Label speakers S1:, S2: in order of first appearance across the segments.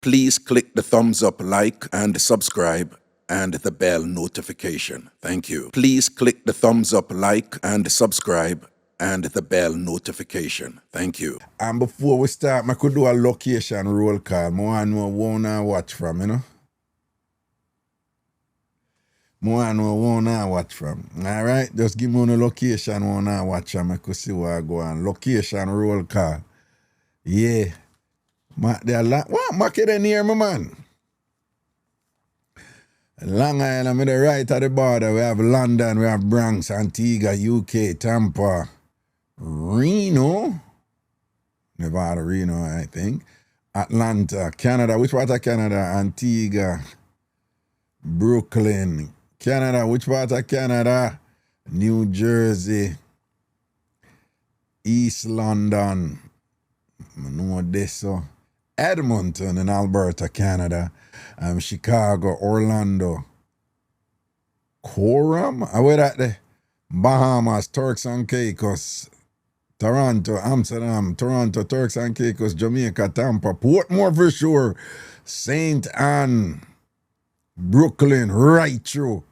S1: Please click the thumbs up, like, and subscribe, and the bell notification. Thank you. Please click the thumbs up, like, and subscribe, and the bell notification. Thank you. And before we start, I could do a location roll call. I know wanna watch from, you know? I know wanna watch from. All right, just give me a location wanna watch from. I could see where I go on. Location roll call. Yeah. What? Mark it in here, my man. Long Island, I'm the right at the border. We have London, we have Bronx, Antigua, UK, Tampa, Reno. Nevada, Reno, I think. Atlanta, Canada. Which part of Canada? Antigua, Brooklyn. Canada, which part of Canada? New Jersey, East London. I know this. Edmonton in Alberta, Canada. Chicago, Orlando, Coram. Where at the Bahamas, Turks and Caicos, Toronto, Amsterdam, Toronto, Turks and Caicos, Jamaica, Tampa, Portmore for sure, St. Anne, Brooklyn, right through,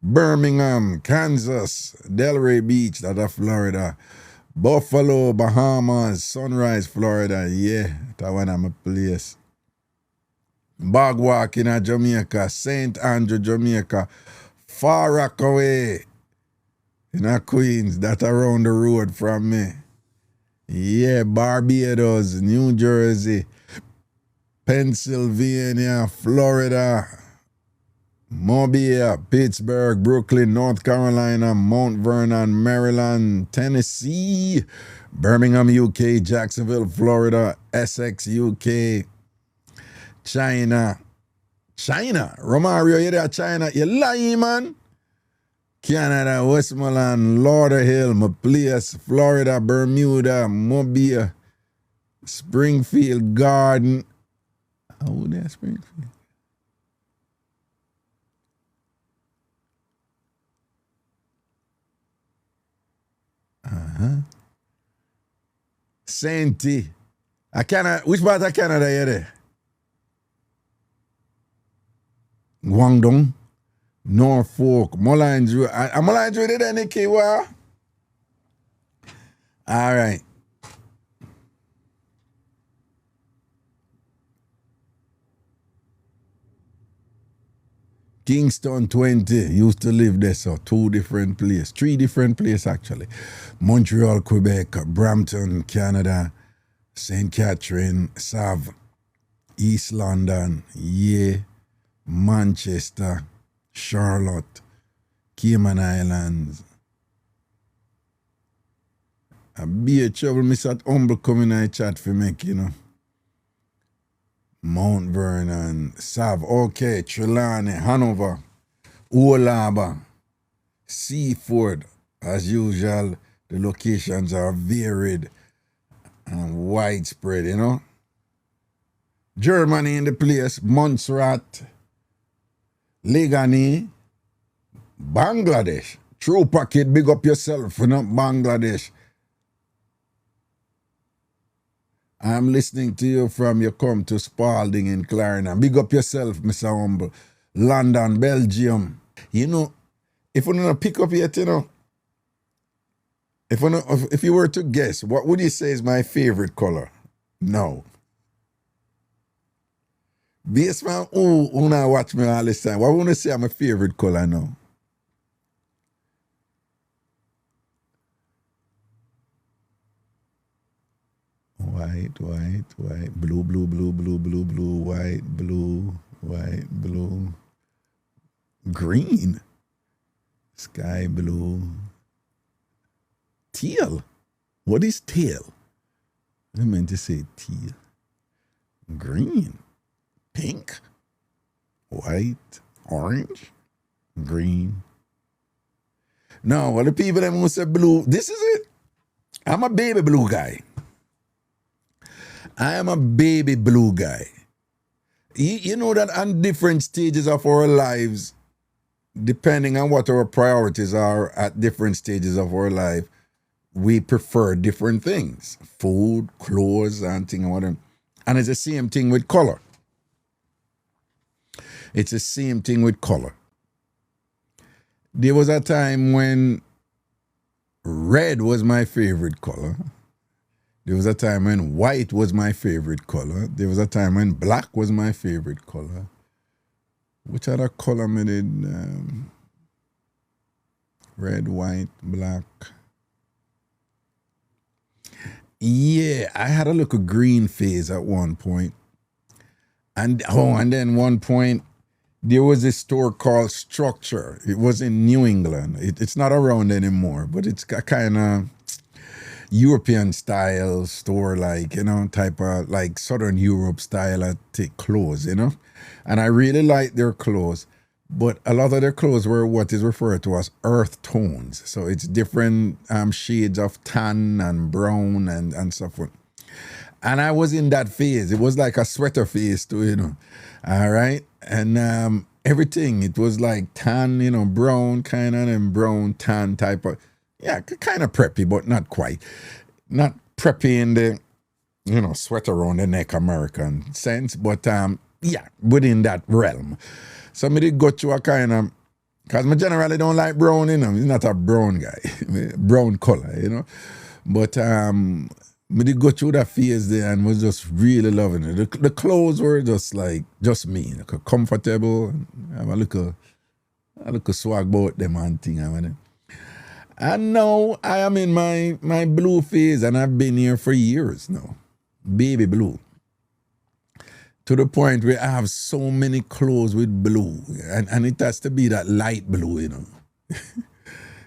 S1: Birmingham, Kansas, Delray Beach, that's Florida, Buffalo, Bahamas, Sunrise, Florida, yeah, that one I'm a place. Bagwalk in Jamaica, St. Andrew, Jamaica, Far Rockaway in Queens, that around the road from me. Yeah, Barbados, New Jersey, Pennsylvania, Florida, Mobile, Pittsburgh, Brooklyn, North Carolina, Mount Vernon, Maryland, Tennessee, Birmingham, UK, Jacksonville, Florida, Essex, UK, China, Romario, you there, China, you lying, man. Canada, Westmoreland, Lauderhill, my place, Florida, Bermuda, Mobile, Springfield, Garden. Oh, there, Springfield. Saint-T. Which part of Canada you there? Guangdong, Norfolk, Mullinge. Mullinge did any Kiwa? All right. Kingston 20 used to live there, so 3 different places actually. Montreal, Quebec, Brampton, Canada, St. Catherine, Sav, East London, yeah, Manchester, Charlotte, Cayman Islands. A be a trouble, Miss at Humble coming in chat for me, you know. Mount Vernon, Sav, okay, Trelawney, Hanover, Oolaba, Seaford. As usual, the locations are varied and widespread, you know. Germany in the place, Montserrat, Legani, Bangladesh. True Pocket, big up yourself, you know, Bangladesh. I'm listening to you from you come to Spalding in Clarendon. Big up yourself, Mr. Humble. London, Belgium. You know, if you don't pick up yet, you know, if you were to guess, what would you say is my favorite color? No. Based on who now watch me all this time, what would you say my favorite color now? White, blue, white, blue, green, sky blue, teal. What is teal? I meant to say teal. Green, pink, white, orange, green. No, well, the people that want to say blue, this is it. I'm a baby blue guy. I am a baby blue guy. You know that on different stages of our lives, depending on what our priorities are at different stages of our life, we prefer different things. Food, clothes, and things like that. And it's the same thing with color. It's the same thing with color. There was a time when red was my favorite color. There was a time when white was my favorite color. There was a time when black was my favorite color. Which other color I did? Red, white, black. Yeah, I had a little green phase at one point. And then one point, there was a store called Structure. It was in New England. It's not around anymore, but it's a kind of European style store, like, type of like Southern Europe style of clothes, And I really liked their clothes, but a lot of their clothes were what is referred to as earth tones. So it's different shades of tan and brown and so forth. And I was in that phase. It was like a sweater phase too, All right. And everything, it was like tan, brown kind of, and brown tan type of, yeah, kind of preppy, but not quite. Not preppy in the, sweater around the neck American sense, but yeah, within that realm. So I did go through a kind of, because I generally don't like brown, I'm not a brown guy, brown color, But I did go through that phase there and was just really loving it. The clothes were just me, comfortable, have a little swag about them and thing. And now I am in my blue phase, and I've been here for years now. Baby blue. To the point where I have so many clothes with blue. And it has to be that light blue,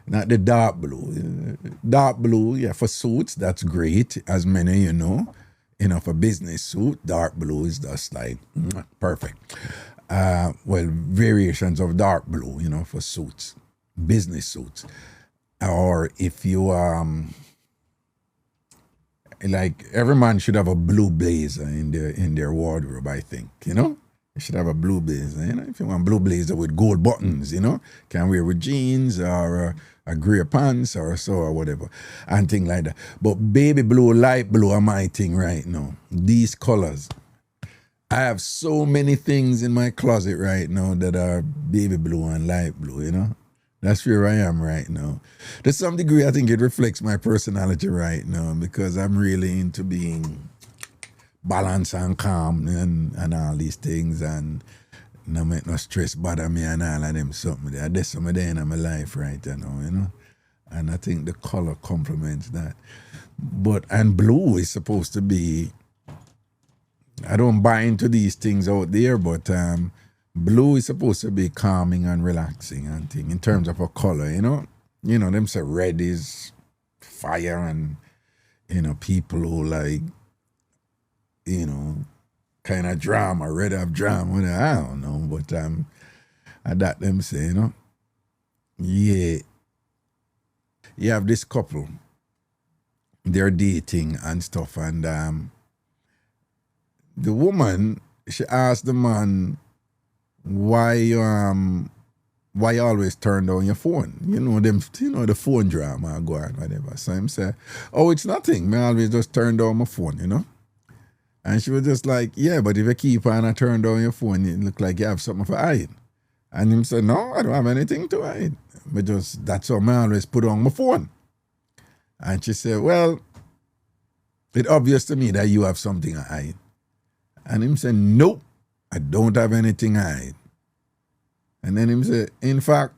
S1: Not the dark blue. Dark blue, yeah, for suits, that's great, as many for business suit, dark blue is just like perfect. Well, variations of dark blue, for suits, business suits. Or if you like, every man should have a blue blazer in their wardrobe, I think, You should have a blue blazer, If you want blue blazer with gold buttons, can wear with jeans or a gray pants or so or whatever, and things like that. But baby blue, light blue are my thing right now. These colors. I have so many things in my closet right now that are baby blue and light blue, That's where I am right now. To some degree, I think it reflects my personality right now, because I'm really into being balanced and calm and all these things, and no make no stress bother me and all of them something. There's some of them in my life right now, And I think the color complements that. And blue is supposed to be, I don't buy into these things out there, but blue is supposed to be calming and relaxing and thing in terms of a color, them say red is fire, and people who like, kind of drama, red of drama, I don't know, but I that them say, yeah. You have this couple, they're dating and stuff, and the woman, she asked the man, why you always turn down your phone? The phone drama go on, whatever. So him say, oh, it's nothing. I always just turn down my phone, And she was just like, yeah, but if you keep on and turn down your phone, it look like you have something for hide. And him said, no, I don't have anything to hide. But that's how I always put on my phone. And she said, well, it's obvious to me that you have something to hide. And him said, nope, I don't have anything to hide. And then him said, in fact,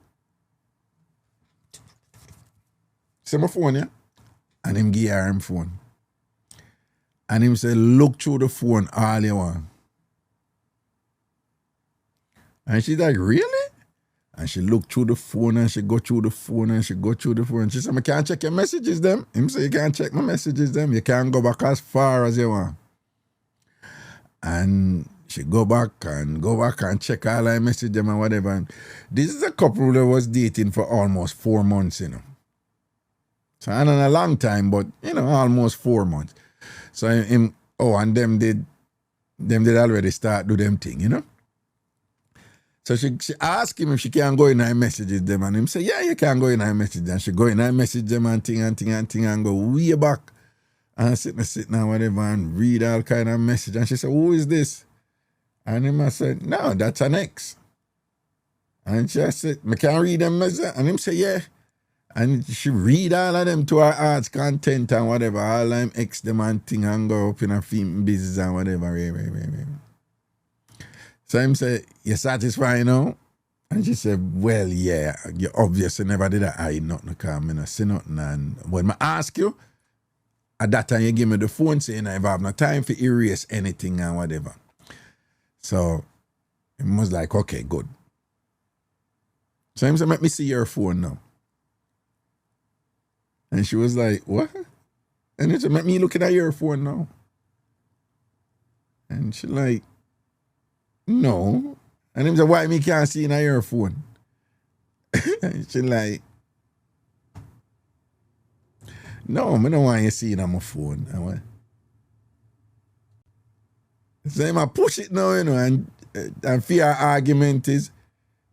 S1: say my phone, yeah? And him give her him phone. And him said, look through the phone all you want. And she's like, really? And she looked through the phone, and she go through the phone, and she go through the phone. And she said, I can't check your messages, them. Him say, you can't check my messages, them. You can't go back as far as you want. And she go back and check all her messages them and whatever. And this is a couple that was dating for almost 4 months, So I don't know, a long time, but, almost 4 months. So and them did already start do them thing, So she asked him if she can go in her messages them, and him say, yeah, you can go in her messages. And she go in her message them and thing and go way back. And sitting and whatever and read all kind of message. And she said, who is this? And him I said, no, that's an ex. And she said, I can read them. And him say, yeah. And she read all of them to her arts content and whatever. All them ex them and thing and go up in her film business and whatever. So him say, you satisfied now? And she said, well, yeah, you obviously never did that. I nothing because I see nothing. And when I ask you, at that time you give me the phone saying I have no time for erase anything and whatever. So it was like, okay, good. So him said, let me see your phone now. And she was like, what? And he said, let me look at your phone now. And she like, no. And him said, why me can't see in your phone? And she like, no, I don't want you seeing on my phone. So I push it now, you know, and fear argument is,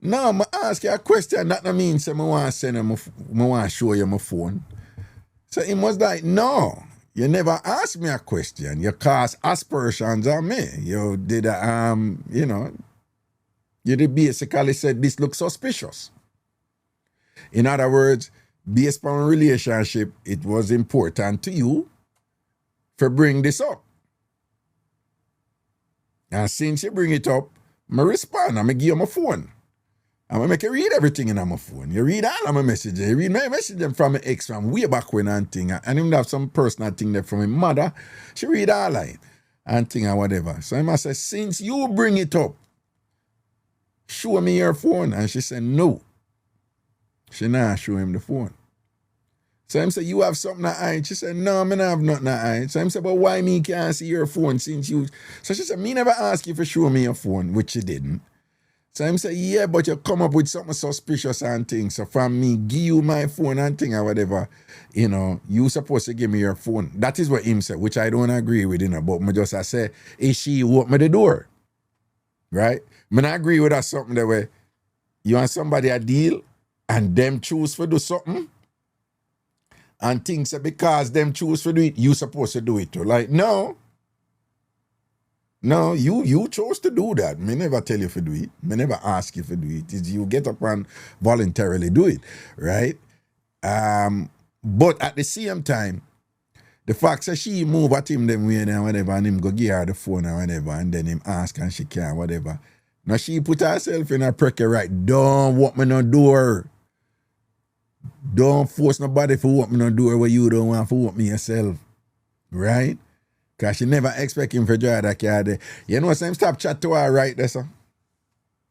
S1: no, I ask you a question, that don't mean say I want to show you my phone. So he was like, no, you never asked me a question. You cast aspersions on me. You did you know, you did basically said this looks suspicious. In other words, based on a relationship, it was important to you to bring this up. And since you bring it up, I respond. I'm going to give you my phone. I'm going to make you read everything in my phone. You read all of my messages. You read my messages from my ex from way back when and thing. And him have some personal thing there from my mother. She read all of it and thing and whatever. So I must say, since you bring it up, show me your phone. And she said, no. She not show him the phone. So him say, you have something to hide? She said, no, I don't have nothing to hide. So him say, but why me can't see your phone since you... So she said, me never ask you for show me your phone, which she didn't. So him say, yeah, but you come up with something suspicious and things. So from me give you my phone and thing or whatever, you know, you supposed to give me your phone. That is what him said, which I don't agree with, you know, but I say, is she who opened me the door? Right? I don't agree with that something that way. You want somebody a deal and them choose for do something and things that because them choose to do it, you supposed to do it too. Like, no, you chose to do that. Me never tell you to do it. Me never ask you to do it. It's you get up and voluntarily do it, right? But at the same time, the fact that she move at him them way and whatever, and him go give her the phone or whatever, and then him ask and she can't, whatever. Now she put herself in a precker, right? Don't walk me no door. Don't force nobody for what me no do where you don't want for what me yourself. Right? Because she never expect him to drive that car there. You know, same stop chat to her right there, sir.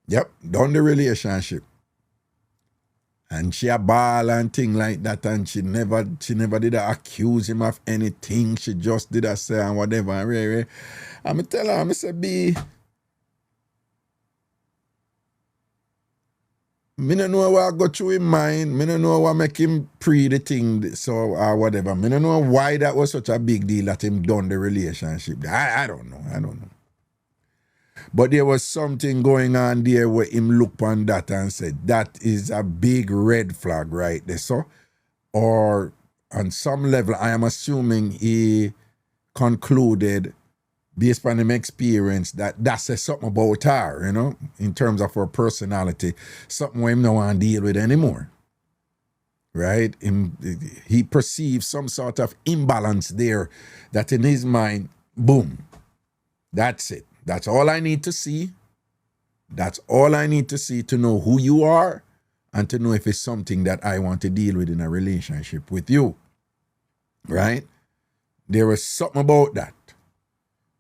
S1: Yep, done the relationship. And she a ball and thing like that, and she never did accuse him of anything. She just did a say and whatever. And I'm tell her, I say, B, me no know what go through his mind. Me no know what make him pre the thing, so or whatever. Me no know why that was such a big deal that him done the relationship. I don't know. But there was something going on there where him look on that and said, that is a big red flag right there. So, or on some level, I am assuming he concluded based on him experience that says something about her, you know, in terms of her personality, something where him no want to deal with anymore. Right? He perceives some sort of imbalance there that in his mind, boom, that's it. That's all I need to see. That's all I need to see to know who you are and to know if it's something that I want to deal with in a relationship with you. Right? There was something about that.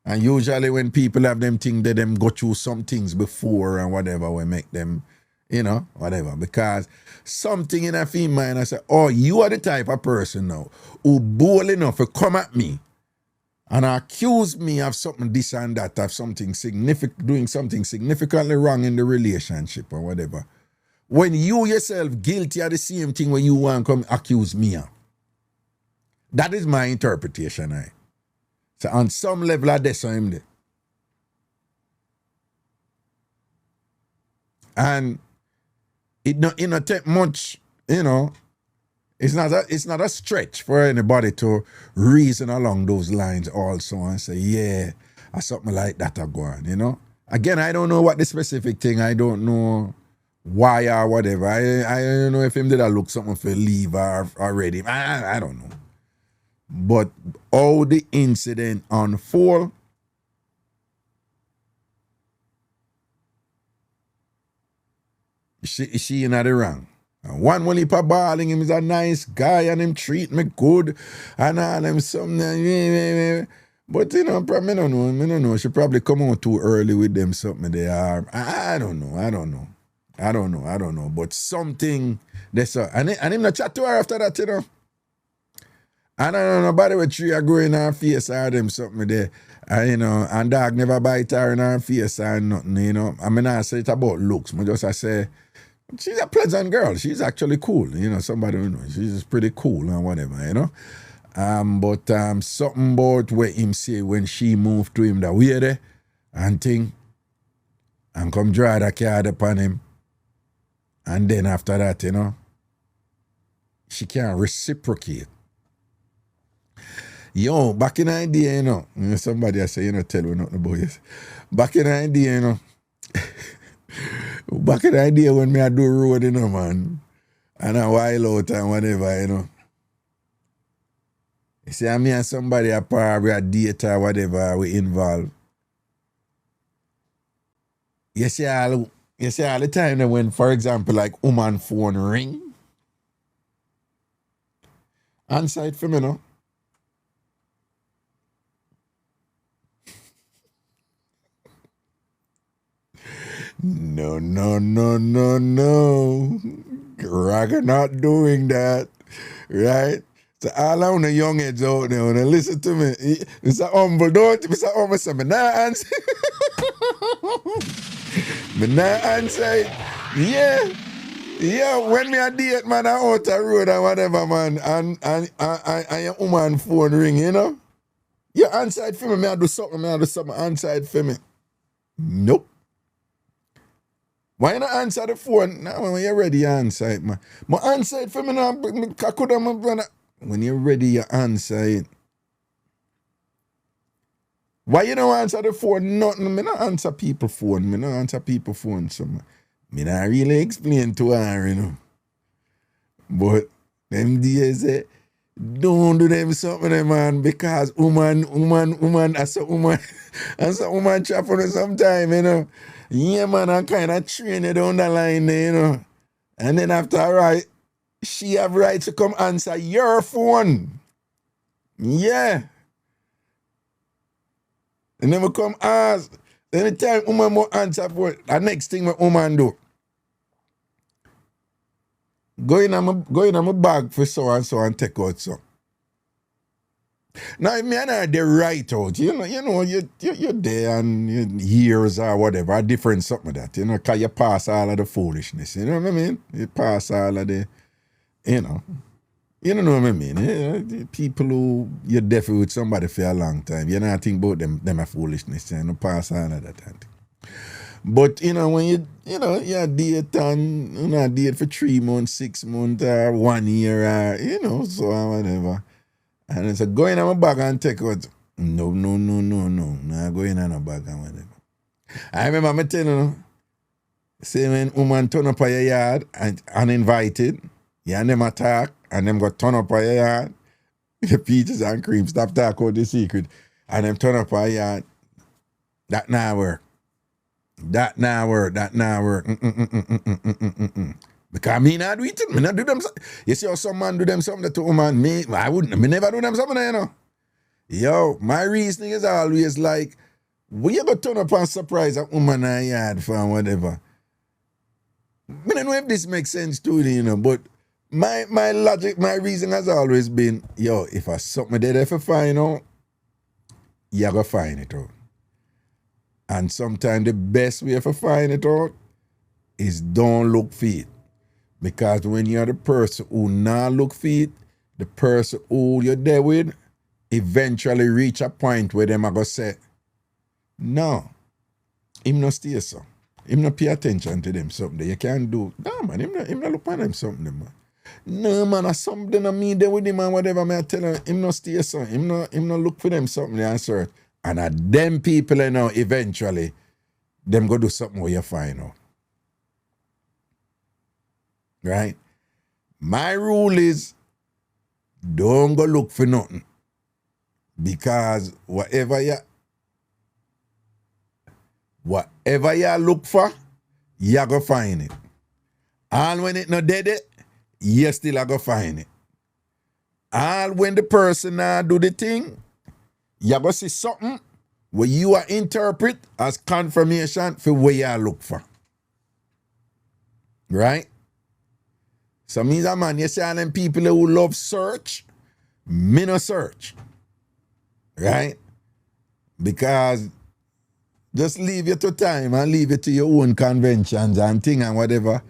S1: And usually when people have them things, they them go through some things before and whatever will make them, you know, whatever. Because something in a female mind, I say, oh, you are the type of person now who bold enough to come at me and accuse me of something this and that, of something significant, doing something significantly wrong in the relationship or whatever. When you yourself guilty of the same thing when you want to come accuse me of. That is my interpretation, So on some level I saw him there. And it not take much, you know. It's not a stretch for anybody to reason along those lines also and say, yeah, something like that are going, you know. Again, I don't know what the specific thing. I don't know why or whatever. I don't know if him did I look something for leave or already. I don't know. But how the incident unfold, she in the wrong. One when he balling him is a nice guy and him treat me good and all them something. But me don't know. She probably come out too early with them something there. I don't know. But something there's and him not chat to her after that, And I don't know nobody with tree are growing in her face or them something there. And and dog never bite her in her face or nothing, I mean I say it about looks. I just I say she's a pleasant girl. She's actually cool. Somebody who knows. She's pretty cool and whatever, But something about what him say when she moved to him that way there and thing and come draw the card upon him. And then after that, she can't reciprocate. Yo, back in the day, somebody I say, tell me nothing about this. Back in the day, back in the day when me I do road, man, and a while out and whatever, You see, me and somebody a probably a date or whatever we involve. You see all the time that when, for example, like woman phone ring, answer it for me, no? No. Raga not doing that, right? So all of the young heads out there, when they listen to me, Mr. Humble, don't Mr. Humble say, me not answer. Me not answer it. Yeah, when me a date, man, out the road or whatever, man, and your woman phone ring, You answer it for me, I do something, answer it for me. Nope. Why not answer the phone? Now, when you're ready, you answer it, man. But answer it for me now. When you're ready, you answer it. Why you don't answer the phone? Nothing. Me not answer people phone. So me not really explain to her, But them days, don't do them something, man, because woman, that's a woman, that's a woman chop on sometime, Yeah, man, I kind of train it down the line, And then after a right, she have right to come answer your phone. Yeah. And then we come ask. Anytime woman will answer for it, the next thing my woman do. Go in on my bag for so and take out so. Now, me and her, they write out, you're there and years or whatever, different something like that, because you pass all of the foolishness, you know what I mean? You pass all of the, you know what I mean? People who, you're definitely with somebody for a long time, you not think about them a foolishness, you pass all of that. But, when you date and, date for 3 months, 6 months, or 1 year, so whatever. And I said, go in on my bag and take out. No. Not go in on my bag and whatever. I remember me telling you, say when woman turn up at your yard and uninvited, you and them attack, and them got turn up at your yard, the peaches and cream, stop talking about the secret, and them turn up at your yard, that now work. That now work. Because me not do it. Me not do them. You see how some man do them something to a woman. Me never do them something, Yo, my reasoning is always like, when you go turn up and surprise a woman in a yard for whatever. I don't know if this makes sense to you, but my logic, my reason has always been, yo, if I something there for find out, you go find it out. And sometimes the best way for find it out is don't look for it. Because when you're the person who not look for it, the person who you're there with eventually reach a point where them are going to say, no, him no stay so. Him no pay attention to them something. You can't do, no man, him no look at them something, man. No man, there's something I mean there with him and whatever, man, I tell him no stay so. Him no look for them something, and sir. And them people, eventually, them go do something where you find out. Right? My rule is don't go look for nothing. Because whatever you look for, you go find it. And when it not dead, you still go find it. And when the person do the thing, you go see something where you are interpret as confirmation for what you look for. Right? So means a man, you see all them people who love search, me no search. Right? Because just leave it to time and leave it to your own conventions and thing and whatever.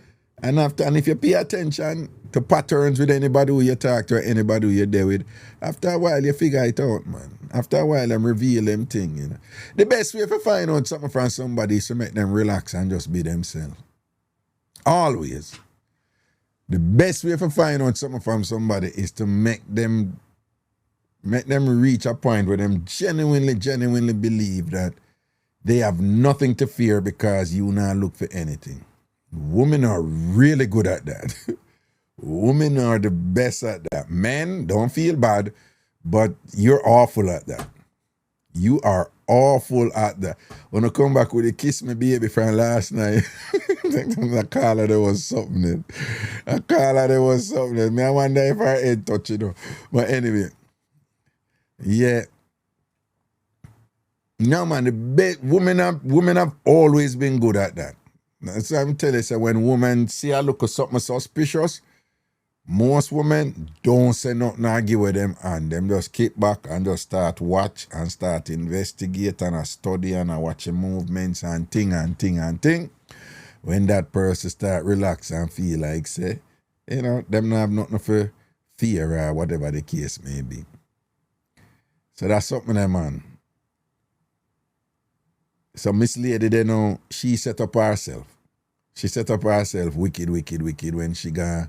S1: And if you pay attention to patterns with anybody who you talk to or anybody who you're there with, after a while you figure it out, man. After a while them reveal them thing, you know. The best way to find out something from somebody is to make them relax and just be themselves. Always. The best way to find out something from somebody is to make them reach a point where them genuinely believe that they have nothing to fear because you not look for anything. Women are really good at that. Women are the best at that. Men, don't feel bad, but you're awful at that. You are awful at that. When I come back with a kiss me baby from last night, I call her there was something. I wonder if her head touch it. But anyway, yeah. No man, the best women have always been good at that. So I'm telling you, so when women see a look at something suspicious, most women don't say nothing or give with them and them just keep back and just start watch and start investigate and study and watch movements and thing. When that person start relax and feel like say, you know, them not have nothing for fear or whatever the case may be. So that's something there, man. So Miss Lady, they know she set up herself. She set up herself wicked when she got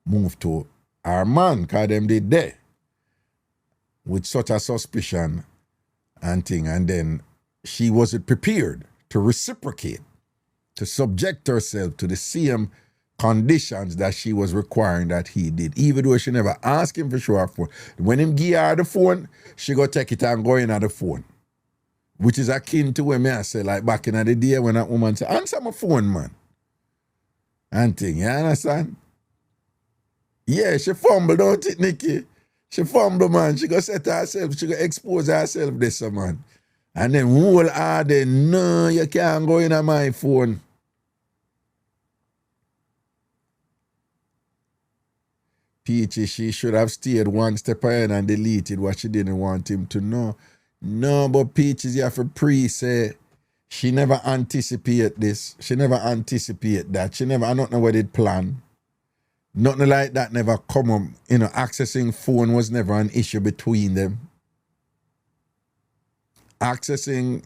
S1: moved to her man, because them did there with such a suspicion and thing. And then she wasn't prepared to reciprocate, to subject herself to the same conditions that she was requiring that he did, even though she never asked him for sure phone. When him give her the phone, she go take it and go in at the phone. Which is akin to when I say, like back in the day when that woman say, answer my phone, man. And thing, you understand? Yeah, she fumble, don't it, Nikki? She fumble, man. She go set herself, she go expose herself this, man. And then whole hard, no, you can't go in on my phone. Peachy, she should have stayed one step ahead and deleted what she didn't want him to know. No, but Peaches, you have to say she never anticipate this. She never anticipate that. She never, I don't know what it plan. Nothing like that never come up. You know, accessing phone was never an issue between them. Accessing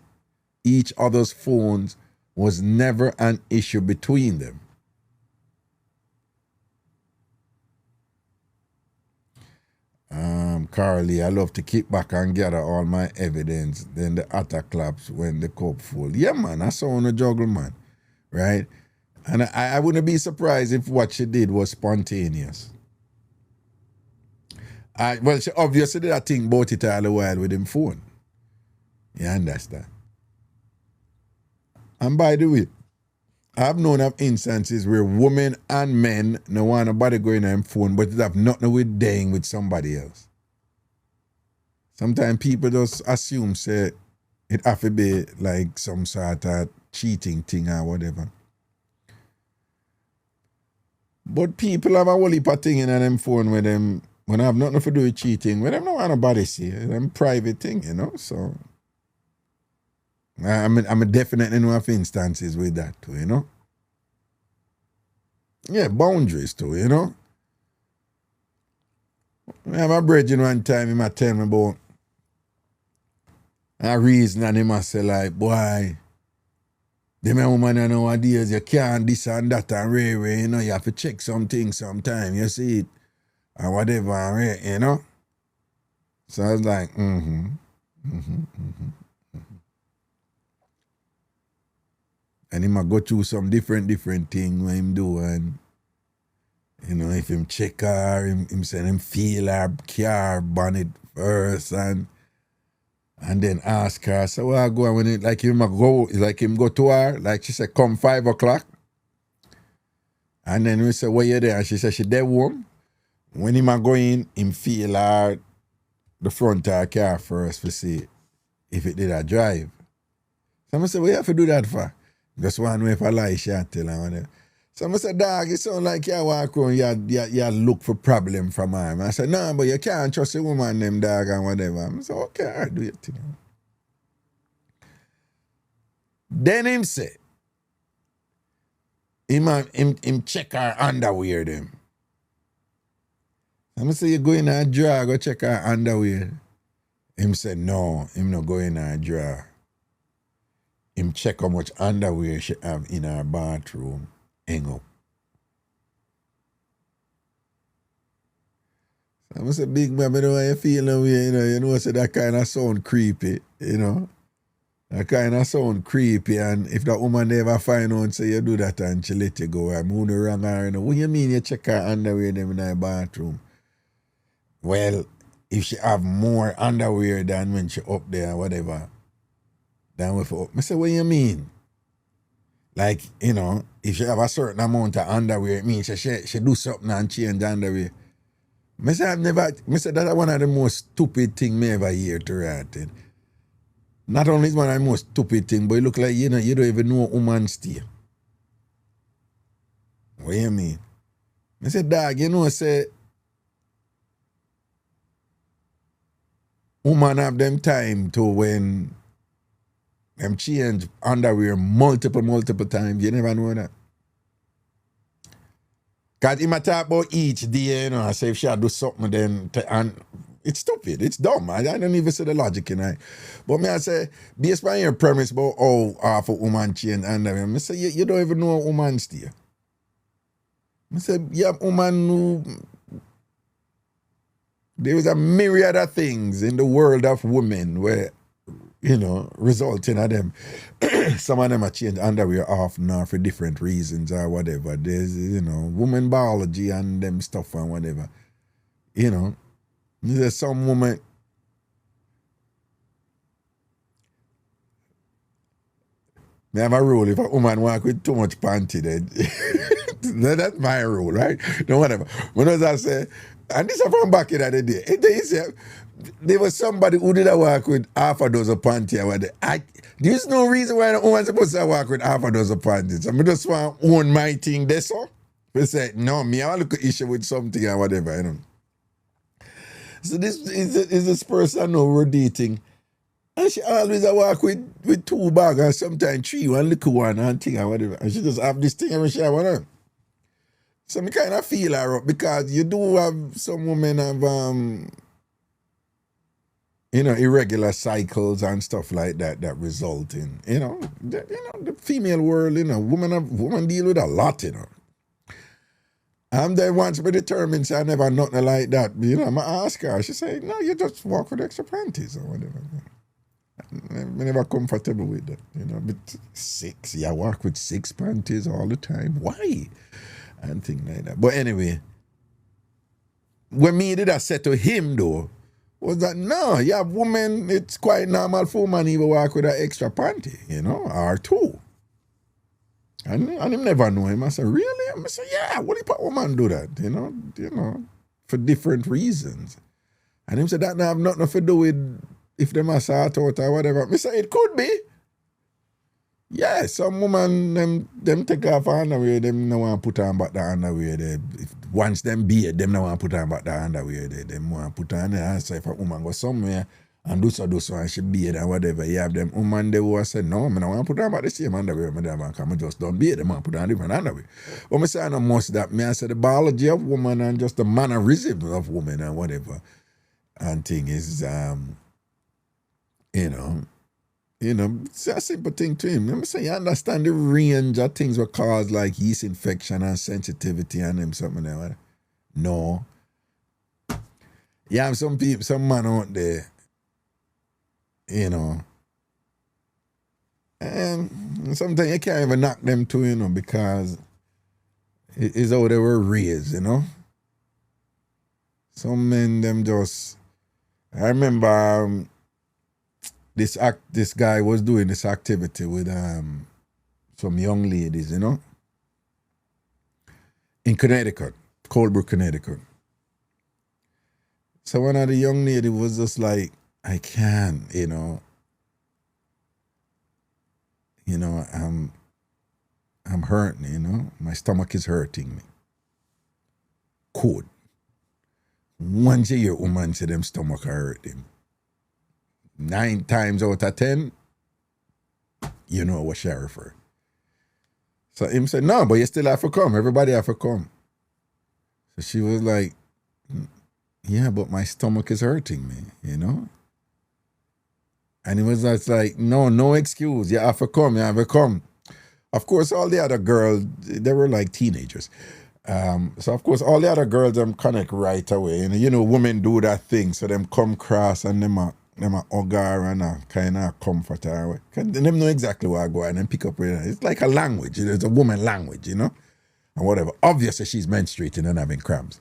S1: each other's phones was never an issue between them. Carly, I love to kick back and gather all my evidence. Then the attack claps when the cup full. Yeah, man, I saw on a juggle, man. Right? And I wouldn't be surprised if what she did was spontaneous. Well, she obviously did a thing about it all the while with him phone. You understand? And by the way, I've known of instances where women and men no want nobody going on them phone, but it have nothing with dating with somebody else. Sometimes people just assume say it have to be like some sort of cheating thing or whatever. But people have a whole heap of thing in them phone with them when I have nothing to do with cheating. When them no want nobody see them private thing, you know. So I'm definitely know of instances with that too, you know. Yeah, boundaries too, you know. I have a brethren one time, he might tell me about a reason and he must say like, boy, them woman nowadays, you can't this and that and rare, you know, you have to check something sometime, you see it, and whatever, you know. So I was like, And him a go through some different thing when him do, and you know, if him check her, him send him feel her car bonnet first and then ask her, so where I go, and when it like him go to her, like she said, come 5 o'clock. And then we say, where you there? And she said she there home. When him a go in, him feel her the front of her car first to see if it did a drive. So I say, what you have to do that for? Just one way for lie, she tell her whatever. So I said, dog, it sound like you walk around, you look for problem from her. I said, no, but you can't trust a woman, them dog and whatever. I said, okay, all right, do your thing. Then him say, him check her underwear them. I say, you go in her drawer, go check her underwear. Him said, no, him not go in her drawer. Him check how much underwear she have in her bathroom. Hang up. So I say, big man, I know how you feel now, you know, so that kind of sound creepy, you know. That kind of sound creepy, and if that woman never find out, say you do that and she let you go, I'm going to wrong her, you know. What you mean you check her underwear them in her bathroom? Well, if she have more underwear than when she up there or whatever, then we for up. I say, what you mean? Like, you know, if she have a certain amount of underwear, it means she do something and change underwear. I say, that's one of the most stupid things me ever hear to write. Not only is one of the most stupid things, but it look like, you know, you don't even know a woman stay. What you mean? I say, dog, you know, say, woman have them time to when them change underwear multiple times. You never know that. Because he might talk about each day, you know, say if she do something, then, and it's stupid, it's dumb. I don't even see the logic in it. But me I say, based on your premise about how half a woman change underwear, I say, you don't even know a woman stay. I say, yeah, woman who, there is a myriad of things in the world of women where, you know, resulting of them. Some of them are change underwear off now for different reasons or whatever. There's, you know, woman biology and them stuff and whatever. You know, there's some woman. I have a rule, if a woman walk with too much panty, then that's my rule, right? No, whatever. When I say, and this is from back in the day, there was somebody who did a walk with half a dozen panties. There's no reason why a woman's supposed to walk with half a dozen panties. I just want to own my thing, that's all. They say, no, me, I want to look at issue with something or whatever, you know. So this is this person now we're dating. And she always a walk with 2 bags and sometimes 3, one little one and thing or whatever. And she just have this thing every she have on her. So me kind of feel her up because you do have some women have you know, irregular cycles and stuff like that result in, you know, the female world, you know, women deal with a lot, you know. I'm there once be determined, so I never nothing like that. You know, I ask her, she say, no, you just walk with extra panties or whatever. I'm never comfortable with that, you know. But 6, you walk with 6 panties all the time. Why? And things like that. But anyway, when me did I say to him though, was that no, you have women, it's quite normal for women even walk with an extra panty, you know, or 2. And him never know him. I said, really? I said, yeah, what if a woman do that? You know, for different reasons. And him said that have nothing to do with if them are sort out or whatever. I said, it could be. Yeah, some woman them take off underwear, them no want to put on back the underwear. Once them beard, them no want to put on back the underwear. Them want to put on there. And so if a woman go somewhere and do so, and she beard and whatever, you have them woman they will say, no, I don't want to put on back the same underwear. I just don't beard, them want to put on different underwear. But I say I know most that. I say the biology of woman and just the mannerism of woman and whatever. And thing is, you know, it's a simple thing to him. Let me say, you understand the range of things that cause like yeast infection and sensitivity and them something like that? No. You have some people, some man out there, you know, And sometimes you can't even knock them too, you know, because it's how they were raised, you know. Some men, them just. I remember this guy was doing this activity with some young ladies, you know, in Connecticut, Colebrook, Connecticut. So one of the young lady was just like, I can't, you know, I'm hurting, you know, my stomach is hurting me. Cool. Once you hear woman say them stomach hurt him, 9 times out of 10, you know what she refer. So him said, no, but you still have to come. Everybody have to come. So she was like, yeah, but my stomach is hurting me, you know? And he was just like, no excuse. You have to come, you have to come. Of course, all the other girls, they were like teenagers. So of course, all the other girls, them connect right away. And you know, women do that thing. So them come cross and them a hug her and a kind of comfort her. And them know exactly where I go and then pick up with her. It's like a language. It's a woman language, you know? And whatever. Obviously, she's menstruating and having cramps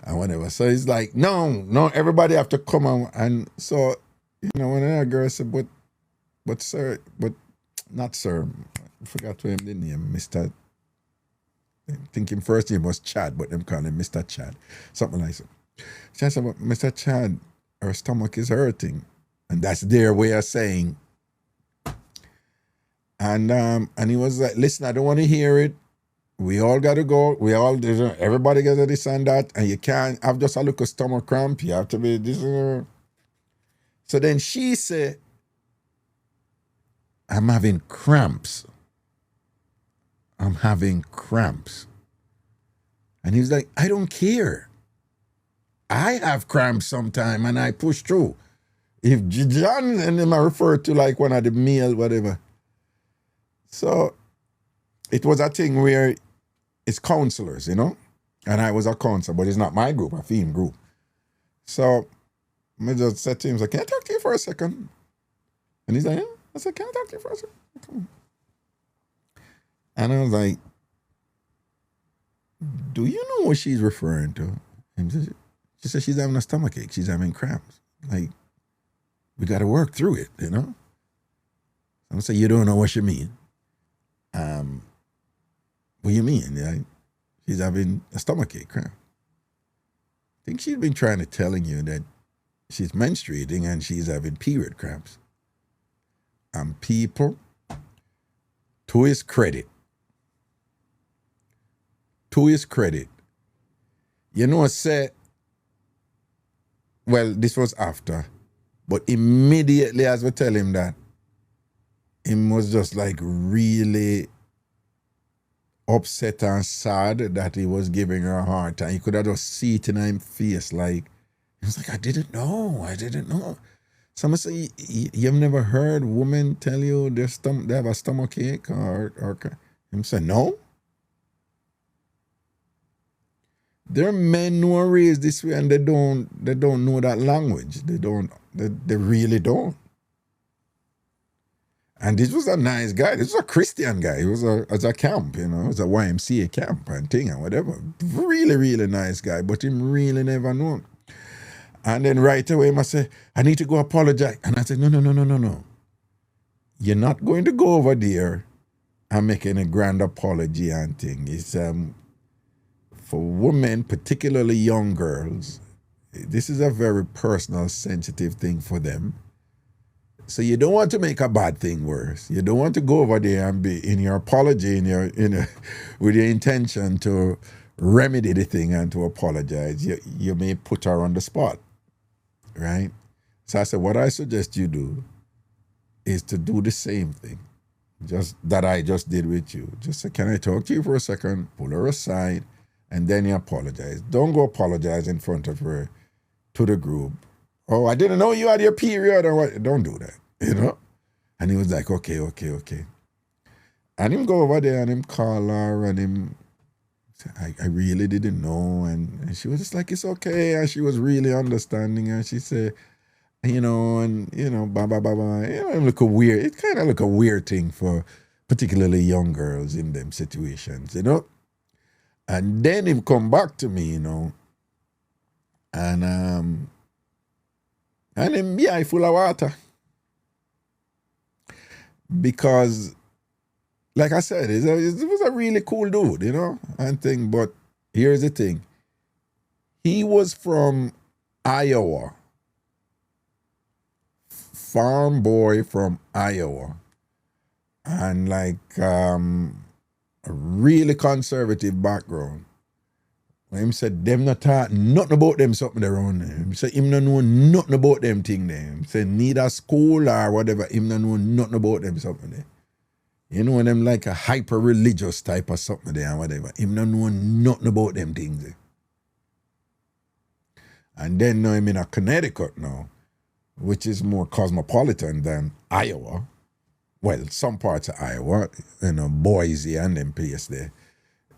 S1: and whatever. So it's like, no, everybody have to come on. And so, you know, when a girl said, but sir, but not sir, I forgot to him the name, Mr. I think him first name was Chad, but them call him Mr. Chad. Something like that. She said, but Mr. Chad, her stomach is hurting. And that's their way of saying. And he was like, listen, I don't want to hear it. We all got to go. Everybody got to this and that. And you can't have just a little stomach cramp. You have to be this. So then she said, I'm having cramps. I'm having cramps. And he's like, I don't care. I have cramps sometime and I push through. If John and them are referred to like one of the male, whatever. So it was a thing where it's counselors, you know? And I was a counselor, but it's not my group, a theme group. So I just said to him, like, can I talk to you for a second? And he's like, yeah. I said, can I talk to you for a second? Come on. And I was like, do you know what she's referring to? And she said she's having a stomachache. She's having cramps. Like, we got to work through it, you know? I said, you don't know what she mean. What do you mean? Yeah, she's having a stomachache, cramp. I think she's been trying to telling you that she's menstruating and she's having period cramps. And people, to his credit, you know, said, well, this was after, but immediately as we tell him that, him was just like really upset and sad that he was giving her a hard time. You could have just see it in his face, like, he was like, I didn't know. Someone say, you've never heard women tell you they have a stomach ache or him say, no. There are men who are raised this way and they don't know that language. They really don't. And this was a nice guy. This was a Christian guy. He was a camp, you know. It was a YMCA camp and thing and whatever. Really, really nice guy, but him really never known. And then right away, I say, I need to go apologize. And I said, no. You're not going to go over there and make any grand apology and thing. It's for women, particularly young girls, this is a very personal, sensitive thing for them. So you don't want to make a bad thing worse. You don't want to go over there and be in your apology, with your intention to remedy the thing and to apologize. You may put her on the spot, right? So I said, what I suggest you do is to do the same thing, just that I just did with you. Just say, can I talk to you for a second? Pull her aside, and then you apologize. Don't go apologize in front of her to the group. Oh, I didn't know you had your period or what. Don't do that, you know? And he was like, okay. And him go over there and him call her and him say, I really didn't know. And she was just like, it's okay. And she was really understanding. And she said, and blah blah blah blah. It look a weird. It kind of look a weird thing for particularly young girls in them situations. And then him come back to me, and him he full of water because, like I said, it was a really cool dude, and thing. But here's the thing: he was from Iowa. Farm boy from Iowa, and like a really conservative background. When him said them not talk nothing about them something around there. Him said him not know nothing about them thing there. Him said neither school or whatever, him not know nothing about them something there. Them like a hyper religious type of something there and whatever. Him not know nothing about them things there. And then now him in a Connecticut now, which is more cosmopolitan than Iowa. Well, some parts of Iowa, Boise and them place there,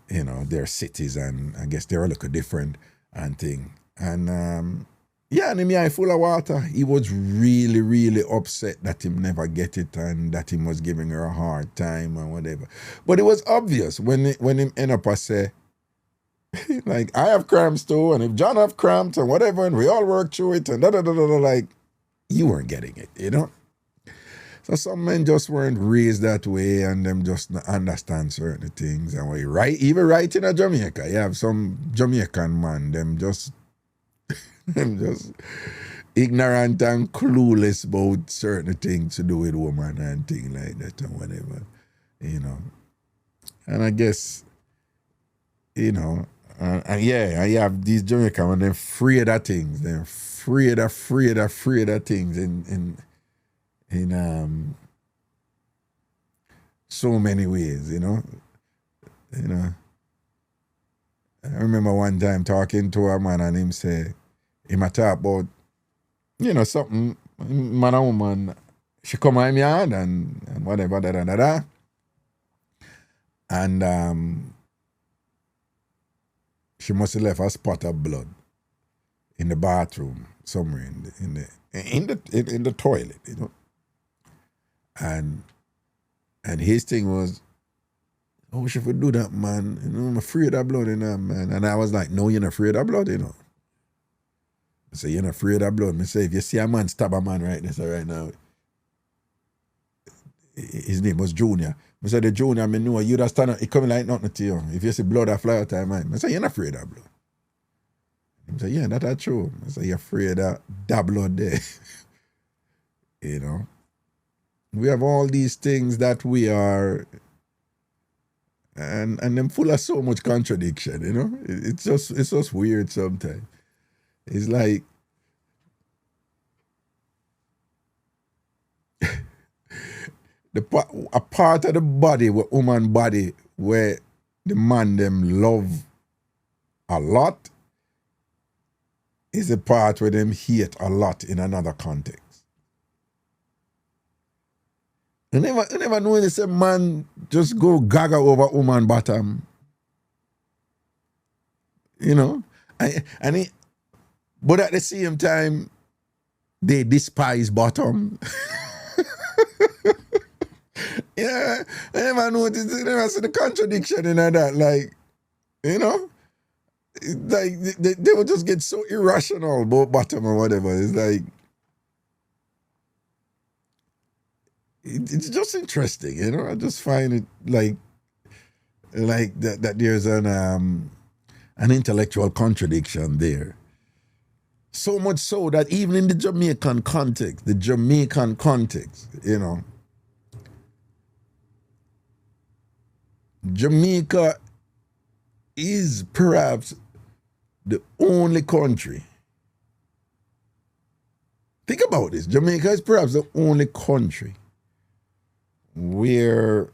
S1: their cities, and I guess they're a little different and thing. And and him full of water. He was really, really upset that him never get it and that him was giving her a hard time and whatever. But it was obvious when him end up and say, like, I have cramps too, and if John have cramps and whatever, and we all work through it, and like, you weren't getting it. So some men just weren't raised that way, and them just not understand certain things. And even right in Jamaica, you have some Jamaican man, them just ignorant and clueless about certain things to do with woman and things like that and whatever, And I guess, and you have these Jamaican men, they're afraid of things. They're afraid of things in so many ways, I remember one time talking to a man and him say, him a talk about, something, man and woman, she come on my yard and whatever, da. And she must have left a spot of blood in the bathroom somewhere in the toilet, And his thing was, oh, she would do that, man. I'm afraid of blood, man. And I was like, no, you're not afraid of blood, I say, you're not afraid of blood. I say, if you see a man stab a man right now, his name was Junior. I said, the Junior, I know, you just stand up, it coming like nothing to you. If you see blood, I fly out of man. I say, you're not afraid of blood. He said, yeah, that's true. I said, you're afraid of that blood there. We have all these things that we are, and them full of so much contradiction, It's just weird sometimes. It's like a part of the body, woman body, where the man them love a lot, is a part where them hate a lot in another context. I never know this a man just go gaga over woman bottom. But at the same time, they despise bottom. Yeah, I never noticed, I never see the contradiction in that. Like, like they would just get so irrational about bottom or whatever. It's like, it's just interesting, I just find it like that there's an intellectual contradiction there. So much so that even in the Jamaican context, Jamaica is perhaps the only country. Think about this. Jamaica is perhaps the only country where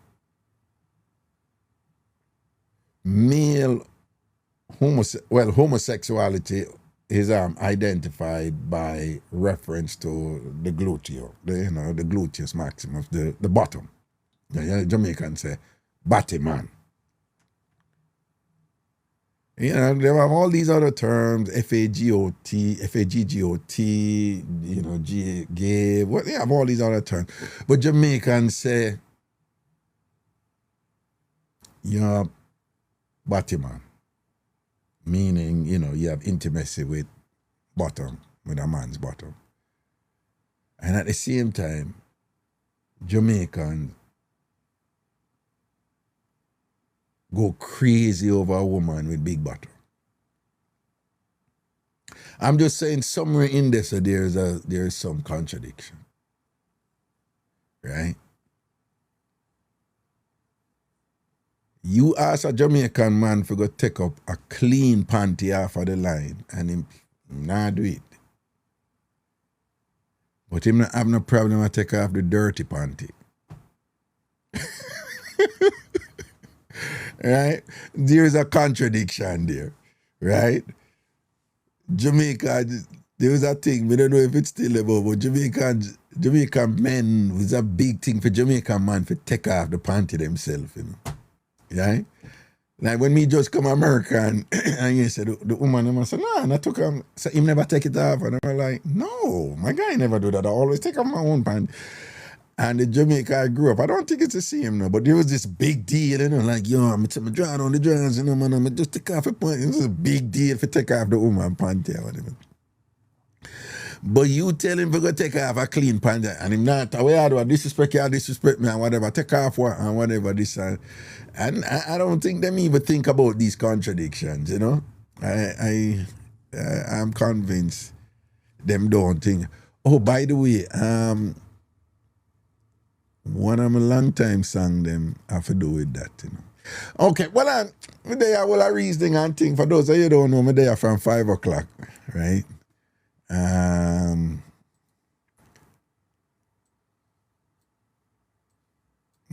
S1: homosexuality is identified by reference to the gluteus, the gluteus maximus, the bottom. Jamaicans say, batty man. You know, they have all these other terms, FAGOT, FAGGOT, you know, gay, what they have all these other terms. But Jamaicans say, you're bottom man. Meaning, you know, you have intimacy with bottom, with a man's bottom. And at the same time, Jamaicans go crazy over a woman with big bottom. I'm just saying somewhere in this there's some contradiction. Right? You ask a Jamaican man for go take up a clean panty off of the line and him not do it. But him not have no problem to take off the dirty panty. Right? There's a contradiction there. Right? Jamaica, there was a thing, we don't know if it's still about, but Jamaican men, was a big thing for Jamaican man to take off the panty themselves, you know. Right? Like when me just come American and you said the woman them say, no, I took him, so him never take it off. And I'm like, no, my guy never do that. I always take off my own pants. And the Jamaica I grew up, I don't think it's the same now, but there was this big deal, you know, like, yo, I'm drawing on the drums, you know, man, I'm just take off a pant. It was a big deal for take off the woman panty or whatever. But you tell him to go take off a clean panty, and him not, way I do, disrespect me, and whatever, take off what, and whatever, this and I don't think them even think about these contradictions, you know. I'm convinced them don't think. Oh, by the way, one of my long time song them have to do with that, you know. Okay, well, me there will a reasoning and thing. For those of you who don't know, me there from 5 o'clock, right?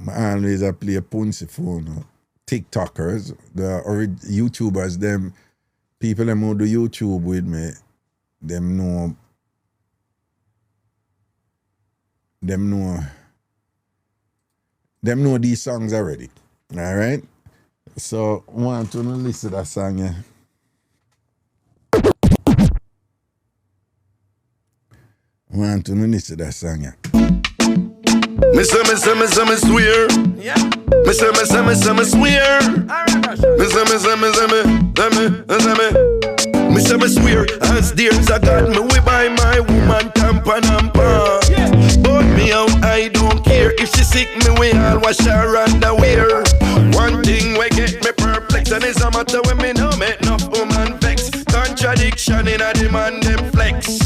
S1: I always play a puncy phone. TikTokers, the YouTubers, them people them who do YouTube with me, them know these songs already. All right? So want to listen to that song, yeah. Want to listen to that song, yeah.
S2: Me swear. Yeah. Me swear. Me swear. As dear as I got me, we buy my woman tampon and pants. Yeah. But me out, I don't care. If she sick me, we all wash her underwear. One thing we get me perplex, and it's a matter when me no make enough woman vex. Contradiction in a demand them flex.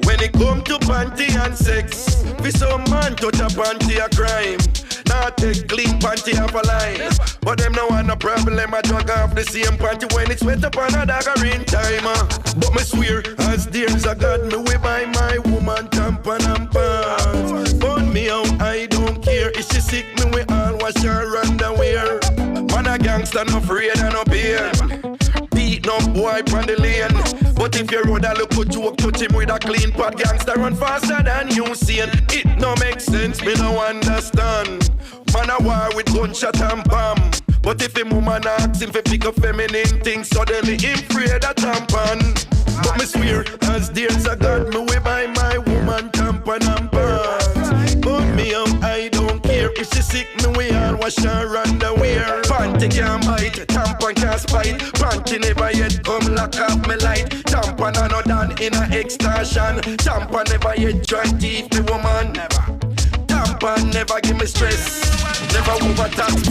S2: When it come to panty and sex, be some man touch a panty a crime. Now take clean panty off a line. But them no want no problem, I drag off the same panty when it's wet up on a dagger in time. But me swear, as dear as I got me, we buy my woman tampon and pants. But me out, I don't care. If she sick me, we all wash her underwear. Man a gangster, no afraid and no pain. Beat no boy from the lane. But if you road a look put you up, touch him with a clean pot. Gangster run faster than you seen. It no make sense, me no understand. Man a war with gunshot and bomb. But if him woman asks him to pick up feminine things, suddenly him afraid of tampon. But me swear, as dear as I got me, we buy my woman tampon and pants. But me out, I don't care. If she sick me, we all wash her underwear. Panty can't bite, tampon can't spite. Panty never yet come lock off me light. Tampon are not done in a extortion. Tampon never yet try teeth me woman. Never. Tampon never give me stress. Never overtax.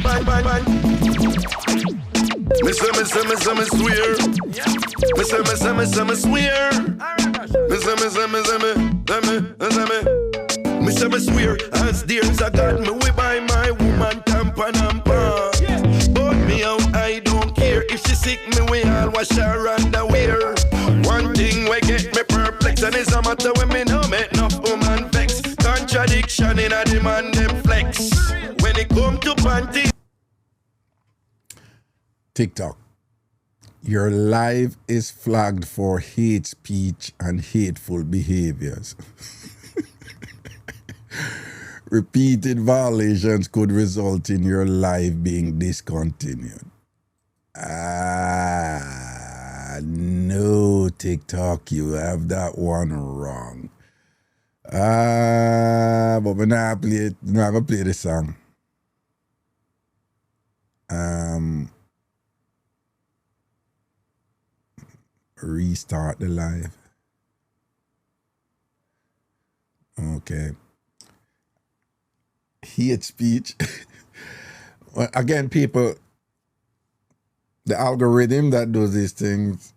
S2: Bang, bang, bang. Me swear. Me swear. Me swear. As dear as I got me, we buy my woman tampon and pants. But me out, I don't care. If she sick me, we all wash her underwear. One thing we get me perplex, and it's a matter when me no make enough woman vex. Contradiction in a demand them flex. When it come to panty.
S1: TikTok. Your live is flagged for hate speech and hateful behaviors. Repeated violations could result in your live being discontinued. No, TikTok, you have that one wrong. But we never play the song. Restart the live. Okay. Hate speech. Well, again, people, the algorithm that does these things,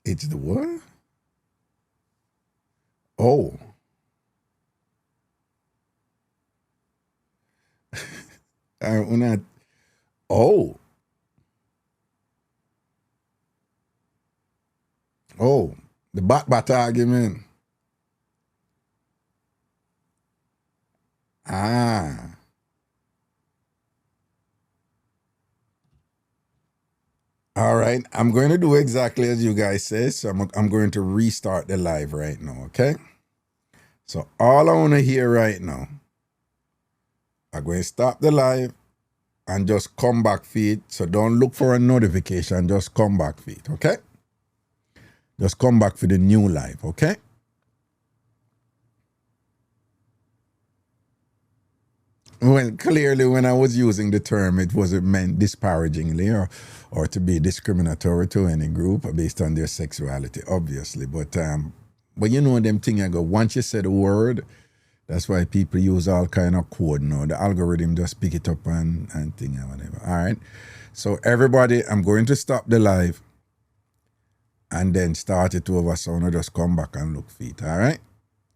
S1: it's the what? Oh. Oh. Oh, the bat argument. All right, I'm going to do exactly as you guys say. So I'm going to restart the live right now, okay? So all I want to hear right now, I'm going to stop the live and just come back feed. So don't look for a notification, just come back feed, okay? Just come back for the new live, okay? Well, clearly when I was using the term, it wasn't meant disparagingly or to be discriminatory to any group based on their sexuality, obviously. But you know them thing I go, once you say the word, that's why people use all kind of code now. The algorithm just pick it up and thing and whatever. All right. So everybody, I'm going to stop the live and then start it over. So now just come back and look feet. All right.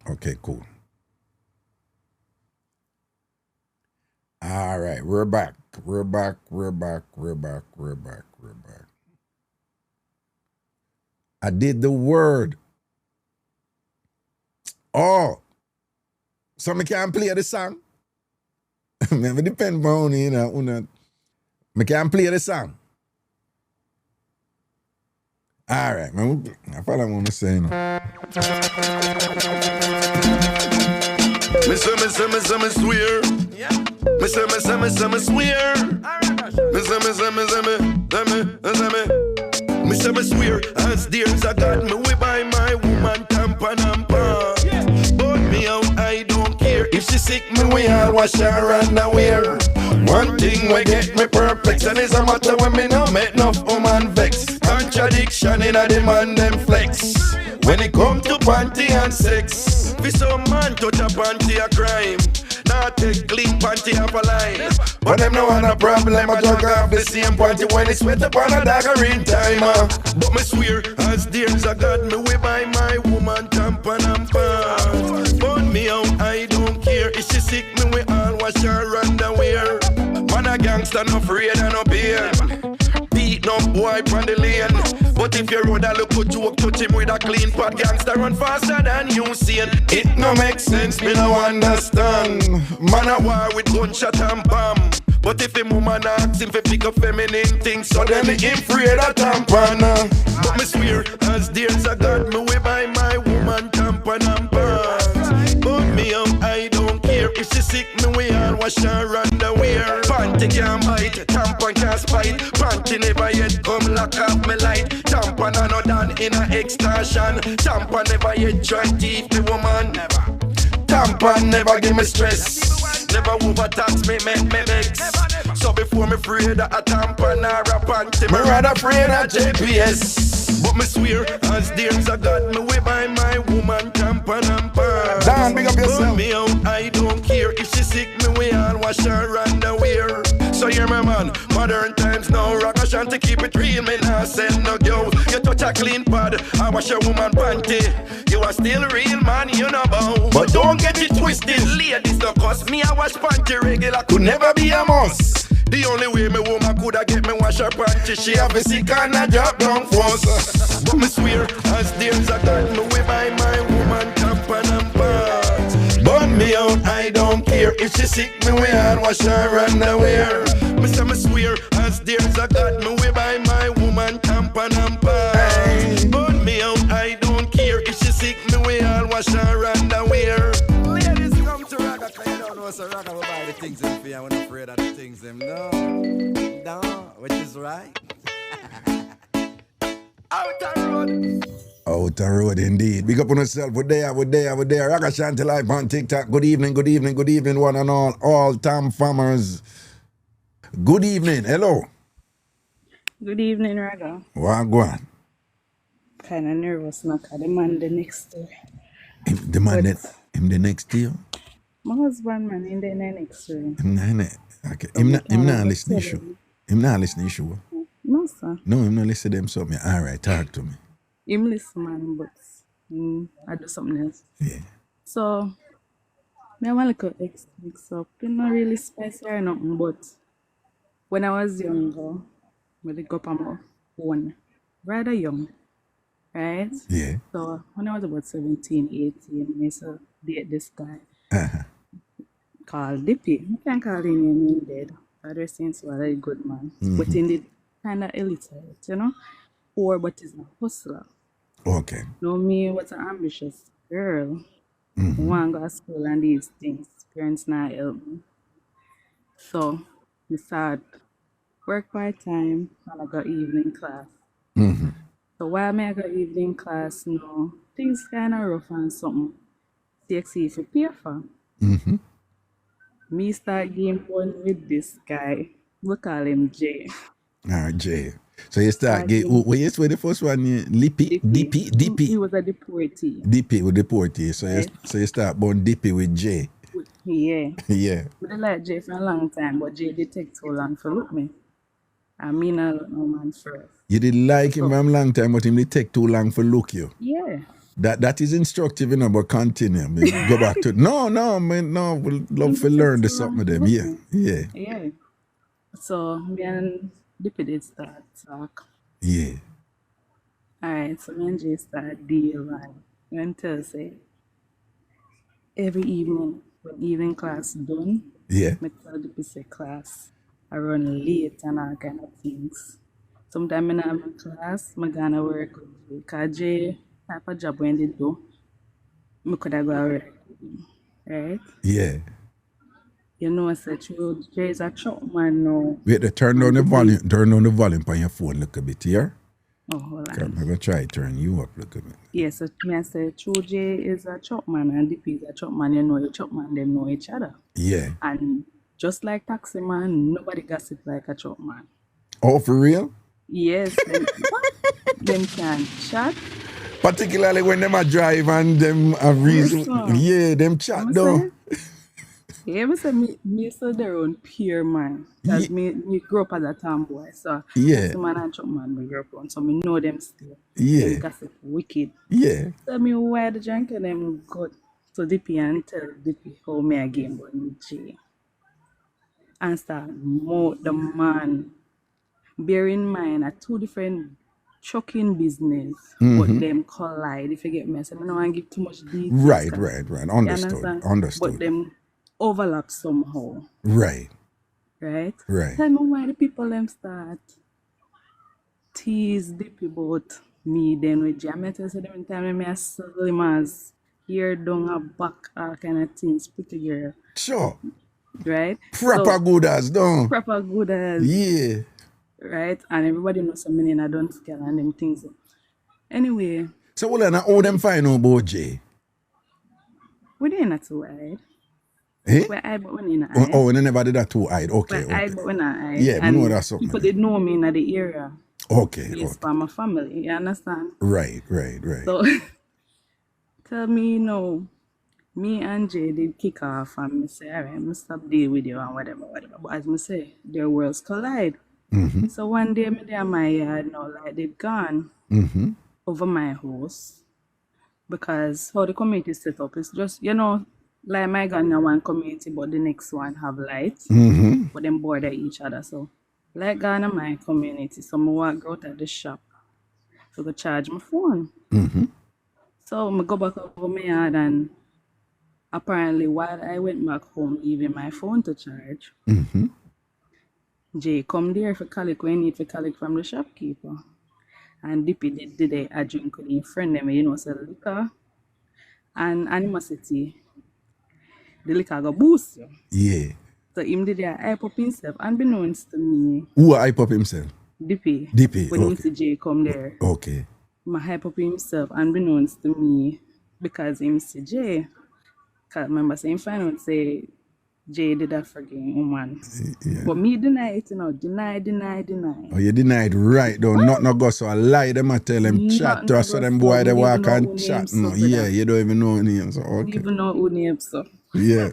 S1: Okay, cool. All right, we're back. We're back. I did the word. Oh, so I can't play the song? It depends on, I can't play the song. All right, that's all I want to say now.
S2: Me swear. Yeah. Me swear. Me swear. As dear as I got me, we buy my woman tampon and pants. Yeah. But me out, I don't care. If she sick, me we all wash her underwear. One thing we get me perplexed, and it's a matter when me no make enough woman vex. Contradiction in a demand them flex. When it come to panty and sex, for some man touch a panty a crime. Not take clean panty off a line. But them no want a problem, I jug off the same panty when it's wet upon a dagger in time. But me swear, as dear as I got me, we buy my woman tampon and pants. But me out, I don't care. If she sick, me we all wash her underwear. Man a gangster, no afraid and no pain. Beat no boy on the lane. But if you road a look a joke, touch him with a clean pot. Gangster run faster than you see. It no make sense, me no understand. Man a war with gunshot and bomb. But if a woman asks him to pick up feminine things, so then he afraid of tampon. But me swear, as dear as I got me, we buy my woman tampon and pants. But me out, I don't care. If she sick, me we all wash her underwear. Panty can't bite, tampon can't spite. Panty never yet come lock up me light. Tampon are not done in a extortion. Tampon never yet try teeth the woman. Never. Tampon never give me stress. Never overtax me, make me vex. So before me afraid of a tampon or a panty, me rather afraid of JPS. But me swear, as dear as I got me, we buy my woman tampon and pants.
S1: Dan, big up yourself.
S2: But me out, I don't care. If she sick, me we all wash her underwear. So you're my man, modern times now. Ragashanti keep it real, me nah send no yo. You touch a clean pad, I wash your woman panty. You are still real man, you know bow. But don't get it twisted, ladies don't cost me. I wash panty regular, could never be a must. The only way me woman coulda get me wash her panty, she have a sick and a drop down force. But me swear, as dear as I got me, we buy my woman tampon and pants. But me out, I don't care. If she sick, me we all wash her underwear. Me swear, as dear as I got me, we buy my woman tampon and pants. But me out, I don't care. If she sick, me we all wash her underwear. Ladies, come to Raga, 'cause you don't know what's a Raga about it.
S3: things them fear, we're not afraid of the things them. No, which is right. Out the road.
S1: Out the road indeed. Big up on yourself. We're there. Ragashanti live on TikTok. Good evening, one and all TamFamers. Good evening. Hello.
S4: Good evening, Raga.
S1: Wagwan.
S4: Kind of nervous now, because the man the next year.
S1: The man him the next year?
S4: My husband, man, in the next year.
S1: Okay. Him not listening issue. Him not listening issue.
S4: No, sir.
S1: No, him not listen to them something. All right, talk to me.
S4: Him listen, man, but I do something else.
S1: Yeah.
S4: So, I want to mix up. It's not really spicy or nothing, but when I was younger, when I got up on one, rather young, right?
S1: Yeah.
S4: So, when I was about 17, 18, I used to date this guy called Dippy. I can't call him name dead. Other seems a very good man. But in the kind of illiterate, you know? Poor, but he's a hustler.
S1: Okay.
S4: Know me was an ambitious girl. Want to go to school and these things. Parents not help me. So, I started work part-time and I got evening class. So while I got evening class, things kind of rough and something. TXE if you pay for. Me start game one with this guy. We call him Jay.
S1: Jay. So you start where the first one? Dippy.
S4: He was a deportee.
S1: Dippy with deportee. So you start born Dippy with Jay.
S4: Yeah.
S1: Yeah.
S4: But I like Jay for a long time, but Jay did take too long to look me. I mean, I don't know man first.
S1: You did like him from a long time, but him did take too long for look you.
S4: Yeah.
S1: That is instructive, but continue. Go back to we'll love to learn the something with them. Yeah.
S4: So me and Dippy did start talk.
S1: Yeah.
S4: Alright, so me and Jay start deal and Thursday. Every evening when evening class done,
S1: yeah.
S4: I tell Dippy say class. I run late and all kind of things. Sometimes I have my class, I'm gonna work with Jay. Because Jay type of job when they do, I could have go work with him. Right?
S1: Yeah.
S4: You know, I said, Jay is a truck man now.
S1: Wait, turn down the volume on your phone a little bit here.
S4: Oh, hold on.
S1: I'm going to try to turn you up a little bit.
S4: Yes, I said, Jay is a truck man and Dippy is a truck man. You know, the truck man, they know each other.
S1: Yeah.
S4: And just like taxi man, nobody gossip like a truck man.
S1: Oh, for real?
S4: Yes. Them can chat.
S1: Particularly when them a drive and them a reason. Yeah, them chat though.
S4: Yeah, I say me so their own peer man. Because me grew up as a tomboy. So taxi man and truck man me grew up on. So me know them still.
S1: Yeah.
S4: Them gossip wicked.
S1: Yeah.
S4: So me why the drink and them good. So Dippy and tell Dippy how me a game boy with Jay. And start mold the man. Bear in mind, are two different trucking business, but them collide. If you get me, I don't want to give too much details.
S1: Right. Understood.
S4: But them overlap somehow.
S1: Right.
S4: Tell me why the people them start tease Dippy about me then with Jay. I tell you them time I slim as here down a back, all kind of things, pretty girl.
S1: Sure.
S4: Right?
S1: Proper good as done.
S4: Proper good as.
S1: Yeah.
S4: Right? And everybody knows some meaning I don't scale and them things. Anyway.
S1: So what all them find out about Jay?
S4: We didn't not too hide.
S1: Eh?
S4: We're hide, but we didn't hide.
S1: Oh, we never did that too hide. Okay.
S4: We're hide, but we're not hide.
S1: Yeah, we know that's something.
S4: People did know me in the area.
S1: Okay.
S4: Yes, for my family. You understand?
S1: Right.
S4: So, tell me, me and Jay did kick off and I say, all right, I'm stop deal with you and whatever. But as I say, their worlds collide. So one day, me there my yard now, like they've gone over my house because how the community is set up is just, like my gun in one community, but the next one have lights, but them border each other. So, like gone in my community, so I walk out at the shop to go charge my phone. So I go back over my yard and apparently while I went back home leaving my phone to charge, Jay come there for collect when he need for collect from the shopkeeper. And Dippy did a drink with a friend them, sell liquor and animosity. The liquor go boost you.
S1: Yeah.
S4: So him did a hype up himself, unbeknownst to me.
S1: Who hype up himself?
S4: Dippy.
S1: Dippy,
S4: When
S1: okay.
S4: Mr. J come there.
S1: Okay.
S4: My hype up himself, unbeknownst to me, because Mr. J. Cause remember saying find out say J did that forgetting woman.
S1: Yeah.
S4: But me deny it, deny.
S1: Oh, you denied right though. Not no go so I lie them I tell them chat to us so them boy they walk and chat. No, yeah, you don't even know names. So okay.
S4: Even know who names so.
S1: Yeah.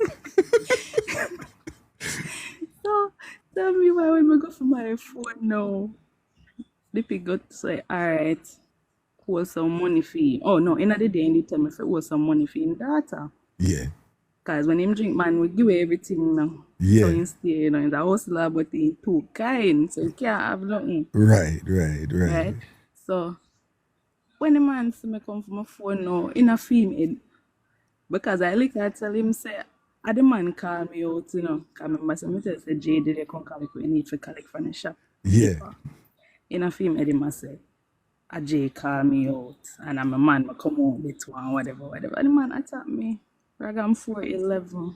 S4: So tell me why when we go for my phone now. Dippy got to say, alright, hold some money for him. Oh no, in the day he tell me if it was some money for him daughter.
S1: Yeah.
S4: Cause when him drink, man, we give away everything now.
S1: Yeah.
S4: So instead, he's a hustler, but he too kind, so he can't have nothing.
S1: Right.
S4: So when the man see me come from my phone now, in a female, because I look at tell him say, the man call me out, Cause I remember some tell say Jay did they come collect what you need to collect from the shop.
S1: Yeah.
S4: In a female, they must say, a Jay call me out, and I'm a man, I come out with one, whatever. And the man attack me. Raga, I'm 4'11".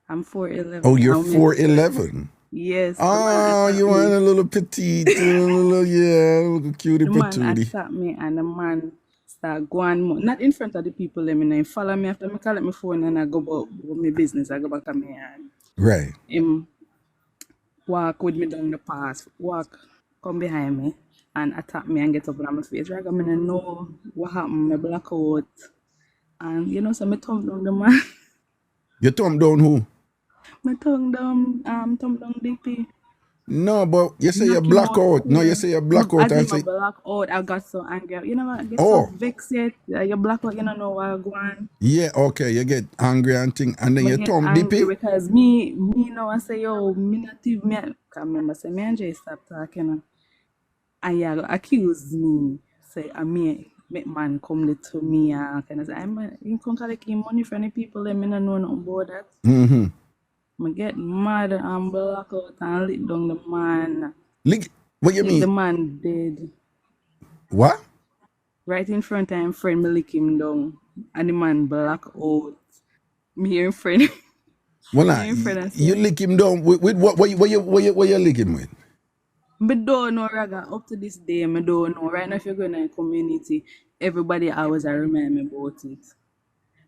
S4: I'm 4'11".
S1: Oh, you're 4'11".
S4: Yes.
S1: Oh, you want a little petite, a little cutie
S4: patootie. The man
S1: patootie.
S4: attacked me and the man start going more. Not in front of the people, let me follow me after me collect my phone and I go about my business. I go back to my hand.
S1: Right.
S4: Him walk with me down the path, come behind me and attack me and get up on my face. Raga, I don't know what happened, my black out. And so I thumb down the man.
S1: You thumb down who?
S4: My thumb down DP.
S1: No, but you say you black out. No, you say you black out and say
S4: black out. I got so angry. You know what? I get so vexed yet. You black out, you don't know where I go on.
S1: Yeah, okay. You get angry and thing, and then you thumb DP.
S4: Because me now I say, yo, me not even me. I can't remember say me and Jay stop talking. And you accuse me. Say me. Make man come to me and kind of say, you can collect money from the people, let me not know nothing about that.
S1: Mm-hmm.
S4: I get mad and black out and lick down the man.
S1: What you mean?
S4: The man dead.
S1: What?
S4: Right in front of him, friend, me lick him down. And the man black out. Me and friend.
S1: Well, you lick him down with what you lick him with?
S4: I don't know, Raga. Up to this day, I don't know. Right now, if you're going to a community, everybody always remind me about it.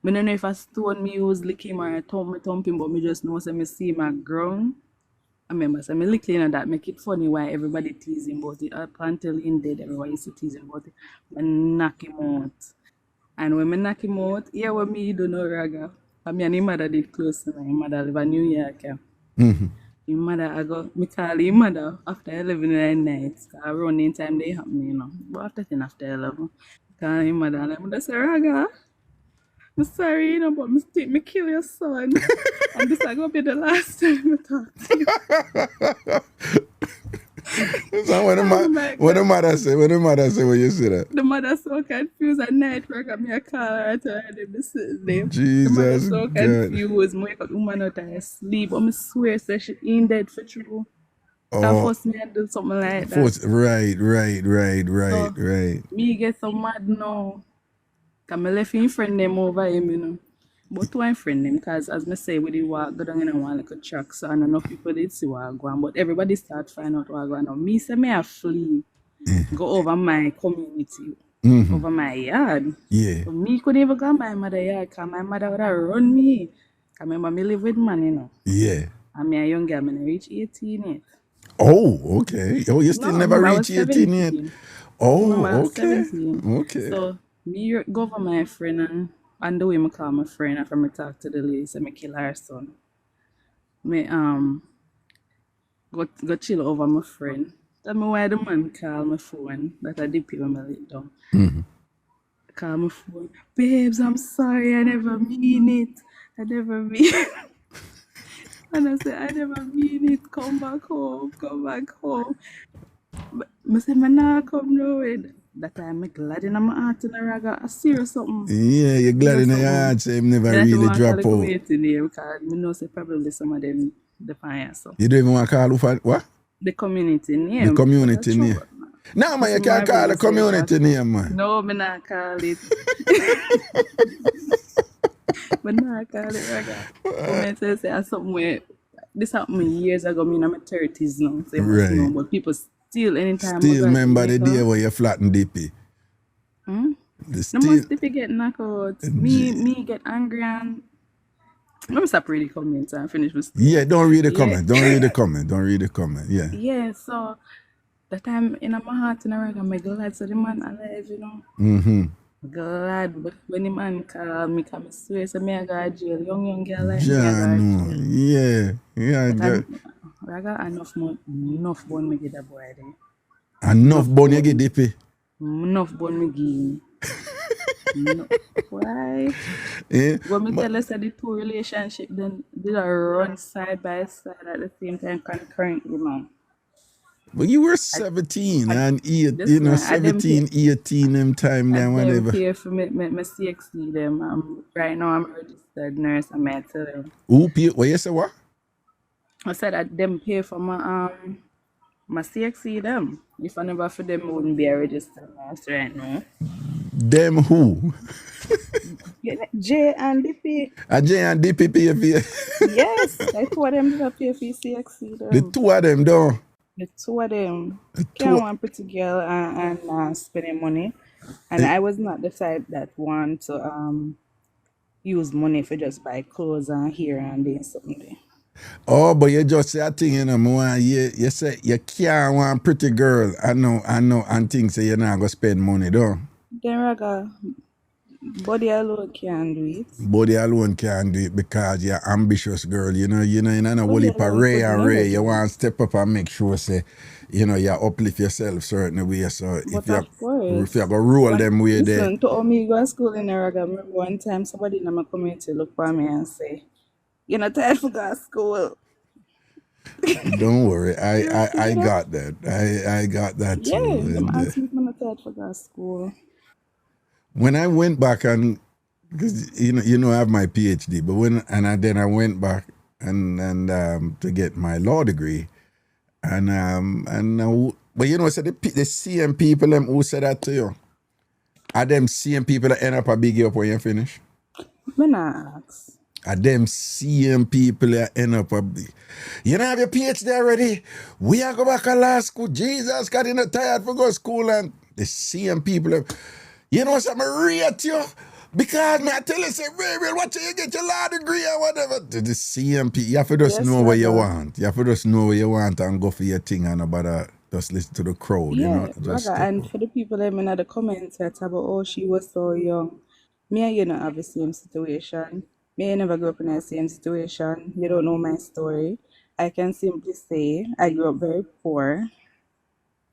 S4: I don't know if I stone me use lick him or I thump him, but I just know so I see my ground. I remember, so I lick him and that make it funny why everybody tease him about it. Up until he's dead, everybody used to tease him about it. I knock him out. And when I knock him out, when me don't know, Raga. I mean, his mother did close to me. His mother live in New York.
S1: Mm-hmm.
S4: His mother, me call his mother after 11 at night. Around the time they happen, But after 10 after 11, call his mother and I say, Raga, I'm sorry, but me kill your son. And this is going to be the last time I talk to you.
S1: So what the mother say when you say that?
S4: The mother so confused at night, Raga, me a call her and tell her them to sit there.
S1: Jesus,
S4: the mother so confused, me wake up, woman out of sleep, but I swear so she ain't dead for true. That forced me to do something like that.
S1: Right.
S4: Me get so mad now. Because I left him friend them over him, But to my friend them, because as I say, we did walk, go down in one like a track, so I don't know if people did see what I go on, but everybody start finding out what I go on. Now, me say me I flee, go over my community, over my yard.
S1: Yeah.
S4: So me couldn't even go my mother yard, because my mother would have run me. Because remember, me live with man,
S1: Yeah.
S4: And me a young girl, I reach 18 yet.
S1: Oh, okay. Oh, you still never reach 18 yet? Oh, okay. 17.
S4: Okay. So, me go over my friend and the way I call my friend after I talk to the lady, so I kill her son. Me go chill over my friend. Tell me why the man call my phone that I did when I lay down. Call my phone. Babes, I'm sorry, I never mean it. I never mean it. And I said, I never mean it. Come back home. But I said, I not come nowhere. That time I'm glad in my heart and I serious something.
S1: Yeah, you're glad in your heart, so him never really drop out.
S4: Because I know say probably some of them define so.
S1: You don't even want to call who what?
S4: The community name.
S1: The community name. No, man, you can't call the community name, man.
S4: No, I not call it. But now I call it Raga. But I tell you, say somewhere, this happened years ago. I'm in my 30s now, so you must know.
S1: Right.
S4: But people still, anytime I
S1: Still
S4: go to
S1: remember the day
S4: Jamaica,
S1: where you flattened Dippy.
S4: hmm?
S1: The
S4: No
S1: still.
S4: must if you get knocked out. Me get angry and let me stop reading comments and finish my
S1: Yeah,
S4: story.
S1: don't read the
S4: Yeah,
S1: comment. Don't read the comment. Don't read the comment. Yeah.
S4: yeah. So that time in my heart in a Raga, my glad so the man alive, you know.
S1: Mm-hmm.
S4: Glad, but when the man call me, come swear, so me I go to jail. Young girl like me, I go to
S1: Jano.
S4: jail.
S1: Yeah. Yeah.
S4: But I got enough bone me get that boy there.
S1: Enough
S4: Enough
S1: bone you get
S4: bone.
S1: Dippy.
S4: Enough bone me give him. No. Why?
S1: Eh?
S4: When me
S1: But,
S4: tell us that the two relationship then did a run side by side at the same time concurrently, man.
S1: but you were
S4: I,
S1: 17
S4: I
S1: and 8,
S4: this man,
S1: 17, 18 them time
S4: I
S1: there,
S4: them
S1: whatever.
S4: pay for me CXC them. Right now I'm a registered nurse. I'm at tell them.
S1: Who pay? What you say what?
S4: I said that them pay for my CXC them. If I never for them, I wouldn't be a registered nurse right now.
S1: Them who?
S4: Yeah, J and the pay.
S1: A J and DP pay for you.
S4: Yes, I two of them did a pay for CXC
S1: The
S4: them.
S1: two of them though.
S4: The two of them
S1: The
S4: can't
S1: two.
S4: want pretty girl and spending money. And I was not the type that want to use money for just buy clothes and hair and doing something there.
S1: Oh, but you just say a thing, more, you say you can't want pretty girl. I know, and things say you're not gonna spend money though.
S4: Then Raga, body alone can do it.
S1: Body alone can't do it because you're ambitious girl. You know, you know, a whole
S4: Body
S1: heap of
S4: alone could never
S1: ray. You
S4: do it.
S1: want to step up and make sure say, you know, you uplift yourself certain way. So
S4: But
S1: if
S4: of course,
S1: you go roll them way there,
S4: listen, to all me go to school in Raga, I remember one time somebody in my community look for me and say, you're not tired for go to school.
S1: don't worry.
S4: Seriously,
S1: I
S4: you know?
S1: got that. I got that
S4: Yeah,
S1: too.
S4: them
S1: And,
S4: ask me if I'm not tired for go to school.
S1: when I went back and because you know I have my PhD, but then I went back and to get my law degree, but you know so the same people them who said that to you, are them same people that end up a big up when you finish.
S4: Me not ask.
S1: Are them same people that end up a big. You know have your PhD already. We are go back to law school. Jesus got in tired for go to school and the same people. You know something rate you. Because me I tell you, say, real, what you get your law degree or whatever. The same people. You have to just
S4: Yes,
S1: know what you
S4: Raga.
S1: want. You have to just know what you want and go for your thing and nobody just listen to the crowd, you know.
S4: Yeah,
S1: Just
S4: Raga.
S1: step
S4: And
S1: up.
S4: for the people that in the comments that about, oh, she was so young. Me and you not have the same situation. Me, I never grew up in the same situation. You don't know my story. I can simply say I grew up very poor,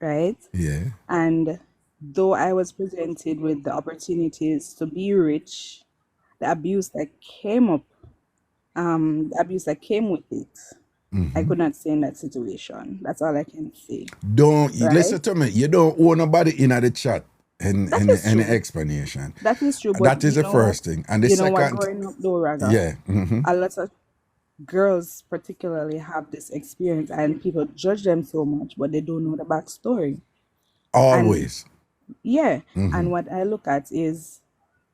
S4: right?
S1: Yeah.
S4: And though I was presented with the opportunities to be rich, the abuse that came up, the abuse that came with it, I could not stay in that situation. That's all I can say,
S1: Don't
S4: right?
S1: listen to me. You don't owe nobody in the chat and
S4: That is
S1: any
S4: true.
S1: explanation.
S4: That is true, but
S1: That is the first thing. And the
S4: you know what,
S1: second,
S4: growing up though, Raga,
S1: yeah.
S4: a lot of girls particularly have this experience and people judge them so much, but they don't know the backstory. And
S1: Always.
S4: yeah, and what I look at is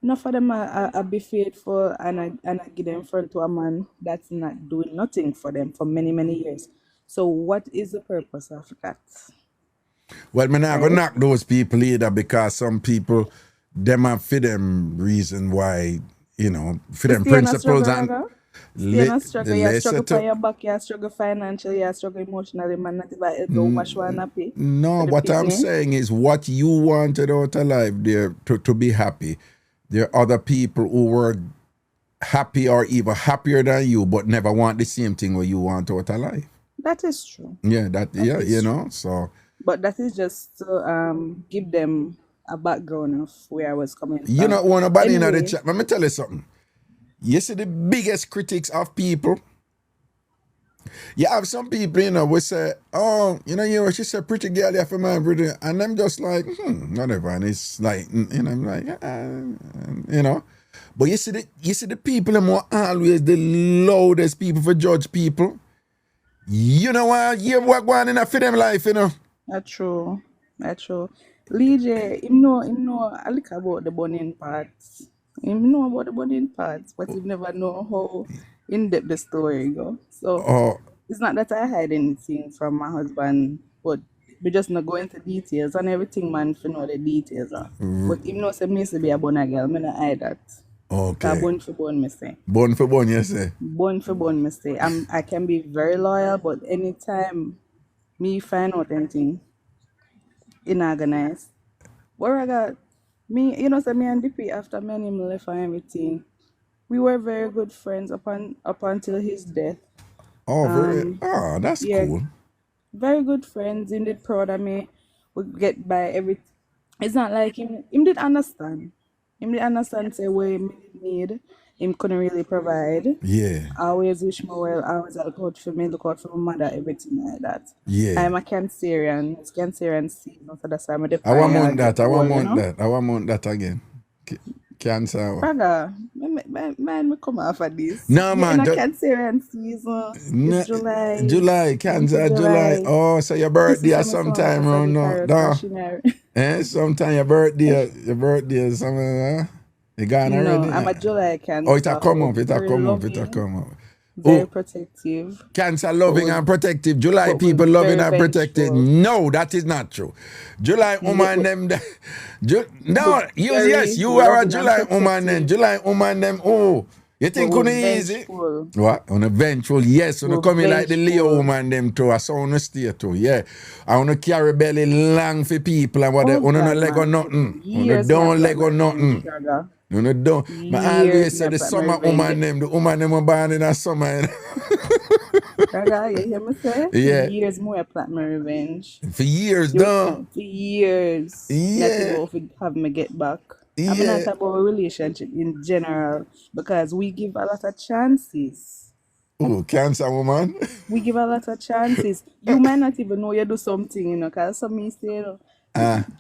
S4: enough of them are be faithful and I give them front to a man that's not doing nothing for them for many, many years. So what is the purpose of that?
S1: Well, me not gonna
S4: Right?
S1: knock those people either because some people, them have for them reason why, you know, for
S4: To
S1: them
S4: stay in a
S1: principles
S4: struggle,
S1: and
S4: Raga? Stay in a
S1: the
S4: struggle, you
S1: lesser
S4: struggle for
S1: to,
S4: your back, you struggle financially, you struggle emotionally, man, not even help you wash one happy
S1: no,
S4: for the
S1: what I'm
S4: picnic.
S1: saying is what you wanted out of life there to be happy. There are other people who were happy or even happier than you, but never want the same thing what you want out of life.
S4: That is true.
S1: Yeah,
S4: That
S1: yeah,
S4: is
S1: you
S4: true.
S1: know, so
S4: But that is just to give them a background of where I was coming
S1: you
S4: from.
S1: not want nobody in the
S4: Anyway,
S1: chat. Let me tell you something. You see the biggest critics of people. You have some people, you know, we say, oh, you know, she's a pretty girl, you have a man, pretty, and I'm just like, whatever. And it's like, you know, I'm like, you know. But you see the people them are always the loudest people for judge people. You know what? You what going in a for them life, you know.
S4: that's true. That's true. Lee J, him know a little about the burning parts. Him know about the bonding parts, but he never know how in-depth the story go. So
S1: Oh,
S4: it's not that I hide anything from my husband, but we just not go into details and everything man for know the details are. But him know say me used to be a bun girl, me not hide that. Cause
S1: okay.
S4: bun for bun me say.
S1: Bone for bone, you say?
S4: Bun for bun me say. I can be very loyal, but anytime me find out anything inorganized. Where I got me, say me and DP after me and him left and everything. We were very good friends up until his death.
S1: Oh, that's
S4: Yeah,
S1: cool.
S4: very good friends. Him did proud of me. We get by everything. It's not like him did understand. Him did understand say what him need. Him couldn't really provide.
S1: Yeah,
S4: Always wish me well, always look out for me, look out for my mother, everything like that.
S1: yeah.
S4: I'm a Cancerian, it's Cancerian season, so that's why I'm a
S1: I want month
S4: get
S1: that. I want
S4: old,
S1: month that. I want month that again. Cancer.
S4: Brother, man, me come off of this.
S1: No,
S4: You're
S1: man.
S4: in a Cancerian season. It's July.
S1: July, Cancer, July. Oh, so your birthday
S4: Christmas
S1: or sometime around now. No. Sometime your birthday is something. You gone
S4: No,
S1: already?
S4: I'm a July Cancer.
S1: Oh, it'll come up.
S4: Very loving,
S1: It'll come up.
S4: very protective.
S1: Cancer loving
S4: But
S1: and protective. July
S4: but we're
S1: people loving
S4: very
S1: and protective.
S4: vengeful.
S1: No, that is not true. July woman them. No, yes, you are a
S4: loving and
S1: July woman then.
S4: protective.
S1: July woman them. Oh, you
S4: But
S1: think
S4: we're
S1: on easy?
S4: vengeful.
S1: What? On a vengeful, yes. On
S4: We're
S1: come in like the Leo
S4: vengeful.
S1: woman them too. I saw on the stay too. Yeah. I want to carry belly long for people and what they
S4: Oh
S1: want to
S4: God,
S1: leg or
S4: man.
S1: nothing. On
S4: Years
S1: don't
S4: me
S1: leg or
S4: apply my
S1: nothing.
S4: revenge, Raga.
S1: No, don't. But I
S4: Years
S1: always
S4: me
S1: say the
S4: apply my
S1: summer
S4: revenge.
S1: woman them, the woman them were born in the summer.
S4: Raga, you hear me say?
S1: Yeah.
S4: Years more apply my revenge.
S1: For years,
S4: You
S1: no.
S4: for years. Not
S1: Yeah.
S4: about to have me get back. I'm
S1: Yeah.
S4: not about a relationship in general because we give a lot of chances.
S1: Oh, cancer woman.
S4: We give a lot of chances. You might not even know you do something, because some me say,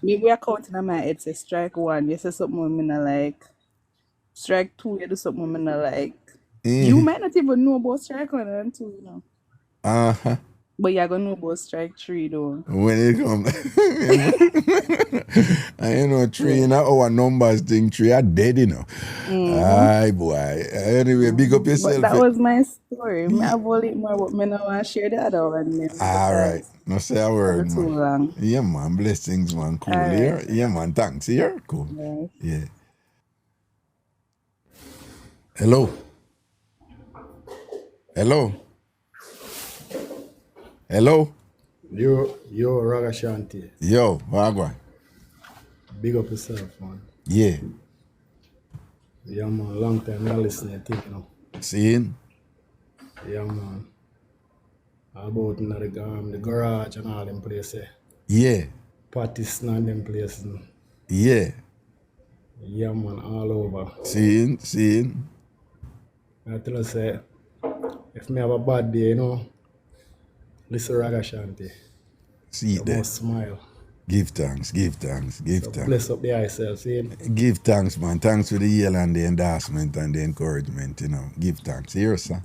S4: maybe are counting on my head say strike one, you say something me not like. Strike two, you do something me not like. You might not even know about strike one and two,
S1: Uh-huh.
S4: But you're gonna know about strike three though.
S1: When it come. And three in our numbers thing, three are dead, Aye, boy. Anyway, big up
S4: But
S1: yourself.
S4: that was my story. Me have all it more, but me not want to share the other one.
S1: All right. No say a word,
S4: Too
S1: man.
S4: long.
S1: Yeah, man. Blessings, man. Cool.
S4: All
S1: Here.
S4: right.
S1: Yeah, man. Thanks. Here. Cool.
S4: Right.
S1: Yeah. Hello. Hello. Hello.
S5: Yo, Ragashanti.
S1: Yo, Wagwan.
S5: Big up yourself, man.
S1: Yeah.
S5: Yeah, man. Long time not listening to
S1: Seeing?
S5: Yeah, man. About in the garage and all them places.
S1: Yeah.
S5: Parties and them places.
S1: Yeah.
S5: Yeah, man. All over.
S1: Seeing?
S5: I tell you, say, if me have a bad day, listen Ragashanti.
S1: See
S5: You
S1: there.
S5: must smile.
S1: Give thanks.
S5: Bless up the yourself, see?
S1: Give thanks, man. Thanks for the yell and the endorsement and the encouragement, Give thanks. Here, sir.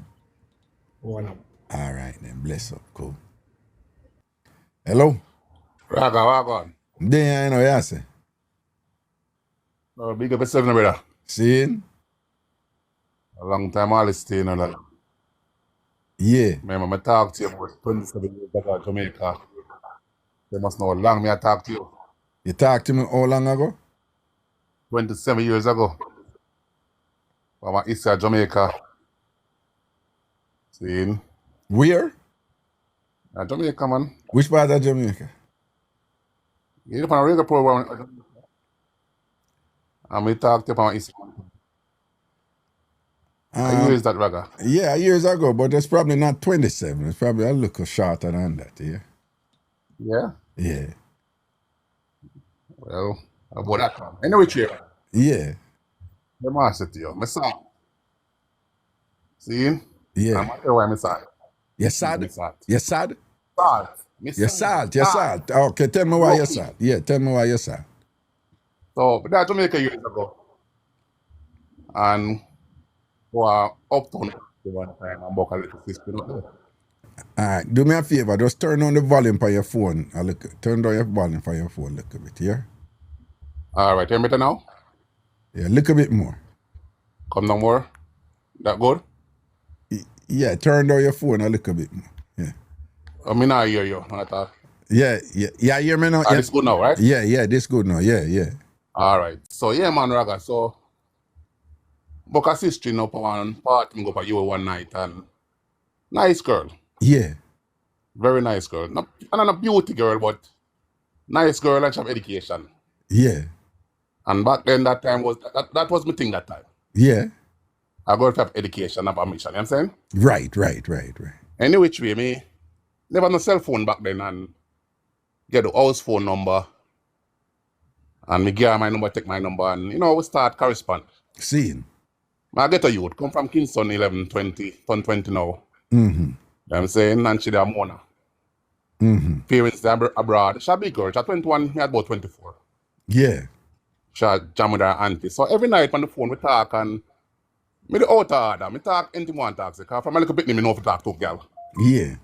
S5: One up.
S1: All right, then. Bless up. Cool. Hello?
S6: Raga, Wagon.
S1: There, I know, yeah, say.
S6: Big up yourself, brother.
S1: Seeing?
S6: A long time all this thing, like.
S1: Yeah.
S6: Remember, I talked to you about 27 years back at Jamaica. They must know how long I talked to you.
S1: You talked to me how long ago?
S6: 27 years ago. From east of Jamaica. See?
S1: Where?
S6: Jamaica, man.
S1: Which part of Jamaica?
S6: You know, on a Reggae program. And we talked to you from east. How years that, Raga?
S1: Yeah, years ago, but it's probably not 27. It's probably a little shorter than that, yeah?
S6: Yeah?
S1: Yeah.
S6: Well, about that time. Anyway, chair.
S1: Yeah.
S6: The master to you. I'm sad. See?
S1: Yeah.
S6: I'm not sure why I'm sad.
S1: You're sad?
S6: I'm sad.
S1: You're sad?
S6: Sad.
S1: You're sad. Okay, tell me why you're sad. Yeah, tell me why you're sad.
S6: So, but that Jamaica years ago. And for uptown one time and book a little system.
S1: All right, do me a favor. Just turn on the volume for your phone. Turn down your volume for your phone a little bit, yeah?
S6: All right, hear me better now?
S1: Yeah, a little bit more.
S6: Come no more. That good?
S1: Yeah, turn down your phone a little bit more. Yeah.
S6: I mean, I hear you. Not all.
S1: Yeah, hear me now?
S6: Ah, this good now, right?
S1: Yeah, this good now. Yeah.
S6: All right. So, yeah, man, Raga. So, book a sister up one party, go for you one night, and nice girl.
S1: Yeah.
S6: Very nice girl. Not a beauty girl, but nice girl and she have education.
S1: Yeah.
S6: And back then, that time was, that was my thing that time.
S1: Yeah.
S6: I got to have education, have a mission, you know what I'm saying?
S1: Right.
S6: Any which way, me, never no cell phone back then, and get the house phone number, and me give her my number, take my number, and, you know, we start correspond.
S1: Seeing.
S6: I get a youth, come from Kingston, 11, 20, turn 20 now.
S1: Mm-hmm.
S6: You know what I'm saying? And she there Mona.
S1: Mm-hmm.
S6: Parents there abroad. She a big girl. She 21, me about 24.
S1: Yeah.
S6: She jam with her auntie. So every night on the phone we talk, and me the out of order. Me talk anything one talk. Because from a little bit me know to talk to girl.
S1: Yeah.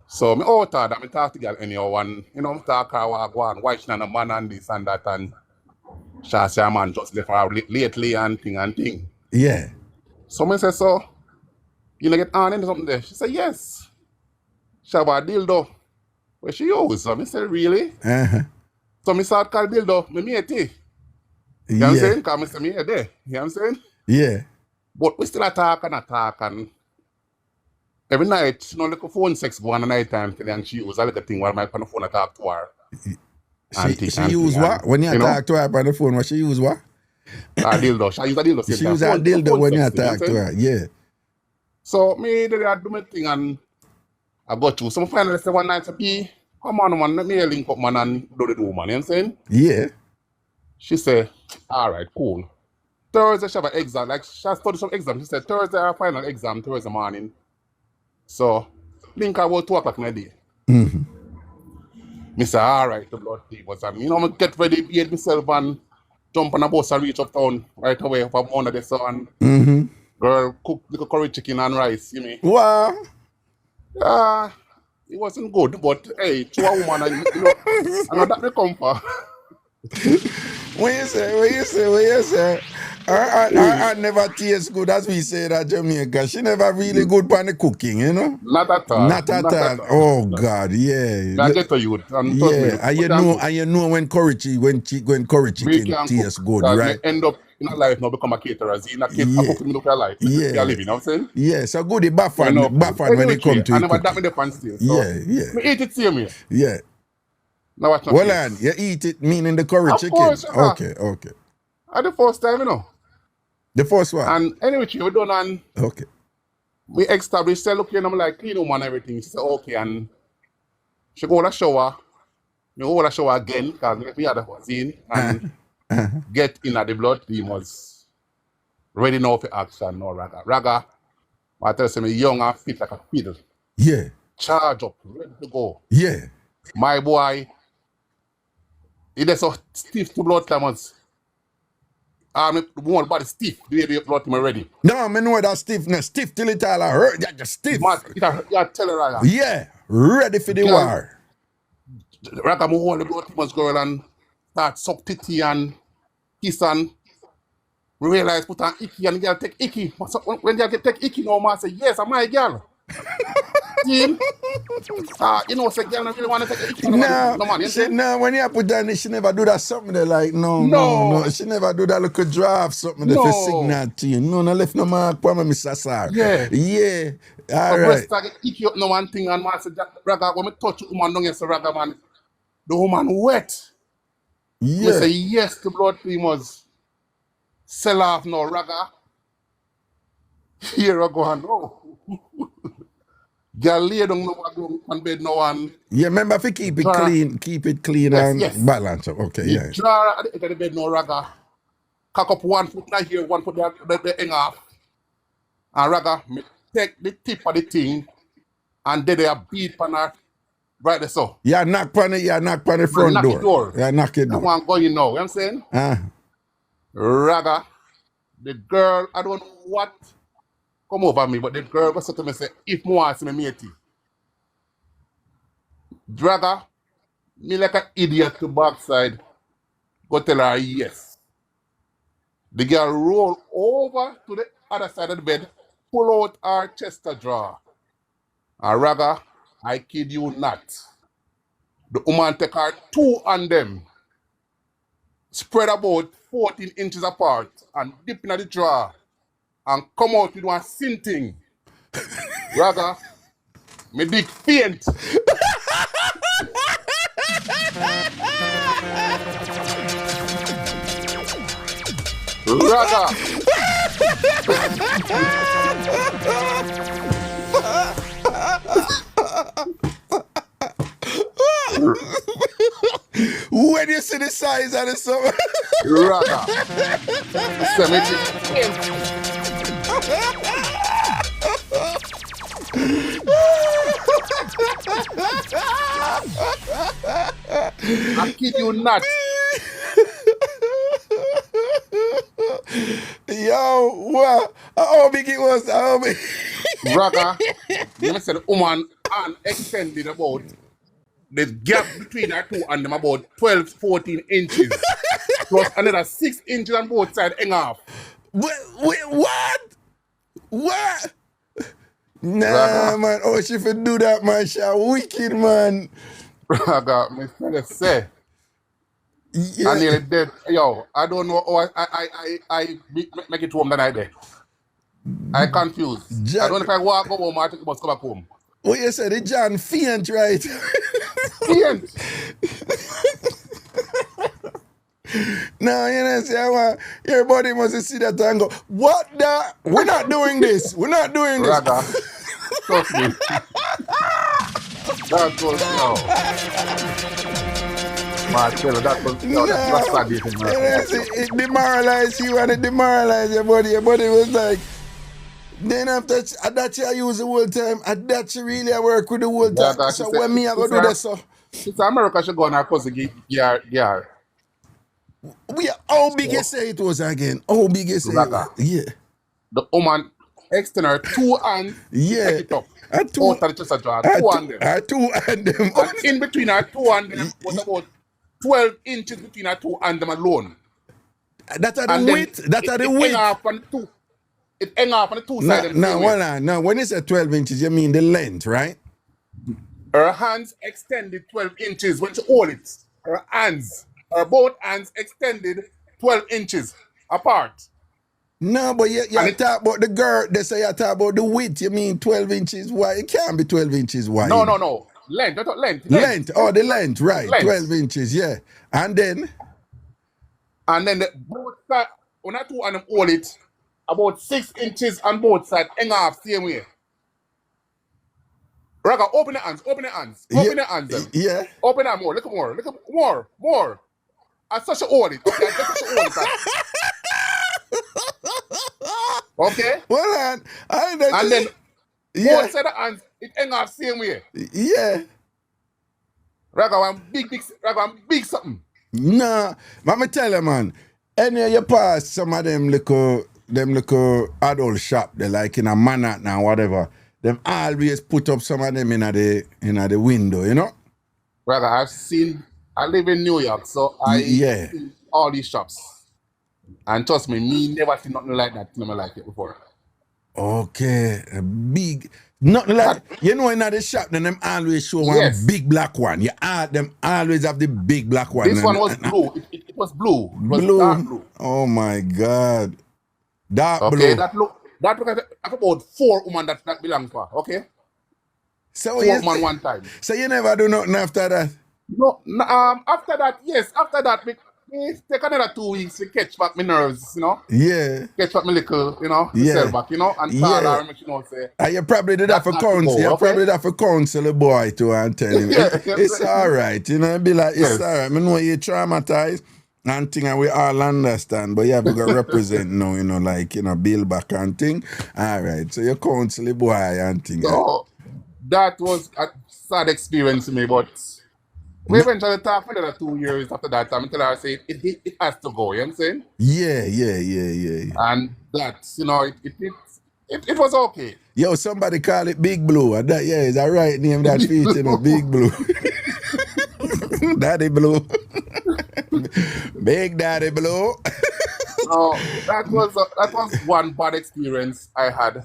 S6: So me out of order, me talk to girl anyhow, and you know, me talk her why she not a man and this and that, and she say a man just left her lately and thing.
S1: Yeah.
S6: So me say, so you know get on into something there? She said yes. She have a dildo where she use. So me say really?
S1: Uh-huh.
S6: So me start call dildo me matey. You know what I'm saying? Because me say me here there. You know what I'm saying?
S1: Yeah.
S6: But we still attack, and every night, you know, like a phone sex go on the night time, and she use a little thing while my on the phone I talk to her.
S1: She use what? When you talk to her on the phone, what she use what?
S6: A dildo. She use a dildo.
S1: She use a dildo when you talk to her, yeah.
S6: So me did I do my thing and I got you. So I finally say one night, say, come on man, let me link up man and do the do man, you know what I'm saying?
S1: Yeah.
S6: She said, all right, cool. Thursday she have an exam, like she has studied some exam. She said Thursday her final exam, Thursday morning. So link her about 2 o'clock in the day.
S1: Mm-hmm.
S6: Me say, all right, the blood was and you know, I get ready, behave myself and jump on a bus and reach uptown right away from under the sun.
S1: Mm-hmm.
S6: Girl, cook little curry chicken and rice, you mean?
S1: Wow.
S6: It wasn't good, but hey, to a woman, and you know, I know that they come for.
S1: What you say? I never taste good, as we say at Jamaica. She never really good for the cooking, you know?
S6: Not at all.
S1: Not at all. Oh God, yeah.
S6: I get to you. And
S1: you know when curry chicken tastes good, right?
S6: End up in a life now become a caterer. In a cooking look life.
S1: Yeah.
S6: Living, you know what I'm saying?
S1: Yeah, so good the baffan when it come to it.
S6: I never that me the pan still. So
S1: Yeah.
S6: Me eat it same way.
S1: Yeah.
S6: Now watch
S1: Well, and you eat it meaning the curry
S6: of
S1: chicken.
S6: Course,
S1: Okay.
S6: At the first time, you know.
S1: The first one.
S6: And anyway, we done and
S1: Okay.
S6: we established, say, look, I'm like clean woman and everything. She said, okay, and she go to the shower. Me go to the shower again, because we had a scene and get in at the blood team was ready now for action, no Raga. Raga, I tell you, me young and fit like a fiddle.
S1: Yeah.
S6: Charge up, ready to go.
S1: Yeah.
S6: My boy, he is so stiff to blood clamors. The woman body stiff, the way blood team ready.
S1: No, I know that stiffness. Stiff till it all hurt. Yeah, just stiff.
S6: You tell her Raga.
S1: Yeah. Ready for the war.
S6: Raga move on the blood team's girl and start suck titty and kiss and we realize put on icky and the girl take icky. So when the girl take icky now, man say, yes, I'm my girl. You know, say girl don't really want to take icky.
S1: No, when you put that, she never do that something there like, no. She never do that little draft something there for signal to you. No, left no mark for me, Mr. Sar. Yeah. All right.
S6: I get icky up no one thing and man say, Raga, when me touch the woman down here, say, Raga, man, the woman wet.
S1: Yeah.
S6: We say, yes, the blood team was sell off now, Raga. Here I go and no. Girl lay down now on bed now and
S1: yeah, remember if you keep it clean and balance up. Okay, yeah.
S6: Draw at the edge of the bed now, Raga. Cock up 1 foot now here, 1 foot the hang off. And Raga, me take the tip of the thing and then they beat on her right there so.
S1: Yeah, knock on the front door. Yeah, knock it door.
S6: I want going now, you know what I'm saying? Raga, the girl, I don't know what come over me, but the girl was to me say, if more see me matey. Raga, me like an idiot to backside, go tell her yes. The girl roll over to the other side of the bed, pull out her chest drawer. And Raga, I kid you not. The woman take her 2 on them, spread about 14 inches apart, and dip in the drawer, and come out with one sinting. Raga, me dick faint. Raga.
S1: When you see the size of the summer.
S6: Raga. I kid you not.
S1: Yo, what? How big it was? How big?
S6: Raga, you said the woman and extended about the gap between our 2 and them about 12, 14 inches. Plus another 6 inches on both sides hang off.
S1: Wait, what? What? Nah,
S6: Raga.
S1: man. Oh, she for do that, man. She a wicked, man.
S6: Raga, me just say.
S1: Yeah.
S6: I nearly dead. Yo, I don't know how I make it home that night there. I confused. I don't know if I walk home or I think I must come back home.
S1: What you said, the John faint, right?
S6: Faint.
S1: No, you know, see, everybody must see that and go, what the? We're not doing this. We're not doing this.
S6: Raga, trust me. That was Man, tell you, that was that's sadly thing, man.
S1: It demoralized you and it demoralized your body. Your body was like, then after that you use the whole time, and that you really work with the whole time.
S6: Yeah,
S1: so when me I go do this, so
S6: it's America should go on our cousin yeah.
S1: how big you say it was again? How big you say it was? Yeah.
S6: The woman extend her 2 hands,
S1: Yeah.
S6: take it up.
S1: Out
S6: Out of the chest of drawer, 2 on them.
S1: Two and them.
S6: And in between her 2 and them was about 12 inches between her 2 and them alone.
S1: That are the
S6: And
S1: width. That are the width.
S6: It hang off on the 2 sides.
S1: No, when you say 12 inches, you mean the length, right?
S6: Her hands extended 12 inches when she hold it. Her both hands extended 12 inches apart.
S1: No, but you talk about the girth. They say you talk about the width. You mean 12 inches wide? It can't be 12 inches wide.
S6: No. Length.
S1: Length. Oh, the length, right.
S6: Length.
S1: 12 inches, yeah. And then
S6: The both sides, when I 2 and them hold it, about 6 inches on both sides, hang off same way. Raga, open the hands. Open the hands. Them.
S1: Yeah.
S6: Open them more. Look more. I such a hold it. Okay, I just such a hold it. Okay?
S1: Well,
S6: And then both sides of the hands, it hang off same way.
S1: Yeah.
S6: Raga, one big something.
S1: Nah, but me tell you, man, any of you pass some of them little adult shop, they like in a Manhattan or whatever, them always put up some of them in the window, you know?
S6: Raga, I live in New York, so I see all these shops. And trust me never seen nothing like that, never like it before.
S1: Okay, a big, nothing like, you know, in the shop, then them always show one big black one. Them always have the big black one.
S6: This one was blue. It was blue. It was
S1: blue.
S6: dark blue.
S1: Oh my God. Dark blue.
S6: Okay, that look like about 4 women that belong for, okay?
S1: So
S6: 4 women one time.
S1: So you never do nothing after that?
S6: No, after that, it take another 2 weeks to catch back my nerves, you know?
S1: Yeah.
S6: Catch back my little, you know, cell back, you know, and call her and make you know, say.
S1: And you probably did that for counsel. You probably did that for counsel the boy too and tell him, it's all right, you know, be like, it's all right. I know you're traumatized and thing, and we all understand, but you have to go represent now, you know, like, you know, build back and thing. All right, so you counsel the boy and thing.
S6: So, that was a sad experience to me, but we eventually talked for another 2 years after that time until I say it has to go, you know what I'm saying?
S1: Yeah.
S6: And that, you know, it was okay.
S1: Yo, somebody call it Big Blue. That, it's a right name that feature, you know, Big Blue. Daddy Blue. Big Daddy Blue.
S6: So that was one bad experience I had.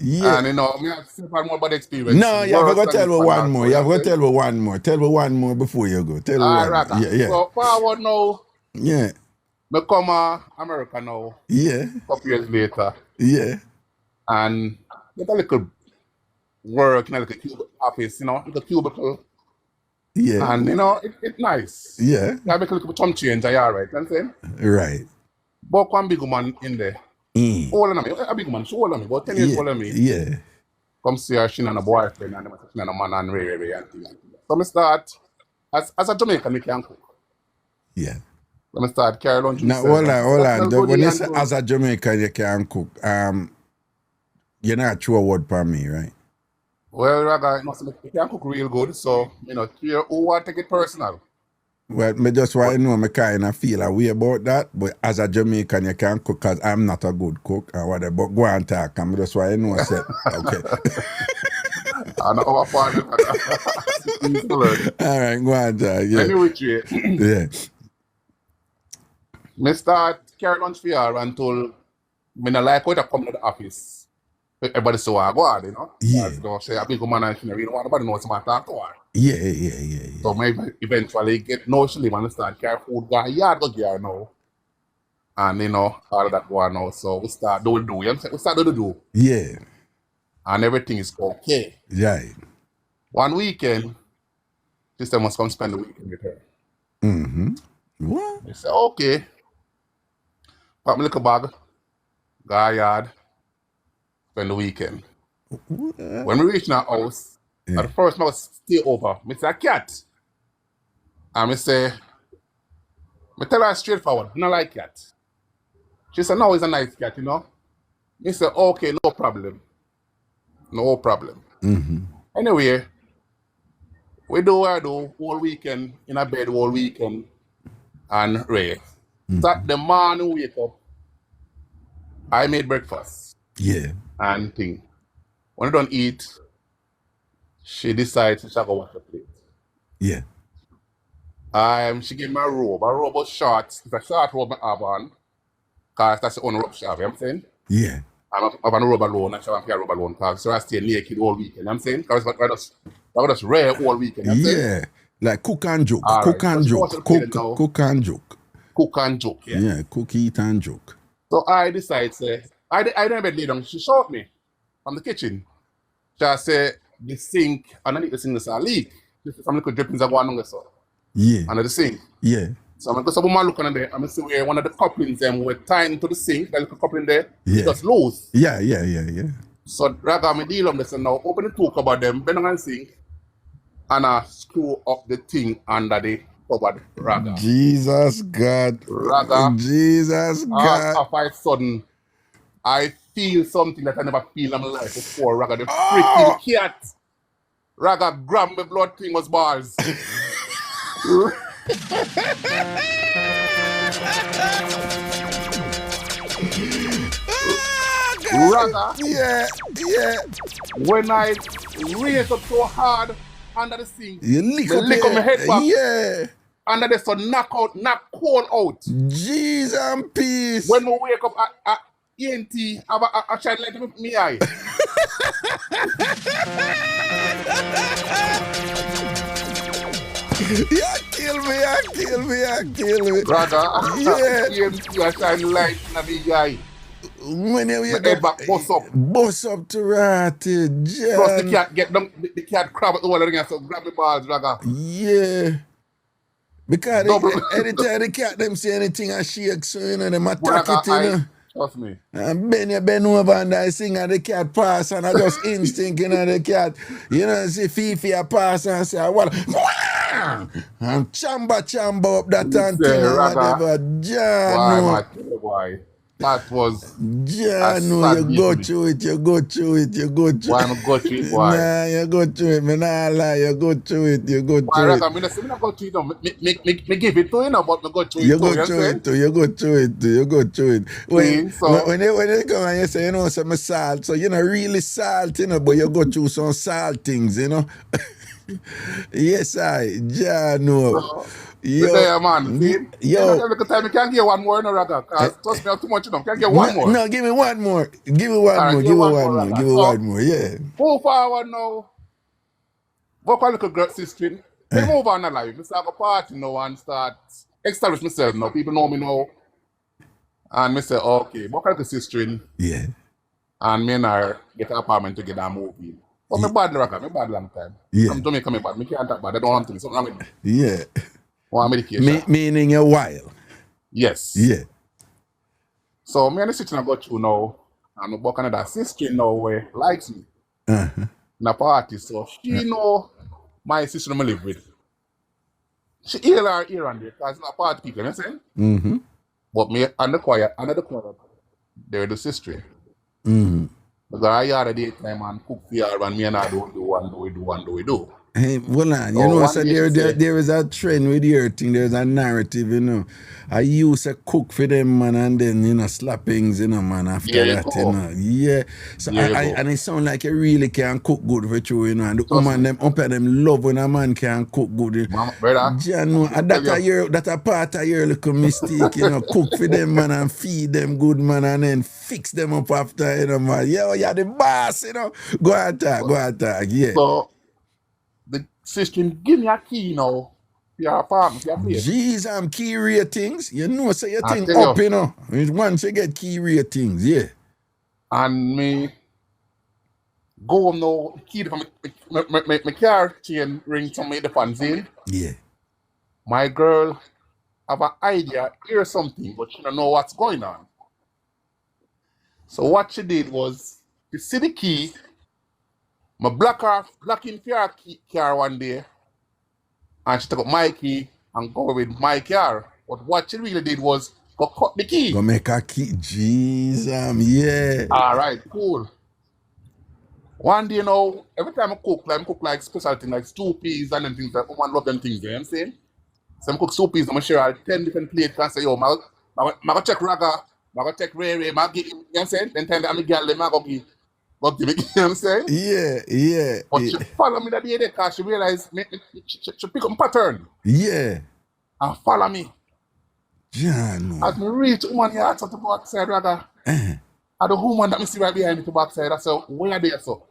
S1: Yeah.
S6: And me have several more bad experience.
S1: No, you have
S6: worse
S1: got to
S6: than
S1: tell
S6: this
S1: me
S6: one
S1: one more.
S6: also,
S1: You have got to
S6: you
S1: tell me one more. Tell me one more before you go. Tell me one.
S6: Raga.
S1: Yeah.
S6: So forward now,
S1: Yeah.
S6: me come America now,
S1: Yeah.
S6: a couple years later,
S1: Yeah.
S6: and get a little work in a little cubicle office, little cubicle.
S1: Yeah.
S6: And it's nice.
S1: Yeah.
S6: I make a little chum change, you alright, you know what I'm saying?
S1: Right.
S6: But one big man in there, older than me, a big man, she older than me, about 10 years older than me.
S1: Yeah.
S6: Come see her, she and a boyfriend, and she and a man and Ray and things like that. So I start, as a Jamaican, I can cook.
S1: Yeah.
S6: So I start carry lunch.
S1: Now, hold on. When you say as a Jamaican, you can cook, you're not true word for me, right?
S6: Well, Raga, you can cook real good, so, care who want to take it personal.
S1: Well, me just want to know, me kind of feel a way about that, but as a Jamaican, you can cook because I'm not a good cook or whatever, but go and talk, and me just want to know, say, okay.
S6: I know our partner.
S1: All right, go and talk, yeah.
S6: Anyway,
S1: Yeah.
S6: me start carry lunch for her until me not like how to come to the office. Everybody say, I go on,
S1: Yeah.
S6: Because say, a big woman and she really want nobody knows what I talk to her.
S1: Yeah.
S6: So maybe eventually get no sleep and start carry food, go yard go gear now. And all of that go on now. So we start do. We start do.
S1: Yeah.
S6: And everything is okay.
S1: Right.
S6: One weekend, sister must come spend the weekend with her.
S1: Mm-hmm. What?
S6: I say, okay. Pack my little bag, go yard, spend the weekend. When we reach our house, at first I was stay over. I say, a cat. And I say, I tell her straightforward, I don't like cat. She said, no, it's a nice cat, I said, okay, no problem. No problem.
S1: Mm-hmm.
S6: Anyway, we do what I do all weekend, in a bed all weekend, and Ray. Saturday morning wake up, I made breakfast.
S1: Yeah.
S6: And thing. When I don't eat, she decides to go wash the plate.
S1: Yeah.
S6: She gave me a robe. A robe was short. It's a short robe I have on. Because that's the only robe she have, you know what I'm saying?
S1: Yeah.
S6: I'm on a robe alone, and she have a robe alone. Because so I stay naked all weekend, you know what I'm saying? Because I just rare all weekend, you know what I'm saying?
S1: Yeah. Like cook and joke.
S6: All
S1: Cook
S6: right.
S1: and
S6: So she
S1: joke.
S6: goes to the plate now.
S1: Cook and joke.
S6: Cook and joke, yeah.
S1: Yeah. Cook, eat and joke.
S6: So I decide, say, I don't lay down. She showed me from the kitchen. She said, the sink, underneath the sink, there's a leak. Some little drippings are going on there, so.
S1: Yeah.
S6: Under the sink.
S1: Yeah.
S6: So I'm going to look under there, I'm going to see where one of the couplings were tying into the sink, that little coupling there,
S1: Yeah.
S6: it just loose.
S1: Yeah.
S6: So Raga, me deal on this and now open the talk about them, bend on the sink, and I screw up the thing under the cupboard, Raga.
S1: Jesus God.
S6: Raga.
S1: Jesus God.
S6: All of a sudden, I feel something that I never feel in my life before, Raga. The freaking cat. Raga grabbed my blood thing was bars. Raga.
S1: Yeah.
S6: When I raised up so hard under the sink,
S1: You lick up
S6: my head back.
S1: Yeah.
S6: Under the sun, knock coal out.
S1: Jesus and peace.
S6: When we wake up, ENT, I shine light in my eye.
S1: You kill me.
S6: Brother,
S1: Yeah.
S6: ENT, I shine light in my eye.
S1: When you
S6: My
S1: wake
S6: head
S1: up,
S6: back, bust up.
S1: bust up to rotty,
S6: Plus the
S1: John.
S6: cat get down, the cat crab at the wall again, so grab the balls, Raga.
S1: Yeah. Because
S6: Double.
S1: anytime the cat them say anything I shake, so them attack
S6: Raga,
S1: it, you know.
S6: trust me.
S1: And you bend over and I sing and the cat pass and I just instinct the cat. See Fifi a pass and I say, what? And chamba up that and thing and
S6: Raga.
S1: whatever.
S6: Why,
S1: John,
S6: my boy? That was
S1: John, you go through it.
S6: why I'm go through it, boy.
S1: Nah, you go through it. Me nah lie, you go through it.
S6: Why, Raga, me not go through it, me give it to you, but me go through it
S1: You
S6: too,
S1: go
S6: you
S1: through
S6: understand?
S1: it too. You go through it. When
S6: So-
S1: when they come and you say, some salt, so you're not really salt, but you go through some salt things, Yes, I. Ja, no.
S6: So, the
S1: Yo.
S6: day, man. See?
S1: Yo.
S6: Every time you can get one more, no, Raga. Because trust me, I have too much, Can get one more.
S1: No, give me one more. Give me one
S6: All right,
S1: more.
S6: give
S1: Give me
S6: one
S1: one
S6: more,
S1: more.
S6: Raga.
S1: Give me
S6: So,
S1: one more. Yeah.
S6: move forward now. Work on little girl sister. Me move on in life. Me start a party now and start establish myself now. People know me now. And me say, okay, work on little sister.
S1: Yeah.
S6: And me and her get an apartment together and move in. But me bad Raga. Me bad long time.
S1: Yeah.
S6: I'm Jamaica, me bad. Me can't talk bad. I don't want to. Something wrong with me.
S1: Yeah.
S6: Want medication.
S1: Meaning a while.
S6: Yes.
S1: Yeah.
S6: So me and the sister I go through now. And I work on that sister now where likes me.
S1: Uh-huh.
S6: In a party. So she know my sister I live with. She hear her here and there because it's not party people, you know what I'm saying?
S1: Mm-hmm.
S6: But me and the choir, they're the sister.
S1: Mm-hmm.
S6: Because I had a daytime and cook for her and me and I don't do and do.
S1: Hey, well, you
S6: So
S1: know,
S6: one
S1: so
S6: day she say,
S1: there is a trend with your thing. There's a narrative, you know. I used to cook for them, man, and then, you know, slappings, you know, man, after
S6: There you
S1: that,
S6: go.
S1: you know. Yeah. So,
S6: There you
S1: and
S6: go.
S1: it sound like you really can cook good for you, you know. And the
S6: Trust
S1: woman,
S6: me.
S1: them up at them love when a man can cook good.
S6: Mama, brother,
S1: You know, and that a part of your little mistake, you know. Cook for them, man, and feed them good, man, and then fix them up after, you know, man. Yo, you're the boss, you know. Go and talk, yeah.
S6: so the sister give me a key now for your apartment, for your place.
S1: Jeez, I'm key ratings. You know, so your
S6: I
S1: thing
S6: tell
S1: up,
S6: you.
S1: you know. Once you get key ratings, yeah.
S6: And me go now, key from my car chain ring to me the fanzine.
S1: Yeah.
S6: My girl have an idea, hear something, but she don't know what's going on. So what she did was, she see the key, my black in her car one day, and she took up my key and go with my car. But what she really did was go cut the key.
S1: Go make a key. Jeez, yeah.
S6: All right, cool. One day now, every time I cook like special things like stew peas and them things that woman love them things, you know what I'm saying? So I cook stew peas, I'm share 10 different plates and say, yo, I go check Raga, I go check Ray, you know what I'm saying? Then time that I'm a girl, I go give me, you know what I'm saying?
S1: Yeah.
S6: But she follow me that day because she realized she pick up my pattern
S1: Yeah.
S6: and follow me.
S1: John.
S6: As me reach woman here to the backside, Raga, and the woman that me see right behind me to backside, I say, where are they, so?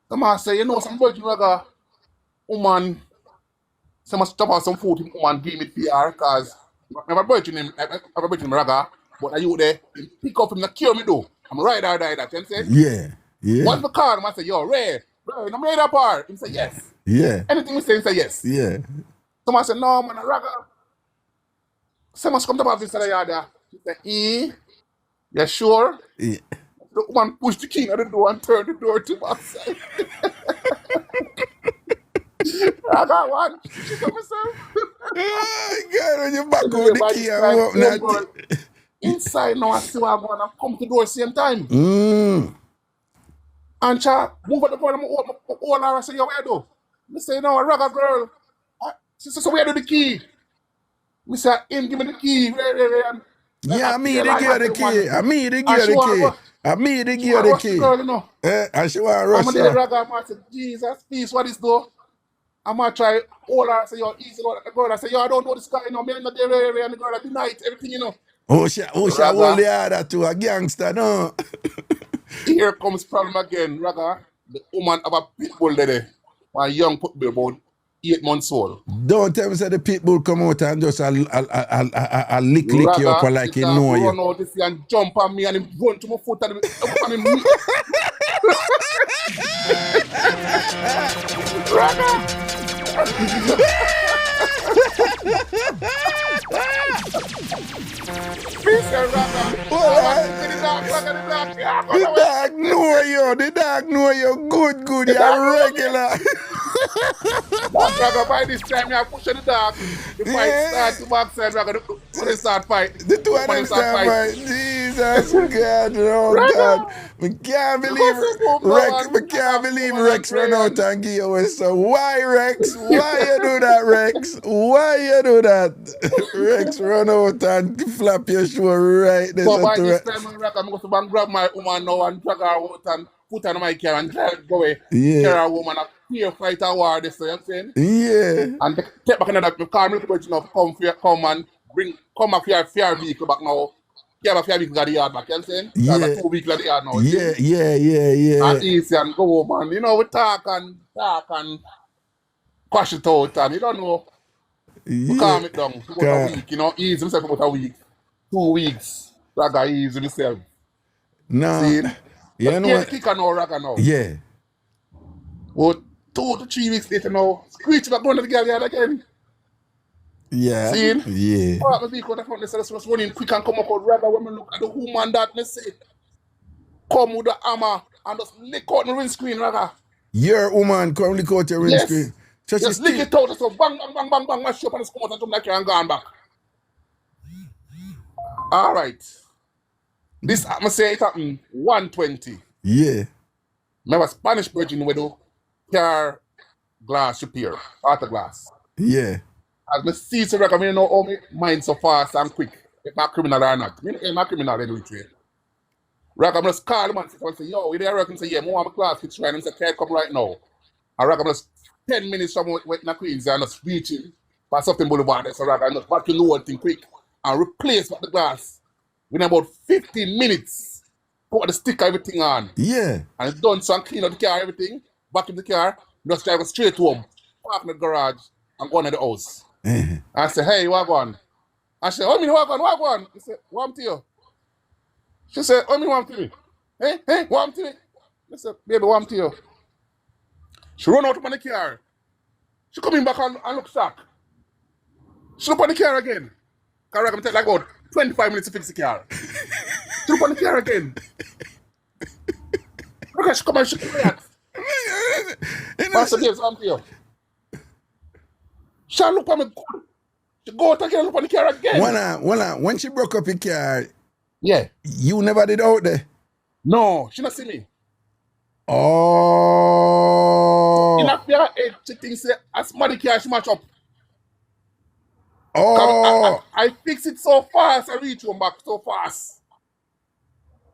S6: The man say, you know, some virgin Raga, woman, so must stop out some food, woman give me PR, because I have a virgin name, Raga, but are you there? He pick up him, not cure me though. I'm right out there, that you know what I'm saying?
S1: Yeah.
S6: Once the car, I say, yo, Ray, you made that part. He say, yes.
S1: Yeah.
S6: Anything we say, he say, yes.
S1: Yeah.
S6: Someone say, no, man, Raga. Someone come to my office and the yard there. She say, you sure?
S1: Yeah.
S6: The woman push the key on the door and turn the door to my side. I got one. She told me, sir.
S1: Oh, God, when you back on the key and open that.
S6: Inside now, I see what I'm going to come to the door same time. And she move at the door and all her. I say, yo, where you do? I say, no, a Raga girl. She said, so where do the key? I say, him give me the key.
S1: Yeah, me to give the key. I me to give the key. I me to give the key.
S6: Girl, you know.
S1: And she want to rush
S6: I'm
S1: her.
S6: Raga. I said, Jesus, please, what is though? I'm going to try all her. I say, yo, easy. The girl, I say, yo, I don't know this guy, you know. Me and the day, and the girl at the night, everything, you know.
S1: Oh, she hold the other to a gangster, no?
S6: Here comes problem again, Raga. The woman have a pit bull there. One young put bull about 8 months old.
S1: Don't tell me say the pit bull come out and just a lick you up like he know you.
S6: Run out this and jump on me and him run to my foot and him
S1: The dog know you good, you're regular.
S6: Raga, by this time, you push the dog. The fight starts to backside, Raga. When they start fight.
S1: The two of them start fight. Jesus God, oh God. I can't believe Rex run out and give you so. Why, Rex? Why you do that, Rex? Why you do that? Rex run out and flap your shoe right there.
S6: So by this time, Raga, I'm going to grab my woman now and drag her out and put her in my car and drive go away.
S1: Yeah.
S6: Carry her woman up. fear fighter war, this, you know what I'm saying?
S1: Yeah.
S6: And they take back another, the car military you know, come and come back here, fear vehicle back now. You have a fear vehicle at the yard back, you know what I'm saying? You have a 2 vehicle at the yard now.
S1: Yeah.
S6: And easy and go home and, you know, we talk and quash it out and you don't know. We calm it down. About a week, you know, ease himself about a week. 2 weeks. Raga ease himself.
S1: No.
S6: See?
S1: You know what?
S6: Kick on now, Raga now.
S1: Yeah.
S6: But 2 to 3 weeks later now, screech back going to the girl yard again.
S1: Yeah.
S6: See?
S1: Yeah.
S6: Part of the vehicle that found this was running quick and come up out Raga when we look at the woman that me say. Come with the hammer and just lick out the windscreen, Raga.
S1: Your woman come lick out your windscreen. So
S6: just lick it out, so bang, mash up and it's come out and jump like you and gone back. All right. This, I'm say it happened 120.
S1: Yeah.
S6: Remember Spanish virgin widow, car glass repair, auto glass.
S1: Yeah.
S6: As me see so I know how me mind so fast and quick. If I'm criminal or not. I'm a criminal anyway. Raga, I'm just call him and say, yo, we there working? Say, yeah, I want my class fix right. And say, can I come right now? And Raga, I'm just 10 minutes from waiting at Queens and just reaching for something boulevard. So Raga, I'm just back to the one thing quick and replace the glass. Within about 15 minutes, put the sticker, everything on.
S1: Yeah.
S6: And it's done, so I clean out the car, everything, back in the car, just drive straight home, park in the garage, and go into the house. I say, hey, what on? I say, oh, me, what on? He said, what to you? She said, oh, me, what to me? Hey, what to me? I said, baby, what to you? She run out of the car. She come in back and look shocked. She look on the car again. Because I'm take like about 25 minutes to fix the car. She look on the car again. Look at she come and she quiet. What's the case? I'm here. She look on me good. She go out again and look on the car again.
S1: When she broke up your car,
S6: yeah,
S1: you never did out there?
S6: No, she not see me.
S1: Oh.
S6: In a fair age, she thinks say, as somebody car she match up.
S1: Oh.
S6: I fix it so fast, I reach home back so fast.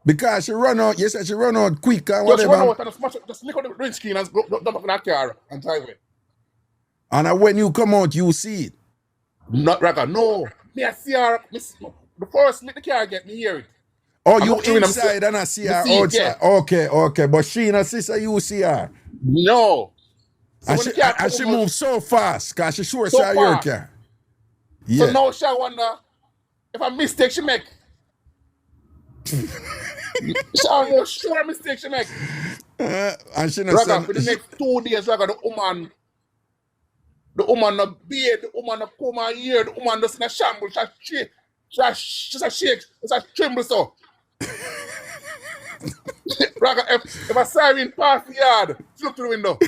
S1: Because she run out, you said she run out quick and
S6: Just
S1: whatever.
S6: run out and smash up, just lick on the windscreen and dump up in that car and drive it.
S1: And when you come out, you see it?
S6: Not Raga, no. Me I see her, the first lick the car get me hear it.
S1: Oh, you inside and I see her outside.
S6: Yeah.
S1: Okay. But she and her sister, you see her?
S6: No. So
S1: and she moves so fast, because she sure
S6: so
S1: saw your car. Yeah.
S6: So now she wonder if a mistake she make. She know sure mistake she make.
S1: And she
S6: Raga, for the next 2 days, Raga, the woman no beard, the woman no comb her ear, the woman just in a shambles, she shake, it's a tremble so. Raga, if a siren pass the yard, she look through the window.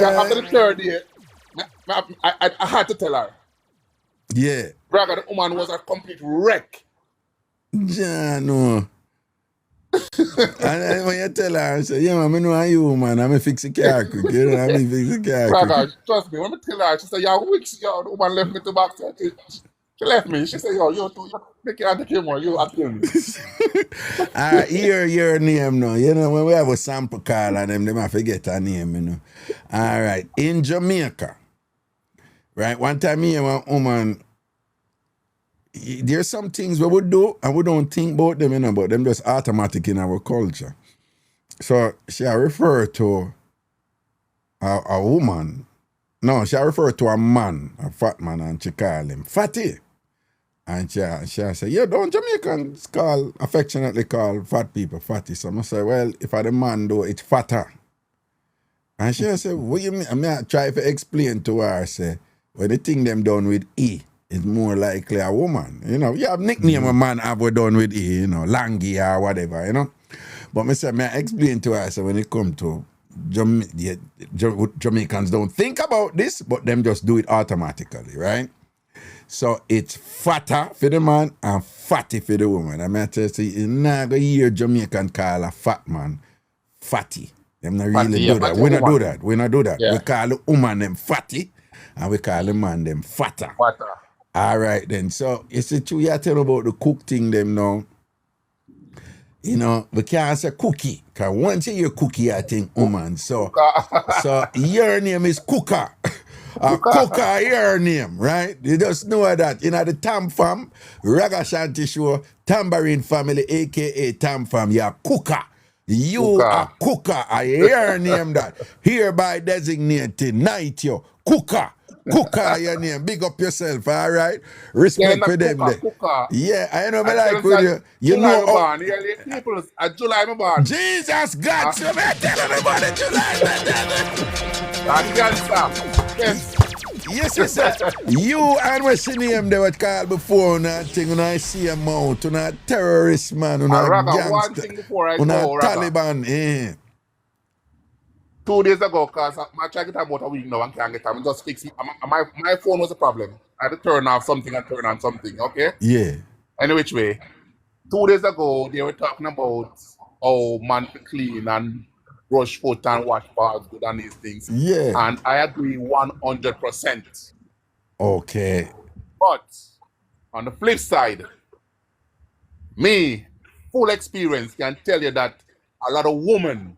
S6: After the 3rd day, I had to tell her.
S1: Yeah.
S6: Raga, the woman was a complete wreck.
S1: Yeah, no. And when you tell her, I say, yeah, man, I know you, man. I'm going to fix the car quick. You know, I'm going to fix the car quick.
S6: Raga, trust me, when I tell her, she said, yo, which, yo, the woman left me to back. She left me. She said, yo, you make it out the more, you are killing me.
S1: Hear your name now. You know, when we have a sample call on them, they might forget her name, you know. All right. In Jamaica, right, one time me and one woman, there's some things we would do and we don't think about them, you know, but them just automatic in our culture. So she referred to a woman. No, she referred to a man, a fat man, and she called him Fatty. And she said, yeah, don't Jamaicans affectionately call fat people fatty? So I say, well, if I the man do, it's fatter. And she said, what you mean? I mean, I try to explain to her, I say, when the thing them done with E, it's more likely a woman. You know, you have nickname a man have done with E, you know, Langy or whatever, you know. But I say, I explain to her, so when it come to Jamaicans don't think about this, but them just do it automatically, right? So it's fatter for the man and fatty for the woman. I mean, I tell you, you're not going to hear Jamaican call a fat man fatty. Them not really do that. We not do that. We not do that. Yeah. We call the woman them fatty and we call the man them fatter. All right then. So you see, you tell about the cook thing them now. You know, we can't say cookie. Because once you hear cookie, I think woman. So your name is Cooker. Cooker, your name, right? You just know that. You know, the TamFam, Ragashanti show, Tambourine family, a.k.a. TamFam, you're Cooker. You are Cooker. I hear name that. Hereby designated, night you, Cooker. Cooker, your name. Big up yourself, all right? Respect for them.
S6: Cooker.
S1: Yeah, I know, but like with you. You know
S6: how... People, July I'm born.
S1: Jesus God, so man, tell everybody July.
S6: Yes.
S1: Yes, sir. You and what's your name they were called before on that thing when I see a mount, on a terrorist man, on a gangster, on a Taliban,
S6: 2 days ago, because I tried to get about a week now and can't get time. Just fix it. My phone was a problem. I had to turn off something and turn on something, okay?
S1: Yeah.
S6: Any which way. 2 days ago, they were talking about how man to clean and brush foot and wash bars good and these things.
S1: Yeah.
S6: And I agree 100%.
S1: Okay.
S6: But on the flip side, me, full experience, can tell you that a lot of women,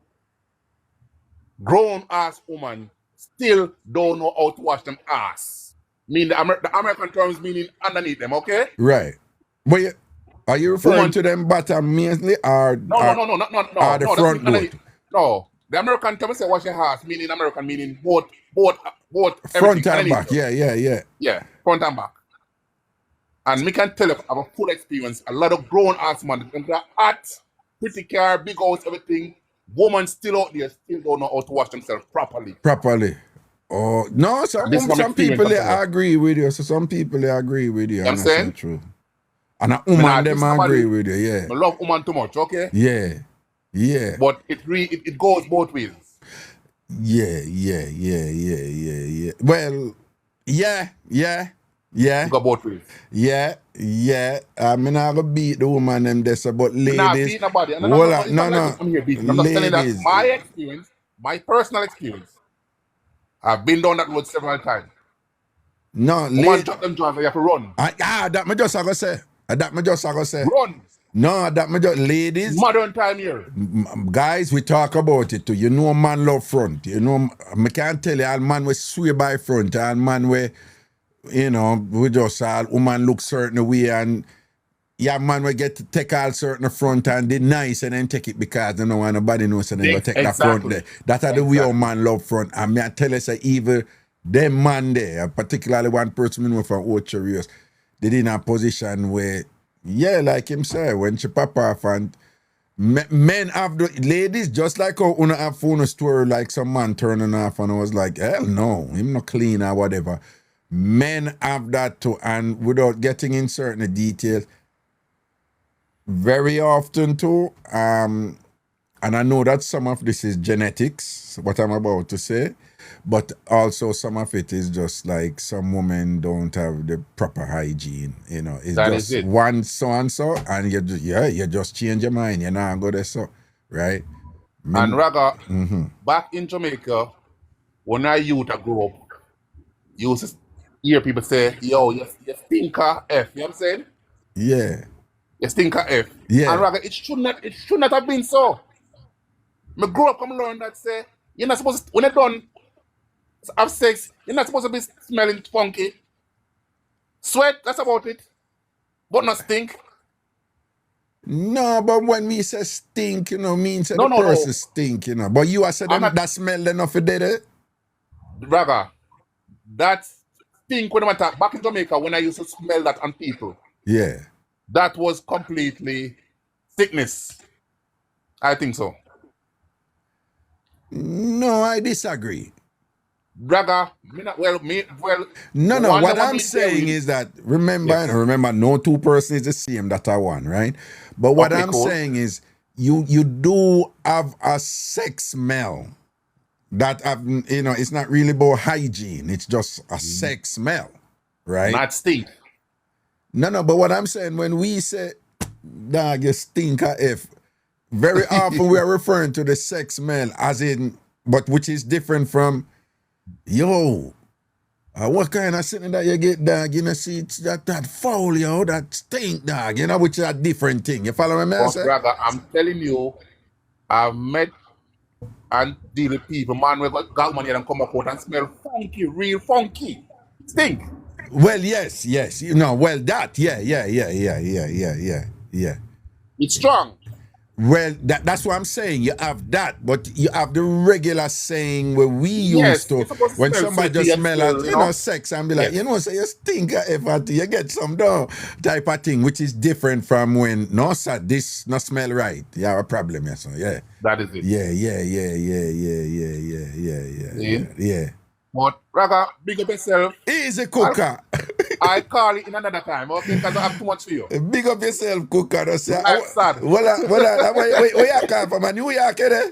S6: grown-ass women, still don't know how to wash them ass. Mean the American terms meaning underneath them, okay?
S1: Right. But are you referring to them bottom mainly or
S6: no,
S1: the front boot?
S6: No. The American term say wash your ass, meaning American meaning both
S1: front and back. Yeah,
S6: front and back. And me can tell you I have a full experience. A lot of grown-ass men, they're hot, pretty car, big house, everything. Women still out there still don't know how to wash themselves properly.
S1: Oh no, some people they agree with you. So some people they agree with you.
S6: I'm saying
S1: true. And a woman them agree with you, yeah.
S6: I love woman too much, okay?
S1: Yeah.
S6: But it goes both ways.
S1: Yeah. Well, yeah.
S6: It go both ways.
S1: Yeah. I mean, I go beat the woman them there, but ladies.
S6: Not beat nobody. No. I'm here beating. I'm just telling that my experience, my personal experience. I've been down that road several times.
S1: No,
S6: woman drop them joints, you have to run.
S1: That me just I say.
S6: Run.
S1: No, that me just ladies.
S6: Modern time here.
S1: Guys, we talk about it too. You know, man love front. You know, I can't tell you, all man we swear by front, all man we. You know, we just all woman look certain way and man we get to take all certain front and they nice and then take it because they don't want nobody knows and then go take that front there. That's how the way our man love front. And me I tell you say even them man there, particularly one person we know from Ocherios, they in a position where, like him say, when she pop off and men have the ladies just like how una have phone store like some man turning off and I was like, hell no, him not clean or whatever. Men have that too, and without getting in certain details, very often too, and I know that some of this is genetics, what I'm about to say, but also some of it is just like some women don't have the proper hygiene, you know, it's
S6: that
S1: just
S6: it.
S1: one so and so, and you just change your mind, you know, and go there so, right?
S6: And Raga, back in Jamaica, when I youth I grew up, you used to hear people say, yo, you stinker F, you know what I'm saying?
S1: Yeah.
S6: You stinker F.
S1: Yeah.
S6: And Raga, it should not have been so. I grew up and learn that say, you're not supposed to, when you're done have sex, you're not supposed to be smelling funky. Sweat, that's about it. But not stink.
S1: No, but when me say stink, you know, means the person stink, you know. But you are saying that smell enough of it?
S6: Raga, that stink when I talk back in Jamaica when I used to smell that on people.
S1: Yeah.
S6: That was completely sickness. I think so.
S1: No, I disagree.
S6: Raga,
S1: No, what I'm saying is that remember, no two persons is the same, that are one, right? But what I'm saying is you do have a sex smell that have, you know, it's not really about hygiene, it's just a sex smell, right?
S6: Not stink.
S1: No, but what I'm saying, when we say dog, you stinker F, very often we are referring to the sex smell as in, but which is different from, yo, What kind of something that you get, dog? You know, see, it's that foul, yo, that stink, dog, you know, which is a different thing. You follow me, man?
S6: But brother, I'm telling you, I've met and deal with people, man, we got money and come up out and smell funky, real funky. Stink.
S1: Well, yes. You know, well, that, yeah.
S6: It's strong.
S1: Well, that's what I'm saying. You have that, but you have the regular saying where we
S6: Yes,
S1: used to,
S6: it's supposed to
S1: when
S6: smell
S1: somebody
S6: sweaty
S1: just
S6: and
S1: smell
S6: smell,
S1: out,
S6: you
S1: you
S6: know?
S1: know, sex and be like,
S6: Yes.
S1: you know, say you stink if you get some down type of thing, which is different from when, no, sir, this not smell right. You have a problem, yes, sir. Yeah.
S6: That is it.
S1: Yeah.
S6: But Raga, big up yourself.
S1: Easy cooker.
S6: I call it in another time, okay? Because I have too much for you.
S1: Big up yourself, cooker. That's
S6: Like sad.
S1: where you come from? New York, you there?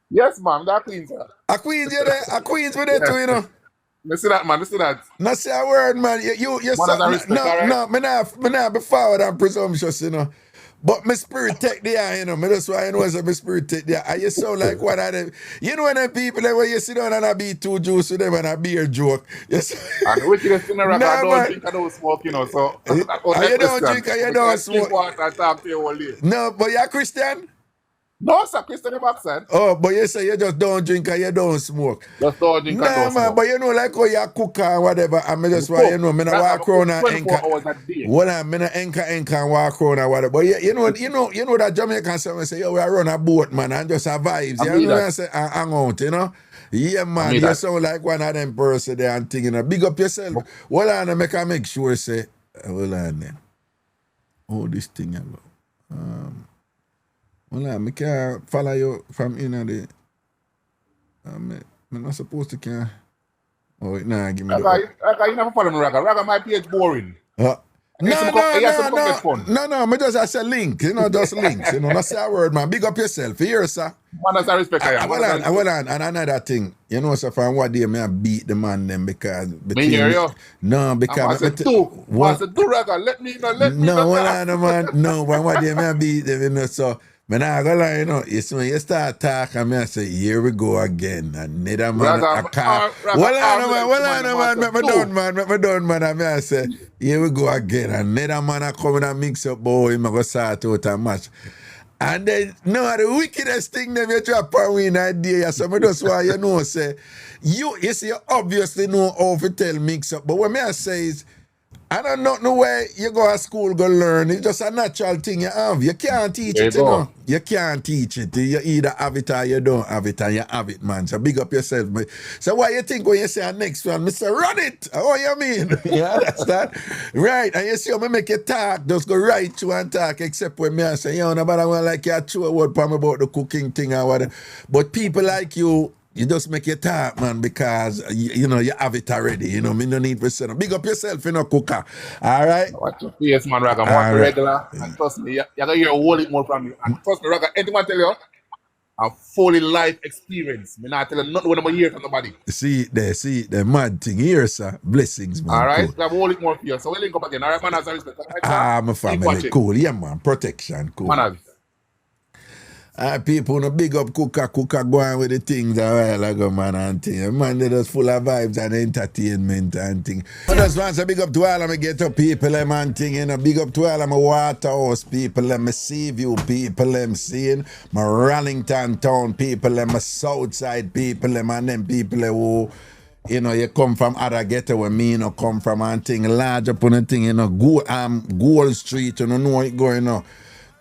S6: Yes, man, that Queens.
S1: A Queens, you there? A Queens with it too, you know?
S6: Listen that, man. Listen that.
S1: Not say a word, man. You
S6: Man, I respect, all right?
S1: no, me not be forward and presumptuous, you know. But my spirit take the eye, you know. Me that's why I know my spirit take the eye. And you sound like one of them. You know when them people that when you sit down and I be too juice with them and I be a joke. Yes.
S6: And the wickedest thing, Raga, I don't drink, I don't smoke, you know. So that was
S1: And
S6: my
S1: you don't
S6: question.
S1: drink and you
S6: Because
S1: don't
S6: I drink
S1: smoke.
S6: water and talk to you all day.
S1: No, but you're Christian?
S6: No, sir, Christian, the backside.
S1: Oh, but you say you just don't drink and you don't smoke.
S6: Just don't drink and
S1: Nah,
S6: don't
S1: man,
S6: smoke.
S1: but you know, like how you cook or whatever, and me just why, you know, me not
S6: Raga,
S1: walk around and
S6: 24
S1: anchor.
S6: hours a day.
S1: Well, I'm in anchor and walk around or whatever. But you know that Jamaican someone say, yo, we run a boat, man, and just have vibes.
S6: I
S1: You
S6: mean
S1: know what
S6: that.
S1: I say? And hang out, you know? Yeah, man,
S6: mean
S1: you
S6: that.
S1: sound like one of them person there and thinking, big up yourself. Well, I make sure, say, well, then. Oh, this thing, you know. Well, I can't follow you from in the. I'm not supposed to can. Oh, nah, give me the.
S6: Raga, you never follow me, Raga. Raga, my page boring.
S1: No, me just I say link, you know, just links, you know, not say a word, man. Big up yourself, here, sir.
S6: Man, that's a respect I am.
S1: Well on, and another thing, you know, so from what day me I beat the man them because
S6: Me hear you.
S1: No,
S6: I'm
S1: because
S6: going to do. Raga, let me know.
S1: no, well on, man, no, but what day me I beat them, you know, so. Man, I go like, you know, it's when you start talking, I say, here we go again. Another man, a car. Well, make me done, man. I say, here we go again. Another man a come and mix up, boy, him a go start out a match. And then, no, the wickedest thing them you try to win idea. So me just why you know, say, you see, you obviously know how to tell mix up. But what me I say is, I don't know no way you go to school, go learn. It's just a natural thing you have. You can't teach it, you know. You can't teach it. You either have it or you don't have it, and you have it, man. So big up yourself. So what you think when you say next one? Mr. Run it. Oh, you mean? You understand? Right. And you see how me make you talk, just go right through and talk, except when me I say, yo, nobody want like you throw a word for me about the cooking thing or whatever. But people like you just make your talk, man, because, you know, you have it already. You know, me no need to say no. Big up yourself, you know, cooker. All right?
S6: Watch your face, man, Raga. I'm regular. And trust me, you're going to hear a whole lot more from me. And trust me, Raga, anything I tell you, a fully life experience. Me not tell you nothing when I'm here from nobody.
S1: See the mad thing here, sir. Blessings, man.
S6: All right?
S1: Cool.
S6: I have a whole lot more for you. So we'll link up again. All right, man, as a respect.
S1: My family. Cool. Yeah, man. Protection. Cool.
S6: Man,
S1: people no big up cooker go on with the things a while ago, man, and thing. Man, they just full of vibes and entertainment and thing. I just want to big up to all of my ghetto people, them and thing, you know. Big up to all of my Waterhouse people, them, my Seaview people, them, seeing my Rallington town people, them, my Southside people, them, and them people who, you know, you come from other ghetto where me, you know, come from and thing, large up on the thing, you know, Gold Street, you know it going, you know.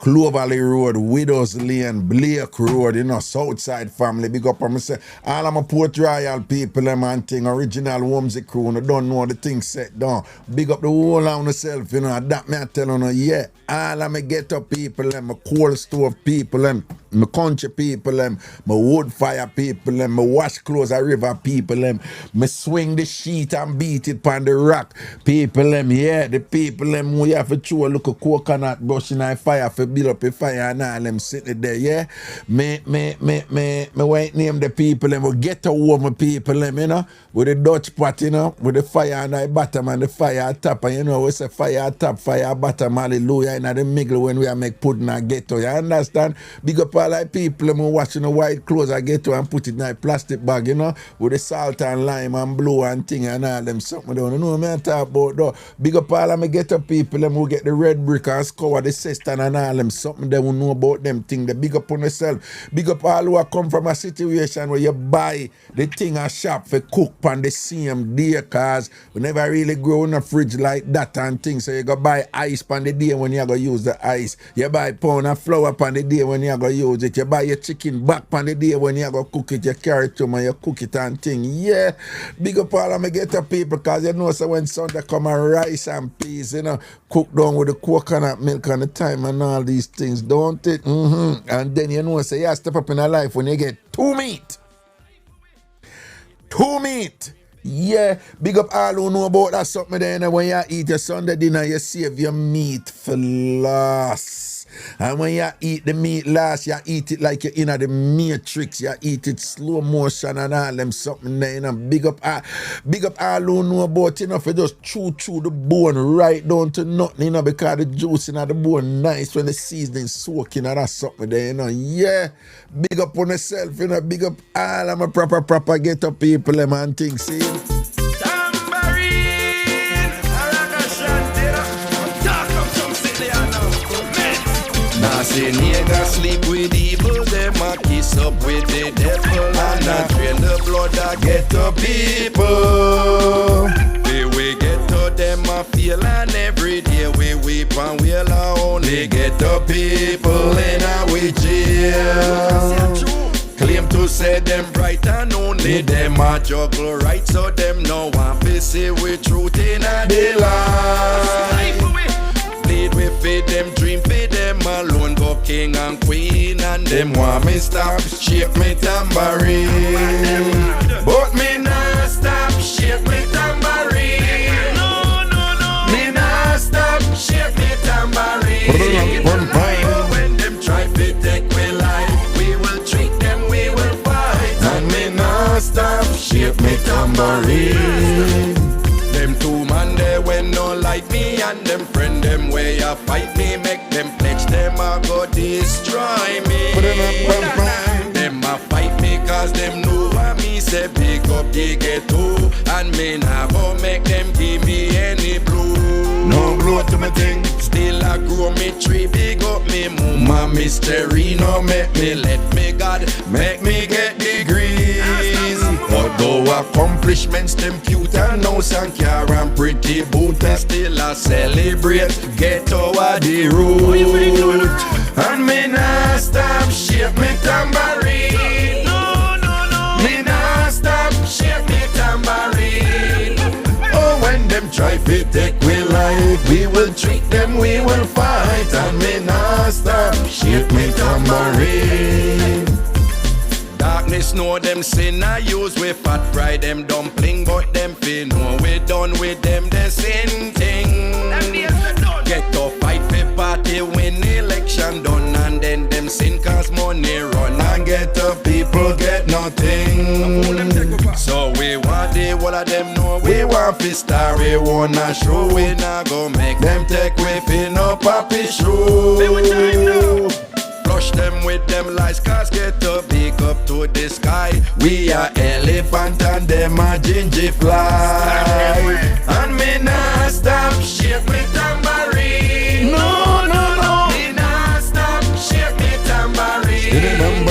S1: Cloverly Road, Widows Lane, Blake Road, you know, Southside family, big up on myself. All of my Port Royal people, them and thing, original Womsy crew, no don't know the thing set down. Big up the whole of myself, you know, that me I tell you, yeah. All of my ghetto people, them, my coal stove people, them, my country people, them, my wood fire people, them, my wash clothes a river people, them, me swing the sheet and beat it on the rock people, them, yeah, the people, them, we have to throw a look of coconut brush in a fire for build up a fire and all them sitting there, yeah. Me won't name the people, them, we get a warm people, them, you know, with the Dutch pot, you know, with the fire on the bottom and the fire at top, and you know, we say fire at top, fire bottom, hallelujah, in the middle when we are make pudding and ghetto, you understand? Big up all like people who washing the white clothes I get to and put it in a plastic bag, you know, with the salt and lime and blue and thing and all them something don't know what I talk about though. Big up all of me get up people them who get the red brick and scour the cistern and all them something they will know about them thing. They big up on yourself. Big up all who are come from a situation where you buy the thing a shop for cook on the same day, cause we never really grow in a fridge like that and things. So you go buy ice on the day when you go use the ice. You buy pound of flour on the day when you go use it. You buy your chicken back on the day when you go cook it. You carry it to me, you cook it and thing. Yeah, big up all of me get up people, cause you know so when Sunday come and rice and peas, you know, cook down with the coconut milk and the thyme and all these things, don't it? And then you know, say, yeah, step up in a life when you get two meat. Yeah, big up all who know about that something there. And when you eat your Sunday dinner, you save your meat for last. And when you eat the meat last, you eat it like you're in the Matrix. You eat it slow motion and all them something there. You know? Big up all who know about, you know, for just chew the bone right down to nothing, you know, because the juice in the bone nice when the seasoning soaking and that something there, you know. Yeah, big up on yourself, you know, big up all of my proper get up people, them and things, see?
S2: Tambourine, Ragashanti, talk of some city I know. Now say nigga sleep with evil, them a kiss up with the devil, and a drain the blood that get to people. We get to them a feel, and every day we weep and we only get to people in our jail. Claim to say them bright and only them a juggle right, so them no want to see with truth in a day life. Bleed we feed them, dream feed them alone, go king and queen, and them want me stop, shape me tambourine. But me nah stop, shape me tambourine. Me nah stop, shape me tambourine. When them try to take me life, we will treat them, we will fight. And me nah stop, shape me tambourine. Them two man they when no like me, and them friend them way you fight me, make them pledge them a go destroy me. Them a fight me cause them know what me say, pick up the ghetto, and me nah go make them give me any blue. No blow to me thing, still I grow me tree, big up me mama mystery, no make me let me God, make me get degrees. Although accomplishments them cute and nice and car and pretty boot, and still I celebrate ghetto a the root. And me nah stop, shape me tambourine. Me nah stop, shape me tambourine. Oh, when them try to take we life, we will treat them, we will fight. And me nah stop, shape me tambourine. Darkness know them sin I use we fat fry them dumpling, but them feel know we done with them the same thing. Get to fight for party when election done, and then them sin cause money run, and get the people get nothing. So we want the whole of them know we want fi star, we wanna show, we not go make them take we fi no papi show. Flush them with them lies, cause get to big up to the sky. We are elephant and them a gingy fly. And me nah stop, shape me tambourine. No. Me nah stop, shape me tambourine.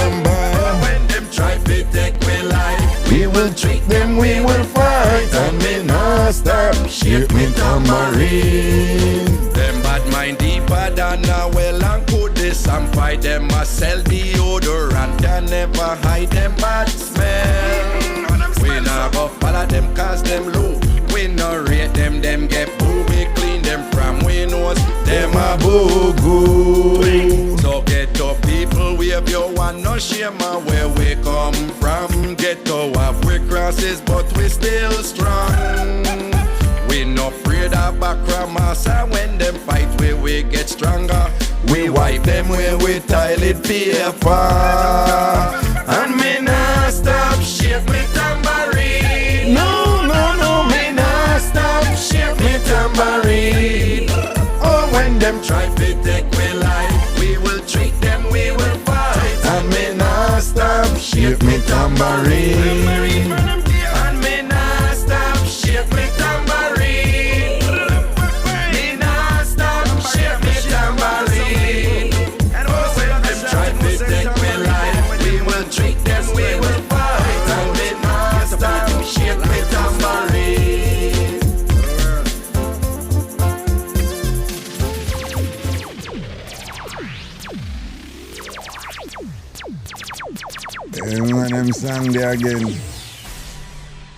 S2: When them try to take we life, we will treat them, we will fight. And me nah stop, shape me tambourine. Them bad mind deeper than a well and good. Some fight them a sell deodorant and never hide them bad smell. We nah go follow them cause them low. We no rate them get boo. We clean them from we nose, them a boo good. So get up people, wave your one, no shame of where we come from. Get to have we crosses but we still strong. We no afraid of backramasa, when them fight we get stronger. We wipe them where we toilet paper. And me nah stop, shape me tambourine. No, me nah stop, shape me tambourine. Oh, when them try to take we life, we will treat them, we will fight. tambourine. And me nah stop shake me tambourine. Me nah stop shake me tambourine. Oh, when them try to take me life, we will treat them, we will fight. And me nah stop shake me tambourine.
S1: Man, them song there again.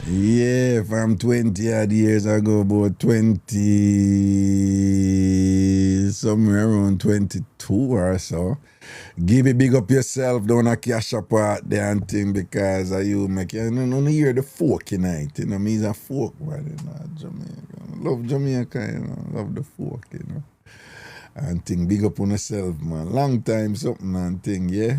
S1: Yeah, from 20 odd years ago, about 20, somewhere around 22 or so. Give it big up yourself, don't a cash up out there and thing because you make you don't hear the folk night, you know. Me's a folk man, you know, Jamaica. Love Jamaica, you know, love the folk, you know. And thing big up on yourself, man. Long time something and thing, yeah.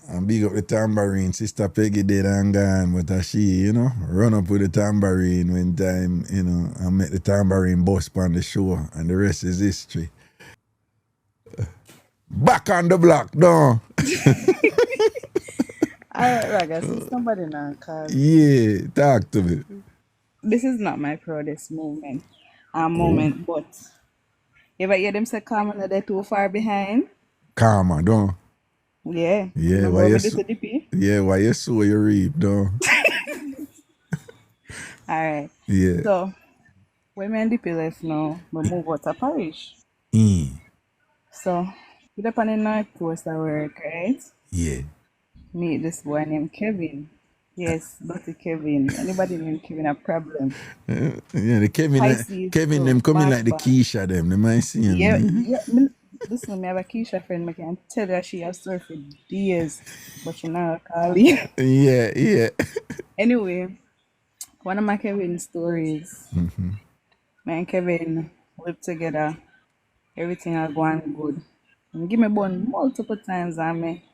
S1: And big up the tambourine. Sister Peggy dead and gone, but she, you know, run up with the tambourine when time, you know, and make the tambourine bust on the show, and the rest is history. Back on the block, no.
S4: Alright, Raga, since somebody now called.
S1: Yeah, talk to me.
S4: This is not my proudest moment. But you ever hear them say Carmen they're too far behind?
S1: Karma, don't.
S4: Yeah.
S1: Yeah,
S4: Remember
S1: why
S4: when
S1: you
S4: we did the DP?
S1: Yeah, why you sow you reap, don't.
S4: Alright.
S1: Yeah.
S4: So when me and DP left now, we move out to parish. So we up on the night coast at work, right?
S1: Yeah.
S4: Meet this boy named Kevin. Yes, dirty Kevin. Anybody named Kevin a problem?
S1: Yeah, the Kevin,
S4: Pisces,
S1: Kevin
S4: so
S1: them coming like the
S4: bad.
S1: Keisha them. They might see him.
S4: Yeah. Listen, me have a Keisha friend. I can tell her she has story for years, but she never call you.
S1: Yeah.
S4: Anyway, one of my Kevin stories. Me and Kevin live together. Everything are going good. And give me bun multiple times and me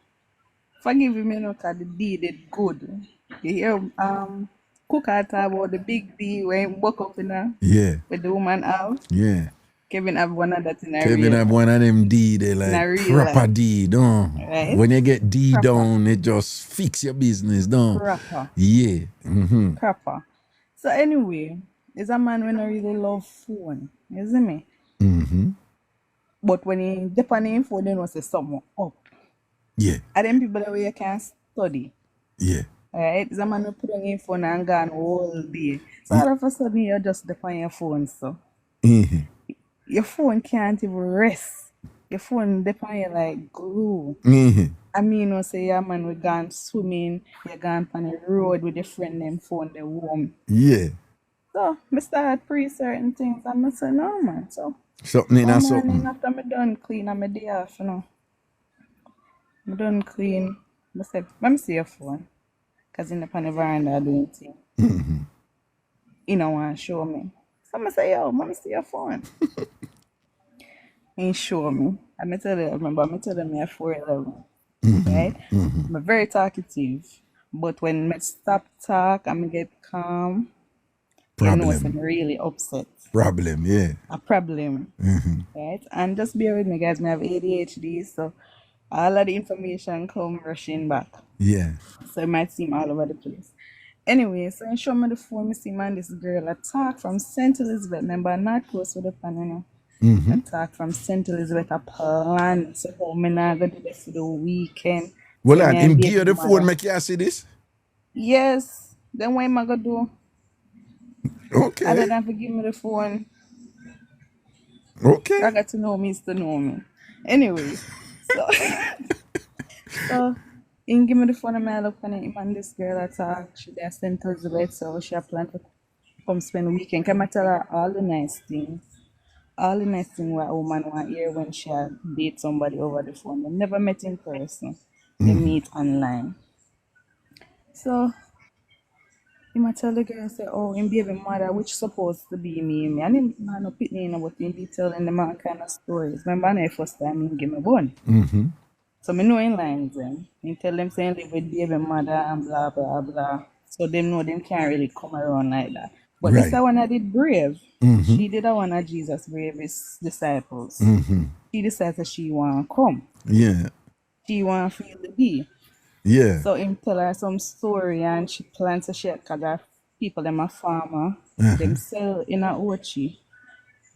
S4: forgive me, you know, cause the D did good. You hear Cook talk about the big D when he woke up in her
S1: Yeah.
S4: with the woman out.
S1: Yeah.
S4: Kevin have one of that in a
S1: Kevin
S4: real
S1: have one of them D, they
S4: in a
S1: like
S4: real
S1: proper
S4: life.
S1: D, don't.
S4: Right?
S1: When you get D
S4: Proper.
S1: down, it just fix your business, don't.
S4: Proper.
S1: Yeah.
S4: Proper. So anyway, it's a man when I really love phone. You see me? But when he depend on him phone, they know say something up.
S1: Yeah.
S4: And them people that way you can study.
S1: Yeah.
S4: Right? It's a man who put on your phone and gone all day. So all of a sudden you just depend on your phone, so your phone can't even rest. Your phone depend on you like glue. I mean, you know, say yeah man, we gone swimming, you gone on the road with your friend them phone they warm.
S1: Yeah.
S4: So I start pre certain things and I say no man. So
S1: Something in
S4: one
S1: a
S4: morning
S1: something.
S4: after me done clean and my day off, you know. I done clean. I said, let me see your phone. Because in the veranda doing thing. You know, want to show me. So I say, yo, let me see your phone. He show me. I tell you, remember, I tell them I'm 4'11". Right? I'm very talkative. But when I stop talk, I get calm. You know, I'm really upset.
S1: Problem, yeah.
S4: A problem. Right? And just bear with me, guys. I have ADHD, so all of the information come rushing back.
S1: Yeah.
S4: So it might seem all over the place. Anyway, so he show me the phone, I see man, this girl attack from St. Elizabeth. Remember, I'm not close with the pan, you know. Attack from St. Elizabeth, a plan. So how me not gonna do this for the weekend.
S1: Well,
S4: So
S1: and
S4: me
S1: him
S4: and
S1: give you the
S4: baby
S1: phone,
S4: mother.
S1: make you see this?
S4: Yes. Then what am I gonna do?
S1: Okay.
S4: Other than to give me the phone.
S1: Okay.
S4: I got to know me is to know me. Anyway, so he give me the phone and I look on it, and this girl attack. She there St. Elizabeth, so she a plan to come spend the weekend. Can I tell her all the nice things? All the nice things what a woman want hear when she date somebody over the phone. They never met in person. They meet online. So he might tell the girl, say, oh, him baby mother, which supposed to be me. And him man no pick me, but him be telling them all kind of stories. Remember the first time he give me one. So me know in lines them. He tell them saying live with baby mother and blah blah blah. So them know them can't really come around like that. But this one I did brave. She did a one of Jesus' bravest disciples. She decided that she wanna come.
S1: Yeah.
S4: She wanna feel the bee.
S1: Yeah.
S4: So him tell her some story and she plans to share because her people them a farmer. Them sell in a Ochi,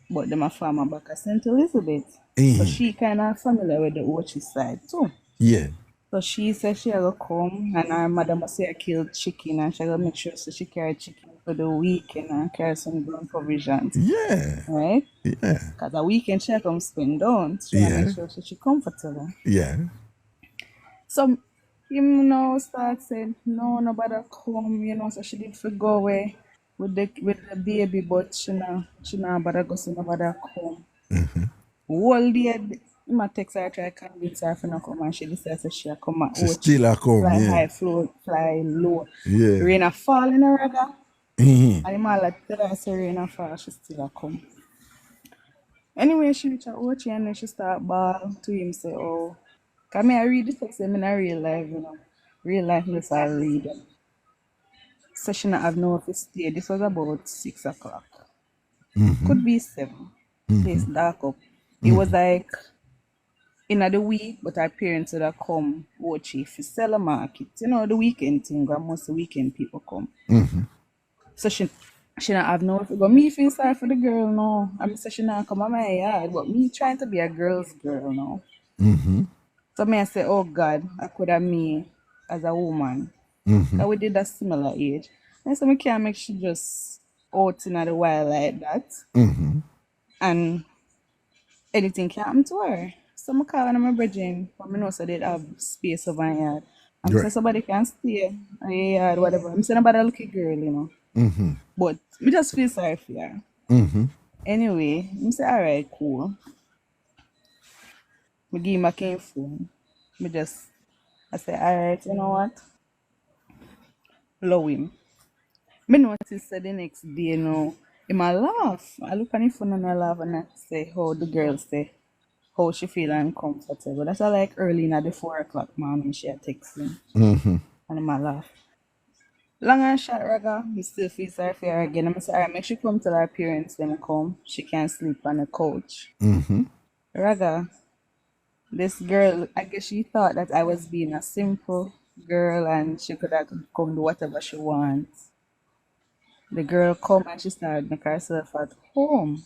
S4: but them a farmer back at St. Elizabeth. So she kind of familiar with the Ochi side too.
S1: Yeah.
S4: So she said she will come and her mother must say I killed chicken and she will make sure so she carry chicken for the weekend and carry some grown provisions.
S1: Yeah.
S4: Right?
S1: Yeah.
S4: Because a weekend she come spend down. She want to
S1: Yeah.
S4: make sure so she comfortable.
S1: Yeah.
S4: So him now start saying, no, nobody come, so she did for go away with the baby, but she not bother go so nobody come. Whole day, him a text her, try convince her to not come and she decides that she come at
S1: She
S4: Ochi.
S1: still a come,
S4: Fly
S1: yeah.
S4: high, fly low.
S1: Yeah.
S4: Rain a fall in a Raga.
S1: Mhm.
S4: And him all like tell her say rain a fall, she still a come. Anyway, she reach out Ochi and then she start bawl to him say, oh, cause me I read the text them in a real life, Real life less I read them. So she not have no office stay. This was about 6 o'clock. Could be 7. Place dark up. It was like in the week, but our parents would have come watch it for sell a market. The weekend thing, where most of the weekend people come. So she not have no office. But me feel sorry for the girl now. I mean, so she not come on my yard, but me trying to be a girl's girl now. So me I say, oh God, I could have me as a woman. Because we did a similar age. And so we can't make she just out in the wild like that. And anything can happen to her. So I call my brethren, but I know so they have space over my yard. I'm saying
S1: Right.
S4: somebody can stay in your yard, whatever. I'm saying about a lucky girl. But we just feel sorry for her. Anyway, I say, alright, cool. I give him a cane phone. I say, alright, you know what? Love him. Me notice that the next day, him a laugh. I look on his phone and I laugh and I say how the girl say, how she feel uncomfortable. That's like early in the 4 o'clock morning she a texting. And him a laugh. Long and short, Raga, me still feel sorry for her again. I'm say, alright, make she come tell her parents when I come. She can sleep on the couch. Raga, this girl, I guess she thought that I was being a simple girl and she could have come do whatever she wants. The girl come and she started make herself at home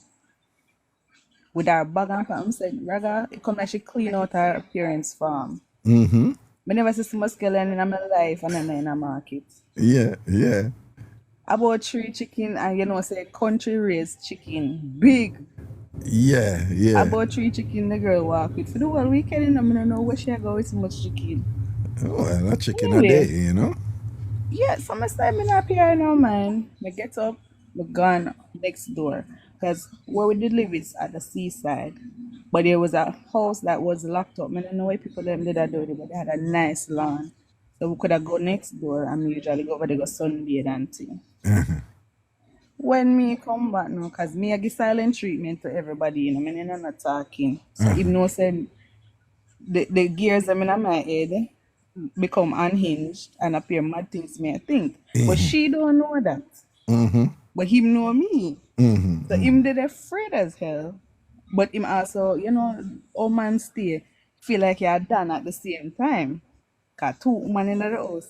S4: with her bag and pan. I said, Raga, it come like she clean out her parents' farm. I never see so much skeleton in my life and I'm in a market.
S1: Yeah. Yeah.
S4: About 3 chicken and say country raised chicken. Big.
S1: Yeah. Yeah.
S4: About 3 chicken the girl walk with. For the whole weekend, I don't know where she go with so much chicken.
S1: Well, a chicken a
S4: Anyway.
S1: day,
S4: Yeah, so I say, I'm not here now, man. I get up, I gone next door. Because where we did live is at the seaside. But there was a house that was locked up. I don't know why people them did that do it, but they had a nice lawn. So we could have go next door and we usually go over there go sunbathe and thing. When me come back now, because me I give silent treatment to everybody, me not talking. So even though say the gears them in my head become unhinged and appear mad things me I think. But she don't know that. But him know me. So him did afraid as hell. But him also, old man stay feel like you're done at the same time. Cause 2 women in the house.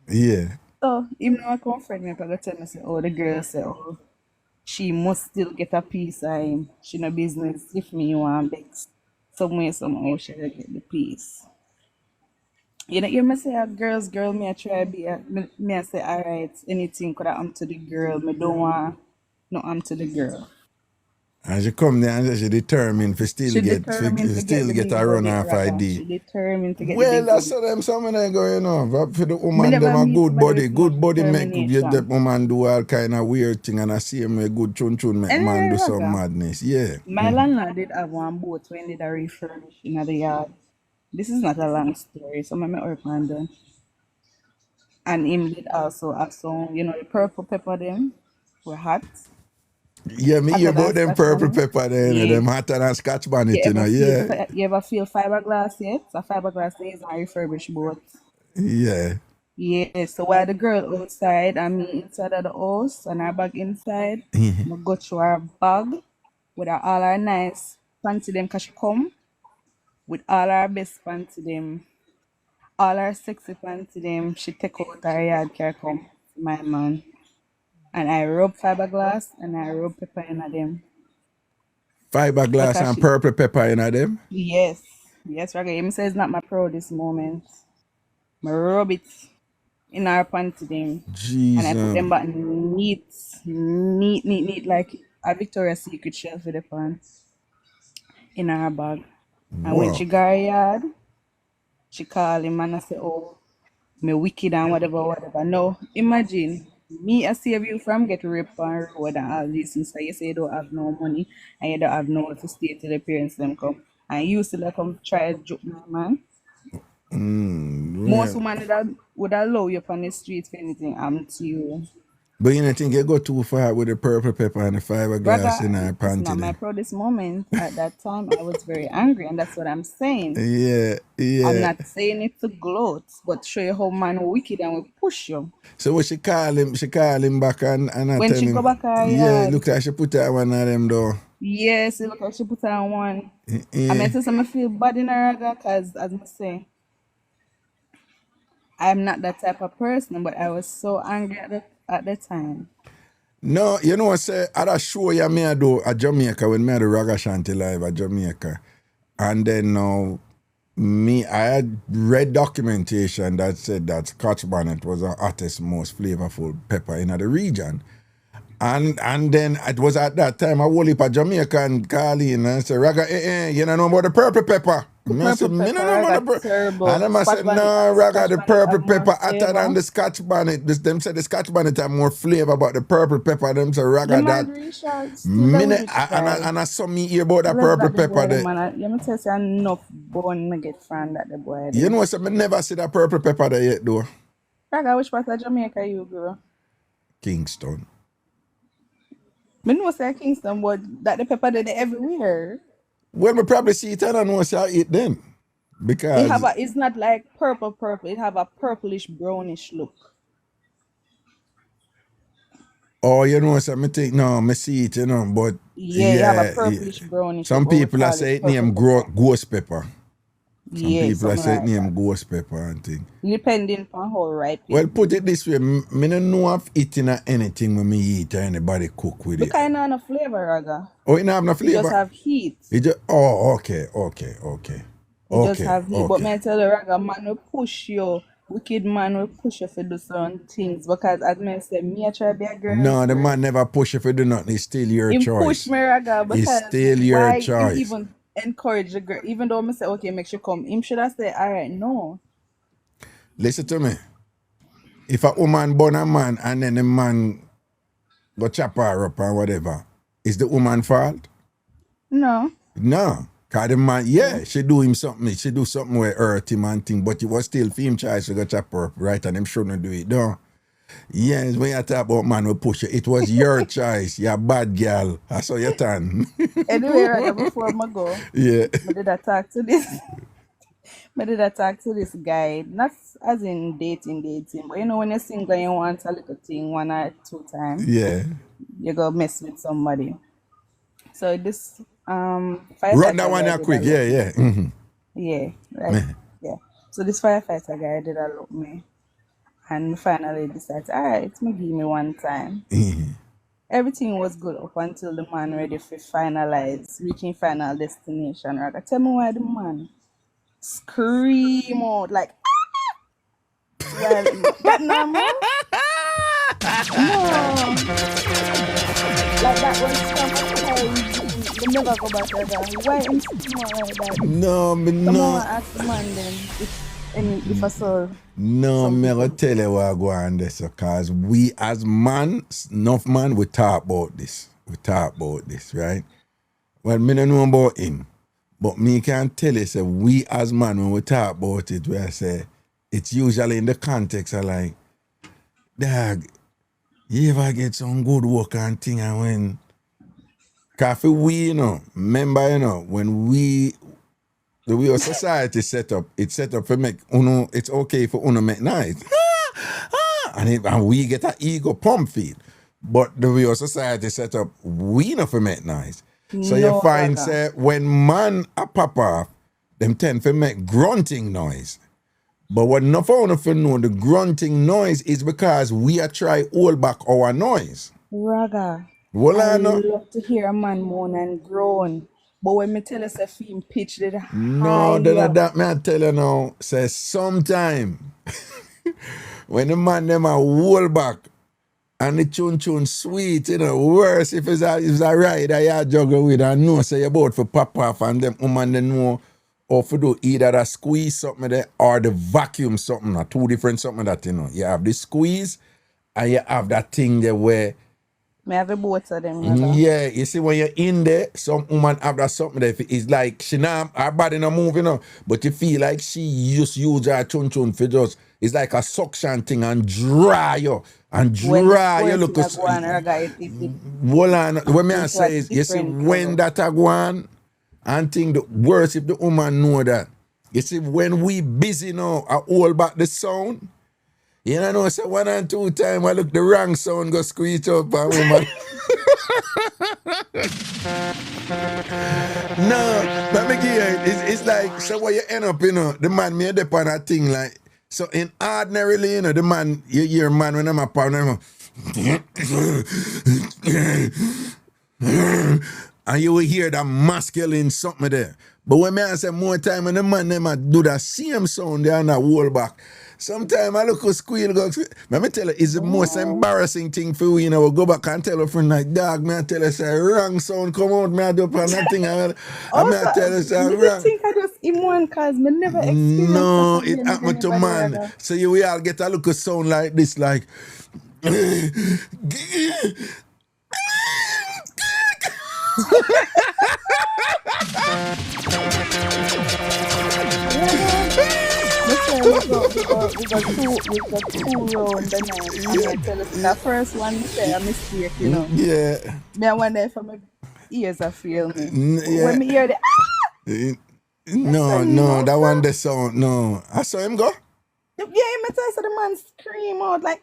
S1: Yeah.
S4: So him now comfort me, but tell me say, oh the girl say, oh, she must still get a piece of him. She no business if me want bex. Somewhere somehow she will get the piece. You must say a girl's girl, me I try be me I say alright, anything could have to the girl. Me don't want no to the girl.
S1: And she come there and she determined to still
S4: She
S1: get
S4: determined to get the big
S1: a run
S4: body,
S1: off
S4: Raga.
S1: ID.
S4: She determined to get the
S1: Well,
S4: big
S1: that's
S4: body.
S1: how them some of them go, for the
S4: Me
S1: woman,
S4: never
S1: them a
S4: meet
S1: good
S4: somebody
S1: body.
S4: with
S1: Good
S4: much
S1: body make the
S4: determination.
S1: woman do all kind of weird thing and I see him a good chun make man
S4: Anyway,
S1: do some
S4: Raga,
S1: madness. Yeah.
S4: my landlord did have one boat when did I refurbish in the yard. This is not a long story, so I'm work on them. And him did also have some, the purple pepper them were hot.
S1: Yeah, me hear
S4: Hotter than
S1: about them
S4: Scotch
S1: purple
S4: bonnet.
S1: pepper there,
S4: Yeah.
S1: them hotter than Scotch bonnet, yeah.
S4: You ever feel fiberglass yet? So fiberglass is a refurbished boat.
S1: Yeah.
S4: Yeah, so while the girl outside and me inside of the house and her bag inside, I go through her bag with all her nice fancy them cause she come with all her best fancy them. all her sexy panty them, she take out her yard car come to my man. And I rub fiberglass and I rub pepper in them.
S1: Fiberglass
S4: Because
S1: and
S4: she,
S1: purple pepper in them.
S4: yes, yes, Reggae. Him says not my proudest moment. I rub it in her panty them. And I put them
S1: Jesus.
S4: back neat, like a Victoria's Secret shelf with the pants in her bag. And when
S1: Wow.
S4: she got her yard, she call him and I say, oh, me wicked and whatever. No, imagine me I save you from get raped on road and all this things. So you say you don't have no money and you don't have nowhere to stay till the parents them come. And you still come try to joke my man. Most
S1: Yeah.
S4: women would allow you up on the street for anything happen to you.
S1: But you don't think you go too far with the purple pepper and the fiberglass in
S4: Brother,
S1: her
S4: it's
S1: panty
S4: not my
S1: then?
S4: proudest moment. At that time, I was very angry, and that's what I'm saying.
S1: Yeah,
S4: I'm
S1: yeah.
S4: not saying it to gloat, but show you how man wicked and will push you.
S1: So what she call him back and I
S4: When
S1: tell
S4: she go
S1: him,
S4: back her
S1: yeah,
S4: yard,
S1: look like she put that one of them though.
S4: yes, it look like she put on one. I
S1: Yeah.
S4: mean, to some I feel bad in her because, as I say, I'm not that type of person, but I was so angry at the time.
S1: No, you know what say, at a show you me I do at Jamaica when me I do Ragashanti live at Jamaica. And then now I had read documentation that said that Scotch bonnet was the hottest, most flavorful pepper in the region. And then it was at that time I whole heap of Jamaican call in and say, Raga, you don't know about the purple pepper.
S4: The
S1: Me I say,
S4: purple
S1: me
S4: pepper,
S1: no know
S4: I
S1: about the
S4: got
S1: purple.
S4: terrible.
S1: And them I
S4: Scotch
S1: said,
S4: bonnet,
S1: no, Raga,
S4: Scotch
S1: the
S4: bonnet
S1: purple
S4: have more
S1: pepper hotter than
S4: flavor.
S1: the Scotch bonnet. Them said the Scotch bonnet have more flavor, but the purple pepper, them say, Raga,
S4: Them
S1: that.
S4: agree, shots. Still the
S1: Minute,
S4: rich guy.
S1: and I saw me hear about that
S4: Bless
S1: purple
S4: that the
S1: pepper
S4: boy, the
S1: there.
S4: man. You me tell you enough bone me get from that the boy.
S1: You know, so me never see that purple pepper there yet though.
S4: Raga, which part of Jamaica you grow?
S1: Kingston.
S4: Me know say Kingston, but that the pepper they everywhere.
S1: Well, me probably see it and I know say I eat them. Because,
S4: It's not like purple. It have a purplish brownish look.
S1: oh, you know, so me think, no, me see it, you know, but
S4: Yeah, it have a
S1: yeah.
S4: purplish brownish
S1: Some
S4: look. What we
S1: people are
S4: call
S1: say
S4: it
S1: it
S4: purple
S1: name
S4: pepper.
S1: ghost pepper. Some
S4: Yeah,
S1: people are
S4: something
S1: say it
S4: like
S1: name
S4: that.
S1: ghost pepper and thing.
S4: Depending on how ripe it
S1: Well,
S4: is.
S1: put it this way, me don't know of eating anything when me eat or anybody cook with it.
S4: Because it not no flavor, Raga.
S1: Oh, it don't have no
S4: It just
S1: flavor?
S4: have heat.
S1: It just, oh, okay.
S4: It just have heat. But me tell you, Raga, man will push you. Wicked man will push you for do certain things. Because as me say, me I try to be a girl.
S1: No, the
S4: first.
S1: man never push you for do nothing. It's still your
S4: Him
S1: choice.
S4: push me, Raga,
S1: It's
S4: because
S1: still your
S4: why
S1: choice.
S4: him even encourage the girl? Even though me say, okay, make sure come. Him should have said, all right, no.
S1: Listen to me. If a woman born a man and then the man go chop her up or whatever, is the woman fault?
S4: No.
S1: No. Cause the man, yeah, she do him something. She do something where hurt him and thing, but it was still for him choice to go chop her up, right? And them shouldn't do it, no. Yes, when you talk about man will push you, it was your choice. You're a bad girl. I saw your turn.
S4: Anyway, Raga, before I go,
S1: Yeah.
S4: I did I talk to this. I did I talk to this guy, not as in dating, but you know when you're single and you want a little thing 1 or 2 times,
S1: Yeah.
S4: you go mess with somebody. So this
S1: Run
S4: firefighter
S1: that one
S4: guy
S1: out
S4: did
S1: quick.
S4: a
S1: Yeah,
S4: look.
S1: yeah. Mhm.
S4: Yeah, right. Yeah. So this firefighter guy did a look me, and finally decided, all right, me give me 1 time.
S1: Mhm.
S4: Everything was good up until the man ready for finalize, reaching final destination. Raga, tell me why the man scream out like, well, that normal? No. Like that was traumatized. They never go back there. Why him scream out like that?
S1: No, me
S4: Someone
S1: no.
S4: ask the man then if I saw
S1: No,
S4: some
S1: me
S4: people.
S1: gonna tell you what go on this, because we as man, enough man, we talk about this. Right? Well, me don't know about him, but me can tell you, say, we as man, when we talk about it, we say, it's usually in the context of like, dog, you ever get some good work and thing and when, coffee we, remember, when the way our society set up, it's set up for make uno, it's okay for uno make nice. And we get an ego pump feed. But the way our society set up, we not for make nice. So you
S4: No,
S1: find
S4: Raga.
S1: say when man a pop off, them tend to make grunting noise. But what no found if you know the grunting noise is because we are try hold back our noise.
S4: Raga,
S1: Well,
S4: I
S1: I know.
S4: love to hear a man moan and groan. But when me tell us a film pitch it
S1: No, then
S4: higher.
S1: that me I tell you now, say sometime when the man them a hold back and the tune sweet, you know, worse if it's a rider you juggle with and know say you about for pop off and them woman they know or for do either the squeeze something there or the vacuum something, or two different something that you know. You have the squeeze and you have that thing there where
S4: Me have a both of them, Raga.
S1: yeah, you see when you're in there, some woman have that something there. It's like she not her body not moving, you know, but you feel like she just use her chun for just it's like a suction thing and dry you and
S4: When the
S1: dry you
S4: squirt
S1: look.
S4: in a go on, Raga, it
S1: Hold on, what me I
S4: into
S1: say
S4: a
S1: is you see
S4: different
S1: when
S4: level.
S1: that a go on and think the worse if the woman know that. You see when we busy now, I hold back the sound. You know, so 1 and 2 times I look the wrong sound go squeeze up and woman. No, but me here, it's like, so what you end up, you know, the man made up on a thing like, so in ordinarily, you know, the man, you hear man when I'm a partner, and you will hear that masculine something there. But when I say more time when the man them a do that same sound there and a wall back, sometimes I look at squeal go. Let me tell you, it's the most embarrassing thing for we, you know, we go back and tell a friend like, dog, me I tell you, say wrong sound come out, me I do up on that thing, and me I tell you, say
S4: Me
S1: wrong.
S4: think I just in one cause me never experienced
S1: No,
S4: something
S1: it happened to
S4: anybody,
S1: man.
S4: Raga.
S1: So you will all get a look of sound like this, like.
S4: We got two round the night. And I tell us in the first one me say a mistake, you know.
S1: Yeah.
S4: Me I wonder if my ears are feel me.
S1: Yeah.
S4: When me hear the
S1: No, that one the sound. No, I saw him go.
S4: yeah, me tell so the man scream out like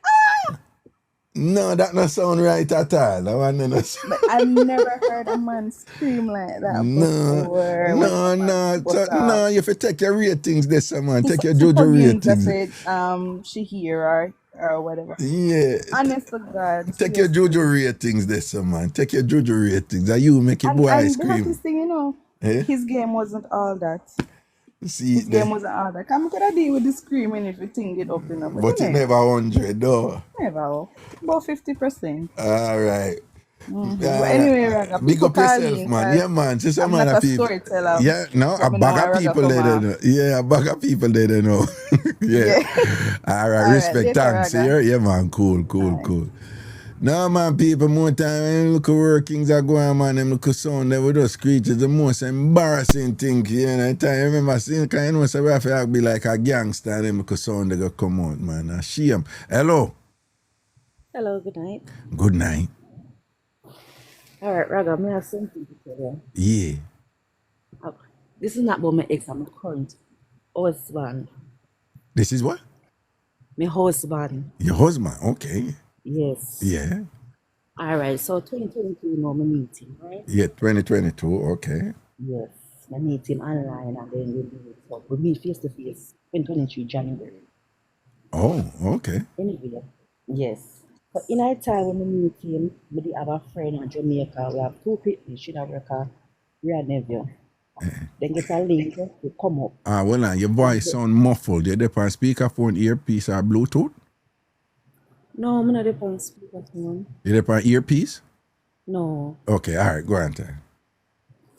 S1: No, that not sound right at all. That one no.
S4: But I never heard a man scream like that before.
S1: No. You have to take your ratings this man. Take your
S4: So
S1: JoJo
S4: again, I
S1: ratings.
S4: said she here or whatever.
S1: Yeah.
S4: Honest to God.
S1: Take your JoJo ratings this man. Take your JoJo ratings. And you make your boy
S4: and the
S1: scream.
S4: happiest thing, you know, his game wasn't all that.
S1: See,
S4: His game wasn't all that. Come could I deal with the screaming if you think it up enough.
S1: but it never 100 though.
S4: Never. About 50%.
S1: All right.
S4: But anyway, Raga,
S1: big
S4: people
S1: up
S4: call
S1: yourself,
S4: me,
S1: man. Yeah, man. Just a
S4: I'm
S1: man
S4: not
S1: of
S4: a
S1: people.
S4: storyteller.
S1: Yeah, no,
S4: But
S1: a
S4: me
S1: bag
S4: know
S1: of
S4: where Raga
S1: people
S4: come
S1: there, they
S4: off.
S1: know. Yeah, a bag of people there, they know. Yeah. All right, respect,
S4: later,
S1: thanks.
S4: Raga.
S1: Yeah, man. Cool. No, man, people, more time, when you look at workings are going, man, them look at sound, they would just screech. It's the most embarrassing thing, you know. I remember seeing, because you know, so we have to be like a gangster, and them look at sound, they go come out, man. A shame. Hello.
S7: Hello, good night.
S1: Good night.
S7: All right, Raga, may I have something to tell you?
S1: Yeah.
S7: This is not about my ex, I'm my current husband.
S1: This is what?
S7: My husband.
S1: Your husband, okay.
S7: Yes.
S1: Yeah.
S7: All right, so 2022, you know, my meeting, right?
S1: Yeah, 2022, okay.
S7: Yes, I meet him online and then we meet up. We meet face to face 2023 January.
S1: Oh, okay.
S7: Anyway, yes. So in our time when we meet him, we did have a friend in Jamaica. We have two people, she have work we are nephew. Then get a link to come up.
S1: Well, your voice sound muffled. You're there on speakerphone, earpiece, or Bluetooth?
S7: No, I'm not on speakerphone.
S1: You're there on earpiece?
S7: No.
S1: Okay, all right, go on. Time.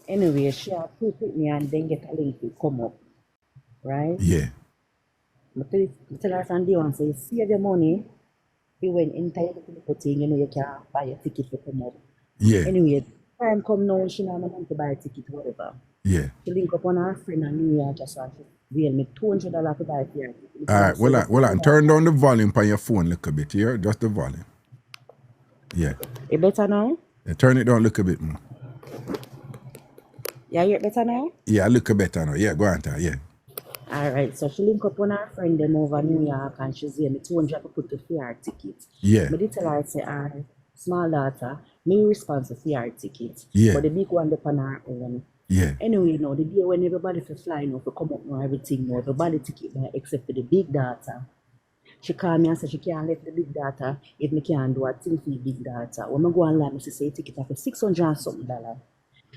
S7: Anyway, she have two with me and then get a link to come up. Right?
S1: Yeah.
S7: I tell her from day one, say, save your money. You went entire thing, you know, you can buy a ticket to come up.
S1: Yeah.
S7: Anyway, time come now, she not want to buy a ticket, whatever.
S1: Yeah.
S7: She link up on her friend and New Year just want to bail me $200 to buy a ticket.
S1: All right, well, turn down the volume on your phone a little bit here, just the volume. Yeah.
S7: It better now?
S1: Yeah, turn it down a little bit more.
S7: Yeah, you hear it better now?
S1: Yeah, a little better now. Yeah, go on, time. Yeah.
S7: All right, so she link up on her friend them over New York and she's here me $200 to put the fare ticket.
S1: Yeah.
S7: Me did tell her, say, small daughter, me response to fare ticket.
S1: Yeah.
S7: But the big one up on her own.
S1: Yeah.
S7: Anyway, you know, the day when everybody for fly, you know, for come up now, everything, you know, everybody ticket buy except for the big data. She called me and said she can't let the big data if me can't do a thing for the big data. When I go online, she say ticket for $600 and something dollar.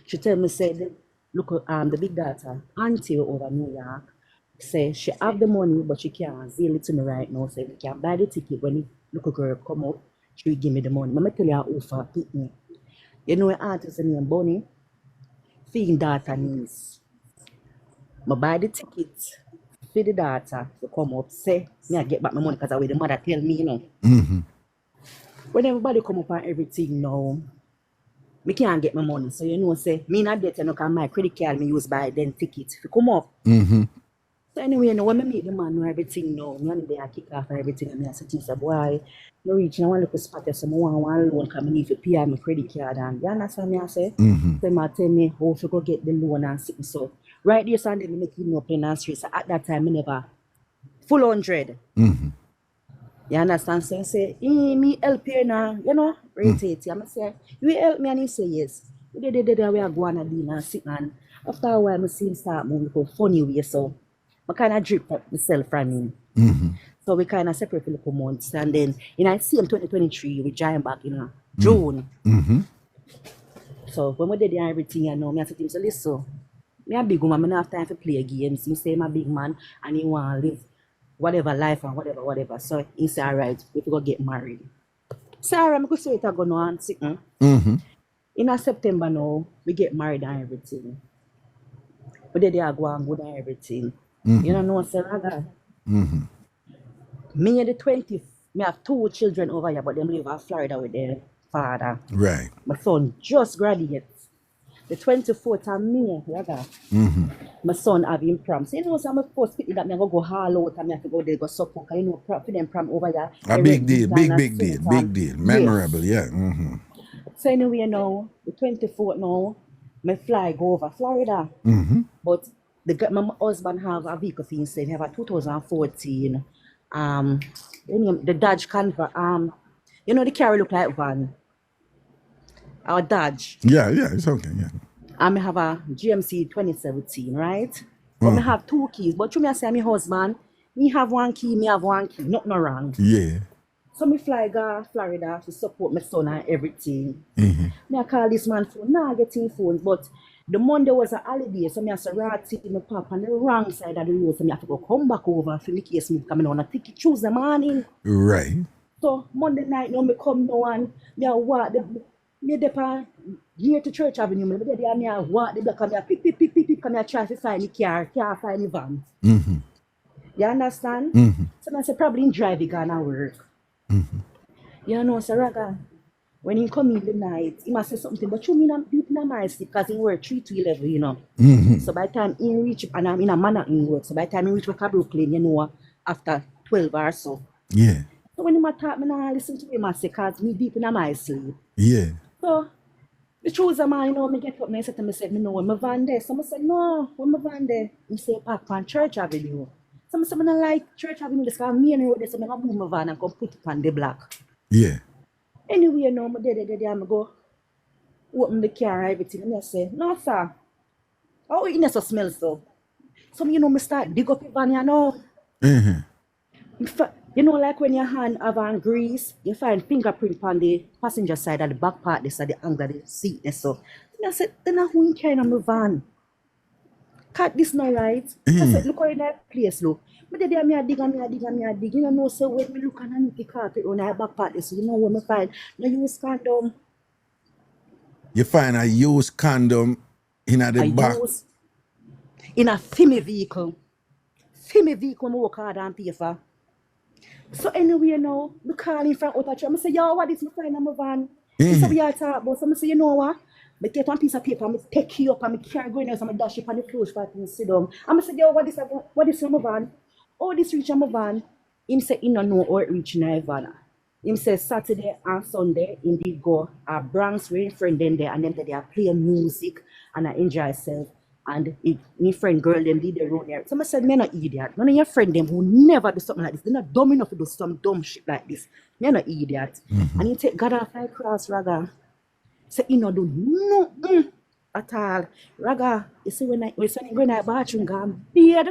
S7: She tell me say look the big data auntie over New York say she have the money but she can't zeal it to me right now. Say we can buy the ticket when the little girl come up, she will give me the money. I'ma tell you her offer pick me. You know an artist named Bonnie? Feeding data needs. I buy the tickets for the data to come up, say, me I get back my money because I the mother tell me, you know. When everybody come up and everything now, me can't get my money. So you know, say, me not debt, you know, because my credit card me use buy then ticket to come up. So anyway, you know, when I meet the man know everything now, me and they kick off and everything, and me I say, things like, boy, no reach, I want to look spot there, so I want one loan, because I need to pay my credit card, and you understand me, I say? So I tell me how to go get the loan and sit. So right there, Sunday, me making no plain and straight. So at that time, I never full 100. You understand? So I say, me help you now, you know, rotate. I say, you help me, and he say yes. We did we are going to deal and sit, and after a while, I see him start moving for funny way, so I kind of drip up myself from him. So we kind of separate for a couple months, and then in I see him 2023, we join back in June. So when we did everything, I know me I said to him, so listen, me a big woman, I don't have time to play games. He say I'm a big man and he want to live whatever life and whatever. So he said, all right, we go get married. So all right, I could say it I go on sick. In September now, we get married and everything. But then they are going good and everything. You don't know, say Raga. Me and the 20th, me have 2 children over here, but them live in Florida with their father.
S1: Right.
S7: My son just graduates. The 24th of May, Raga. My son have him prom. So you know, so I'm supposed to that me go haul out and me have to go there go support. You know, for them prom over here.
S1: A big deal, big deal. Memorable,
S7: yes.
S1: Yeah.
S7: So anyway, now, the 24th now, my fly go over Florida. But my husband have a vehicle for himself. He have a 2014 the Dodge Convert. You know the car look like van. Our Dodge.
S1: Yeah, it's okay, yeah.
S7: I have a GMC 2017, right? But I have 2 keys. But you may say my husband, me have 1 key, me have 1 key. Nothing wrong.
S1: Yeah.
S7: So me fly go Florida to support my son and everything. Me I call this man phone. Nah, getting phones, but the Monday was a holiday, so me have to rati my pop on the wrong side of the road, so me have to go come back over for the case me coming on a ticket Tuesday morning.
S1: Right.
S7: So Monday night now me come now and me I walk me depart near to Church Avenue. Me there me I walk the block and me I pick come I try to find the car, can't find the van. You understand? So I say probably in drive it gonna work. You know, so Raga, when he come in the night, he must say something, but you mean I'm deep in my sleep because he work 3 to 11, you know. So by the time he reach, and I'm in a manner in work, so by the time he reach Brooklyn, you know, after 12 or so.
S1: Yeah.
S7: So when he talk, I listen to him, I say, because me deep in my sleep.
S1: Yeah.
S7: So the truth of mine, you know, me get up and I said to myself, me know when my van there. So I said, no, when my van there, he say, park on Church Avenue. So I said, I don't like Church Avenue, because me and the road there, so I move my van and come put it on the block.
S1: Yeah.
S7: Anyway, you know, I go open the car and everything, and I say, no, sir. Oh, it doesn't smell so. So, you know, I start dig up your van, you know. You know, like when your hand have on grease, you find fingerprint on the passenger side of the back part, this at the angle of the seat. So I said, then who in carrying on my van? Cut this now, right? I said, look how in that place, look. But then I dig. You know, so when we look underneath the carpet on our back part, so you know what I find? No use condom.
S1: You find a used condom in the back?
S7: In a female vehicle. Female vehicle, I work hard and pay for. So anyway, you know, we calling from out of church. I say, yo, what is my find on my van? So we all talk about. So I say, you know what? I take 1 piece of paper, I take you up, and I carry going out, and I dash it on the clothes for you to sit down. And I say, yo, what is on my van? Oh, this reach on my van. Him say, he don't know how it reach in my van. Him say, Saturday and Sunday, he did go a Bronx with his friend there, and then they are playing music, and I enjoy myself. And my friend girl, them did their own there. So I said, me not idiot. None of your friend them who never do something like this. They're not dumb enough to do some dumb shit like this. Me not idiot. And he take God off my cross, Raga. Say, he not do nothing. at all. Raga, you see when I go in the bathroom, go and bathe,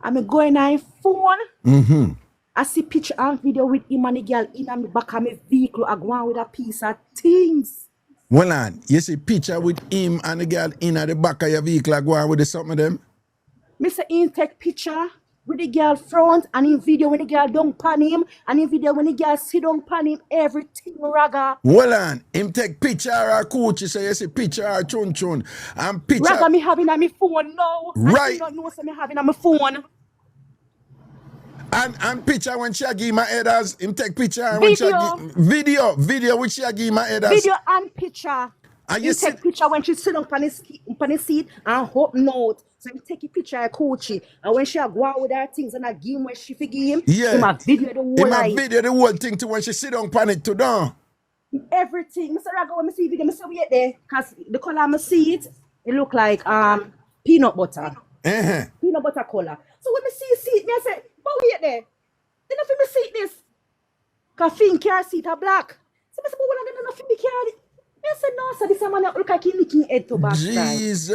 S7: I'm going on phone. I see picture and video with him and the girl in the back of my vehicle. I go on with a piece of things.
S1: Well, on, you see picture with him and the girl in at the back of your vehicle, go on with the something of them?
S7: Mr. In take picture with the girl front and in video when the girl don't pan him and in video when the girl sit down pan him, everything Raga.
S1: Well, on, him take picture or coochie, so you see picture or chun and picture.
S7: Raga, me having on my phone now.
S1: Right.
S7: I don't know, so me having on my phone.
S1: And picture when she give my headers, him take picture and when she video with she give my headers.
S7: Video and picture.
S1: And
S7: you take picture when she sit up on the seat and hope note. So you take a picture of Coachy. And when she go out with her things and I give him when she forgive him,
S1: yeah.
S7: Him a video the whole life.
S1: Him a video the whole thing to when she sit down pan it to down.
S7: Everything. Mr. Raga, when I see video, I say wait there. Because the color I see it look like peanut butter. Peanut butter color. So when I see it, I say, but wait there. Then if I see this, because fin car seat are black. So I say, but when I don't know if me car. I said, no, so this man look like he licking head to back.
S1: Jeez,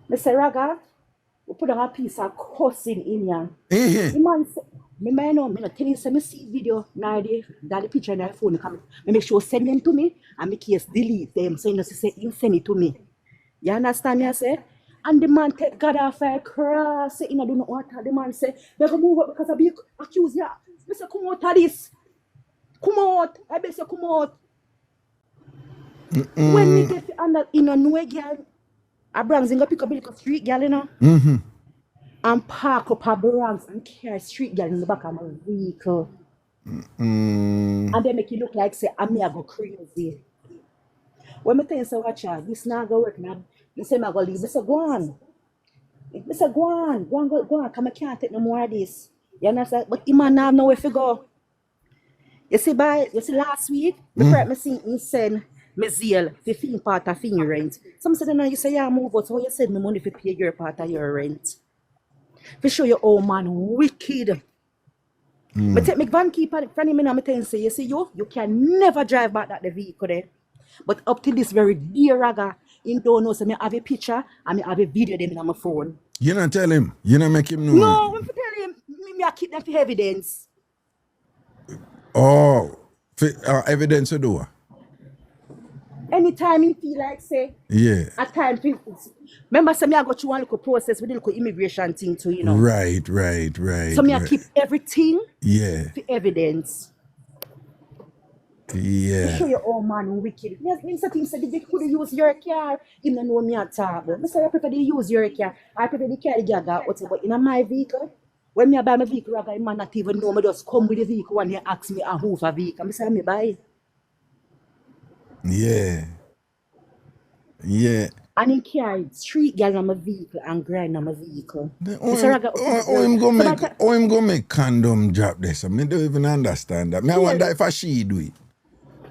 S7: I say, Raga, we put on a piece of cussing in here. The man say, me tell you, me see video, now the picture in the phone, me make sure send them to me, and make case delete them, so you know, say, you send it to me. You understand me, I say? And the man take God off a cross, say, you know, do not want the man say, they're going to move up because I be accused, yeah. I say, come out of this. Come out. I be say, come out. When me get in a new girl, a Bronx and go pick up a little street girl, you know, and park up a Bronx and carry street girl in the back of my vehicle. And they make it look like, say, I go crazy. When I tell you, say, watch out, this not go work now. You say, I go leave. I say, go on. I say, go on, because I can't take no more of this. You understand? But the man now know where to go. You see, last week, the person see him send me zeal for paying part of your rent. Some said, no, you say, yeah, move out. So you said me money to pay your part of your rent. For show your old man wicked. But take me van keep at friend me now, me tell you, say, you see, you can never drive back that the vehicle there. But up to this very dear Raga, he don't know, so I have a picture and I have a video them on my phone.
S1: You don't tell him. You don't make him know.
S7: No, when I tell him, I keep them for evidence.
S1: Oh, for, evidence to do.
S7: Anytime he feel like, say,
S1: yeah.
S7: At times, remember, some I go through one little process with the little immigration thing too, you know.
S1: Right.
S7: So I keep everything
S1: for
S7: evidence.
S1: Yeah.
S7: You show your own man wicked. Mr. Thing said, they could use your car. You don't know me at all. Mr. I prefer to use your car. I prefer to carry the car. But in my vehicle, when I buy my vehicle, I man not even know. I just come with the vehicle and they ask me a who for vehicle. I say, I buy.
S1: Yeah.
S7: And he carried street girl on my vehicle and grind on my vehicle.
S1: Him go make condom drop this. I don't even understand that. I wonder if she do it.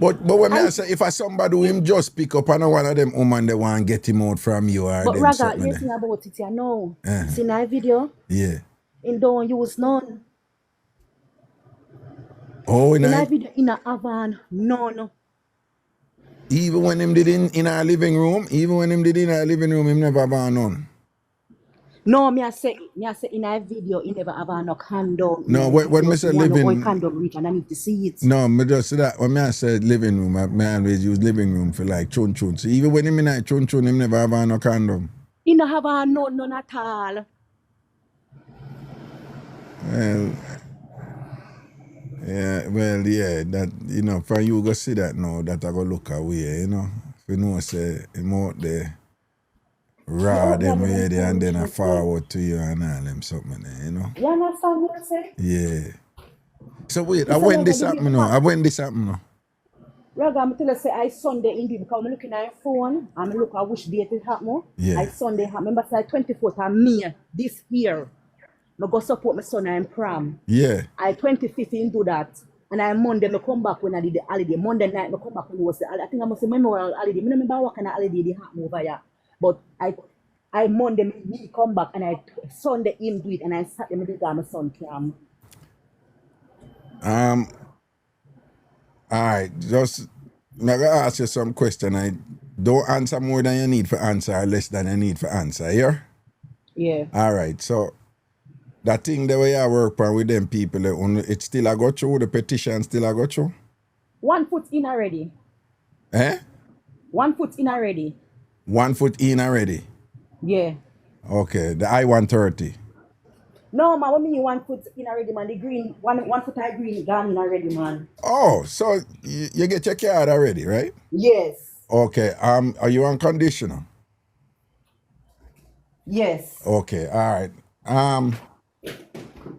S1: But when I say if somebody do him just pick up and one of them woman they want to get him out from you or
S7: but
S1: them
S7: Raga,
S1: something.
S7: listen about it, you know. See my video?
S1: Yeah.
S7: And don't use none.
S1: Oh,
S7: in my video, in a Havan, none.
S1: Even when him did in our living room, him never have none.
S7: No, me I say in a video, he never have no condom.
S1: No, when me say living room,
S7: condom reach and I need to see it.
S1: No, me just say that when me I say living room, I always use living room for like chun. So even when him in a chun, him never have no condom.
S7: He no have none at all.
S1: Yeah, that, you know, for you go see that now, that I go look away, you know. If you know, say, him out there, raw them way there, and then I forward to you and all them something there, you know.
S7: You understand what I say?
S1: Yeah. So wait, I went this happen now.
S7: Raga, I'm tell you, say, I Sunday indeed, because I'm looking at your phone, and I look at which date it happened.
S1: Yeah.
S7: I Sunday happened. Remember, say, 24th of May, this year. I go support my son in prom.
S1: Yeah.
S7: I 25th in do that. And I Monday I come back when I did the holiday. Monday night I come back when it was the holiday. I think I must memorial holiday. I don't remember what kind of holiday they happen over here. But I Monday me come back and I Sunday him do it and I Saturday me did my son prom.
S1: All right, just I'm gonna ask you some question. don't answer more than you need for answer or less than you need for answer, yeah?
S7: Yeah.
S1: All right, so that thing the way I work on with them people, it still I go through, the petition still I go through?
S7: 1 foot in already.
S1: Eh?
S7: 1 foot in already.
S1: 1 foot in already?
S7: Yeah.
S1: Okay, the I-130.
S7: No, man, what mean 1 foot in already, man? The green, one foot high green gone in already, man.
S1: Oh, so you get your card already, right?
S7: Yes.
S1: Okay, are you on conditional?
S7: Yes.
S1: Okay, all right.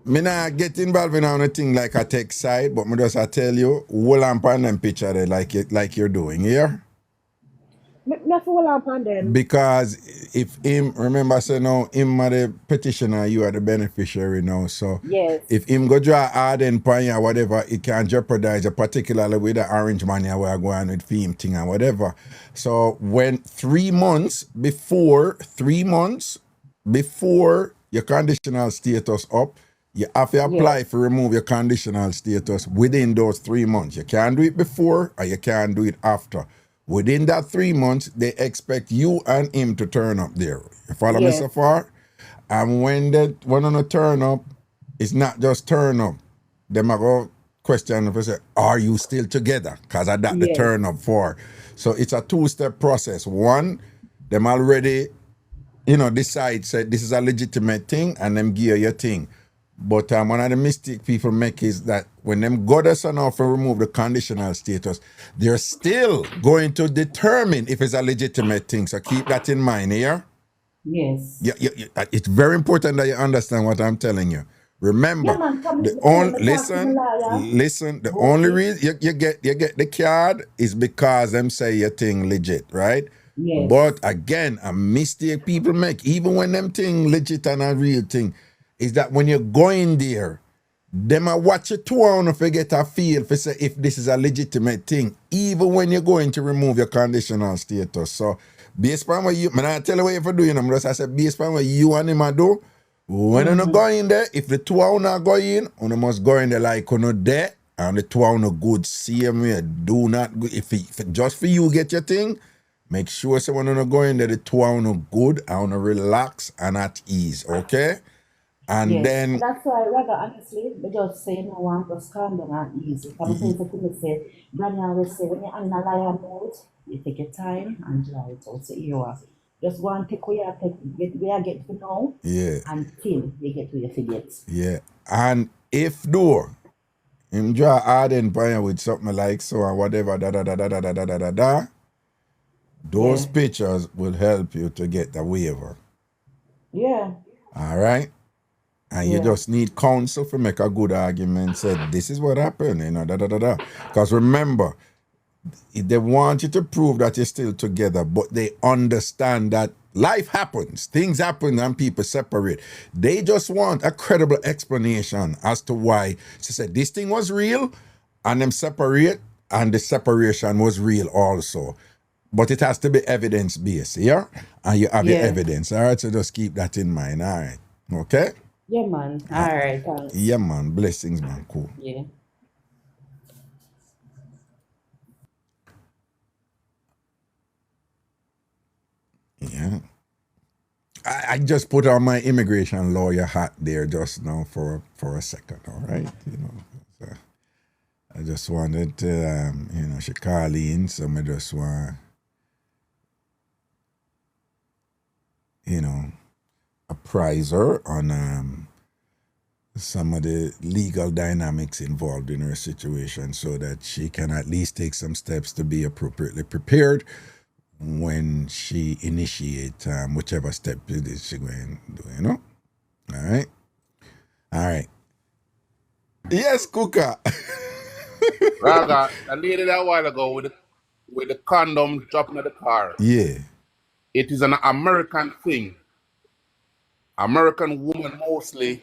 S1: Me not get involved in a thing like a tech side, but me just I tell you, hold on pan them picture there like you're doing here.
S7: Me have to hold on upon them.
S1: Because if him, remember say now, him are the petitioner, you are the beneficiary now. So
S7: Yes.
S1: if him go draw hard and pan or whatever, it can jeopardize you, particularly with the orange money where I go on with fame thing and whatever. So when 3 months before your conditional status up, you have to apply for remove your conditional status within those 3 months. You can't do it before or you can't do it after. Within that 3 months, they expect you and him to turn up there. You follow me so far? And when on a turn up, it's not just turn up. Them are go question if I say, are you still together? Because I that the turn up for. So it's a 2-step process. One, them already, decide say this is a legitimate thing and them give you your thing. But one of the mistake people make is that when them go to sign off and remove the conditional status, they're still going to determine if it's a legitimate thing. So keep that in mind here.
S7: Yes.
S1: Yeah, it's very important that you understand what I'm telling you. Remember, the only reason you get the card is because them say your thing legit, right?
S7: Yes.
S1: But again, a mistake people make, even when them thing legit and a real thing, is that when you're going there, them a watch it too on if you get a feel for say if this is a legitimate thing, even when you're going to remove your conditional status. So based on what you, man, I tell you what you have to do, I said based on what you and him a do, when you go in there, if the two are not going, you must go in there like you there, and the two are not good, same way, do not go, if just for you get your thing, make sure so when you go in there, the two are not good, and relax and at ease, okay? And then
S7: that's why rather honestly, they just say no one just calm down and easy. Because I say, Granny always say when you're in a lion mode, you take your time and dry it out. So you are just go and take where you get to know.
S1: Yeah.
S7: Until you get where you forget.
S1: Yeah. And if him draw hard and fire with something like so or whatever, those pictures will help you to get the waiver.
S7: Yeah.
S1: All right? And you just need counsel to make a good argument. Say, this is what happened, Because remember, they want you to prove that you're still together, but they understand that life happens. Things happen and people separate. They just want a credible explanation as to why. She said, this thing was real, and them separate, and the separation was real also. But it has to be evidence-based, yeah? And you have your evidence, all right? So just keep that in mind, all right? Okay?
S7: Yeah, man. All right, thanks.
S1: Yeah, man. Blessings, man. Cool.
S7: Yeah.
S1: Yeah. I just put on my immigration lawyer hat there just now for a second, all right? So I just wanted to, she call in, so I just want, apprise her on some of the legal dynamics involved in her situation so that she can at least take some steps to be appropriately prepared when she initiate whichever step it is she going to do, All right? All right. Yes, Kuka.
S6: Raga, a lady that while ago with the condom dropping in the car.
S1: Yeah.
S6: It is an American thing. American women mostly,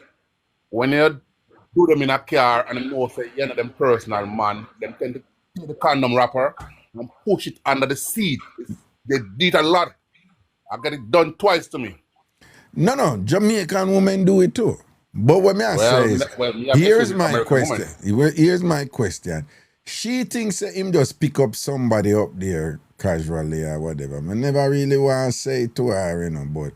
S6: when you do them in a car and you know say you're not them personal man, them tend to take the condom wrapper and push it under the seat. They did a lot. I get it done twice to me.
S1: No, Jamaican women do it too. But what me I say is, here's my question. Here's my question. She thinks that him just pick up somebody up there casually or whatever. I never really want to say it to her, but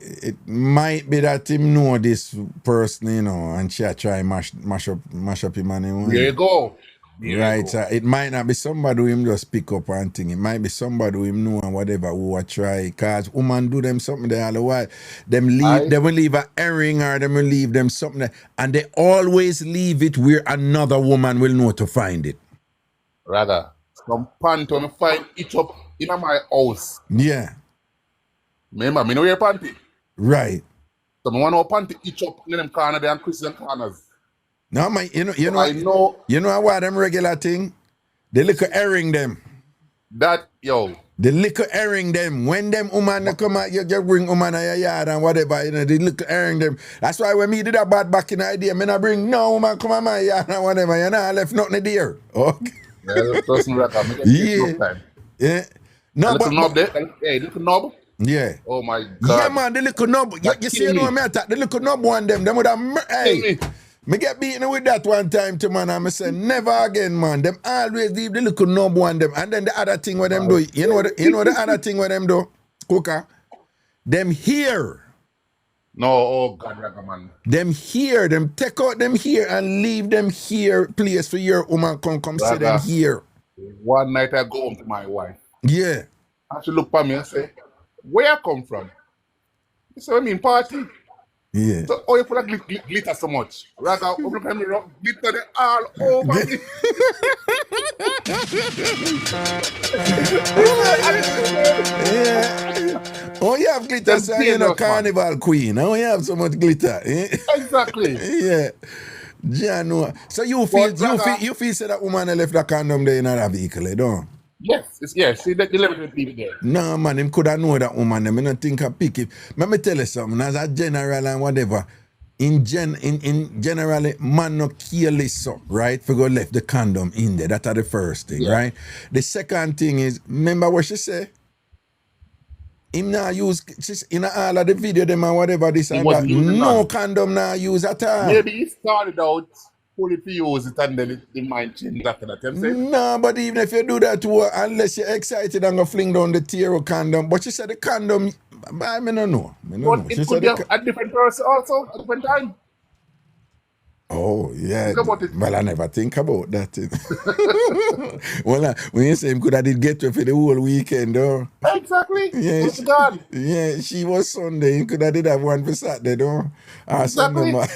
S1: it might be that him know this person, and she try mash up him and him.
S6: There you go.
S1: Right, so it might not be somebody who him just pick up and thing. It might be somebody who him know and whatever who will try. Cause woman do them something there all the while. They will leave a herring or they will leave them something there, and they always leave it where another woman will know to find it.
S6: Rather, some panty when I find it up in my house.
S1: Yeah.
S6: Remember, me know your panty.
S1: Right.
S6: So I want to panty each up in them corner there and Christian corners.
S1: No, man,
S6: I know.
S1: You know what them regular thing? The little herring them.
S6: That, yo.
S1: The little herring them. When them woman come out, you bring woman in your yard and whatever, the little herring them. That's why when me did that bad back in the idea, me not bring no woman come on my yard and whatever. You know, I left nothing there. Okay.
S6: Yeah, that's person record.
S1: Yeah. No,
S6: little knob there. Hey, little knob.
S1: Yeah.
S6: Oh my God.
S1: Yeah, man, the little knob. You see, no me attack. The little knob one them would have. Hey. Me get beaten with that one time too, man, and I say never again, man. Them always leave the little knob one them, and then the other thing where them do, you know the other thing where them do, Cooker, them here.
S6: No, oh God, man.
S1: Them here, them take out them here and leave them here, place for your woman come see them here.
S6: One night I go home to my wife.
S1: Yeah.
S6: And she look at me and say, "Where I come from?" He said, "I mean party."
S1: Yeah.
S6: So, you put a glitter so much. Rather, look at me, glitter they all over me.
S1: Yeah. Oh, you have glitter, so you're a carnival queen. Oh, you have so much glitter.
S6: Exactly.
S1: Yeah. Jano. So you feel say that woman left the condom there in her vehicle, don't?
S6: Yes, see that delivery people there.
S1: No, man, him could have know that woman. I don't think I pick it. Let me tell you something. As a general and whatever, in generally, man no careless so, right? For go left the condom in there. That's the first thing, right? The second thing is, remember what she say? Him now use in all of the video them and whatever this and that. No condom now use at all.
S6: Maybe he started out fully to use it and then the mind changed after that.
S1: No, but even if you do that too, unless you're excited and go fling down the tear condom. But she said the condom, I don't know.
S6: But it could be a different person also at different time.
S1: Oh, yeah.
S6: Think about it.
S1: Well, I never think about that. Well, when you say him could have did get to for the whole weekend, though.
S6: Exactly.
S1: Yeah,
S6: God.
S1: Yeah, she was Sunday. He could have did have one for Saturday, though.
S6: Exactly.
S1: God,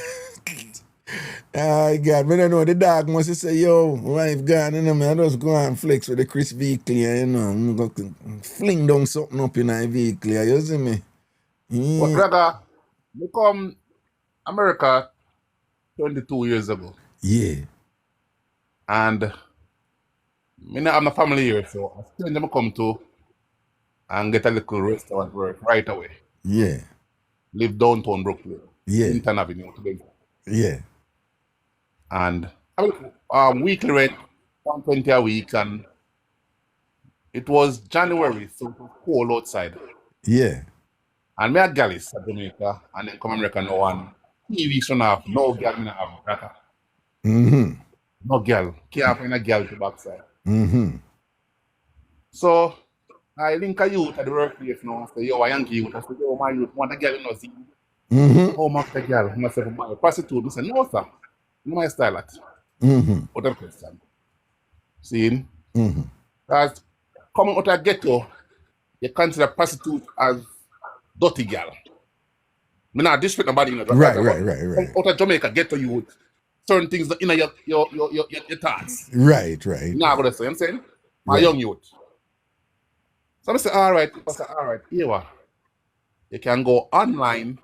S1: I don't know. The dog must say, yo, wife gone, I just go and flex with the Chris vehicle, I'm going to fling down something up in my vehicle, you see me?
S6: But brother, we come America 22 years ago.
S1: Yeah.
S6: And me not have my family here, so I still them come to and get a little restaurant work right away.
S1: Yeah.
S6: Live downtown Brooklyn.
S1: Yeah.
S6: Clinton Avenue.
S1: Yeah.
S6: And weekly rent, $120 a week, and it was January, so it was cold outside.
S1: Yeah.
S6: And me a Gallis at Jamaica, and then come America now, and 3 weeks and a half, no girl in America.
S1: Mm-hmm.
S6: No girl. Can't find a girl to backside.
S1: Mm-hmm.
S6: So I link a youth at the workplace now. I say, yo, a Yankee youth. I say, yo, my youth, want a girl in see.
S1: Mm-hmm.
S6: Oh, my girl. I say, my prostitute. I say, no, sir. No, my style at.
S1: Mm-hmm.
S6: Other question. See?
S1: Mm-hmm.
S6: Because coming out of ghetto, you consider prostitute as dirty girl. I not disrespect nobody.
S1: Right.
S6: Out of Jamaica, ghetto youth, certain things in your thoughts.
S1: Right.
S6: Nah, what I'm saying? My young youth. So I say, all right, here you can go online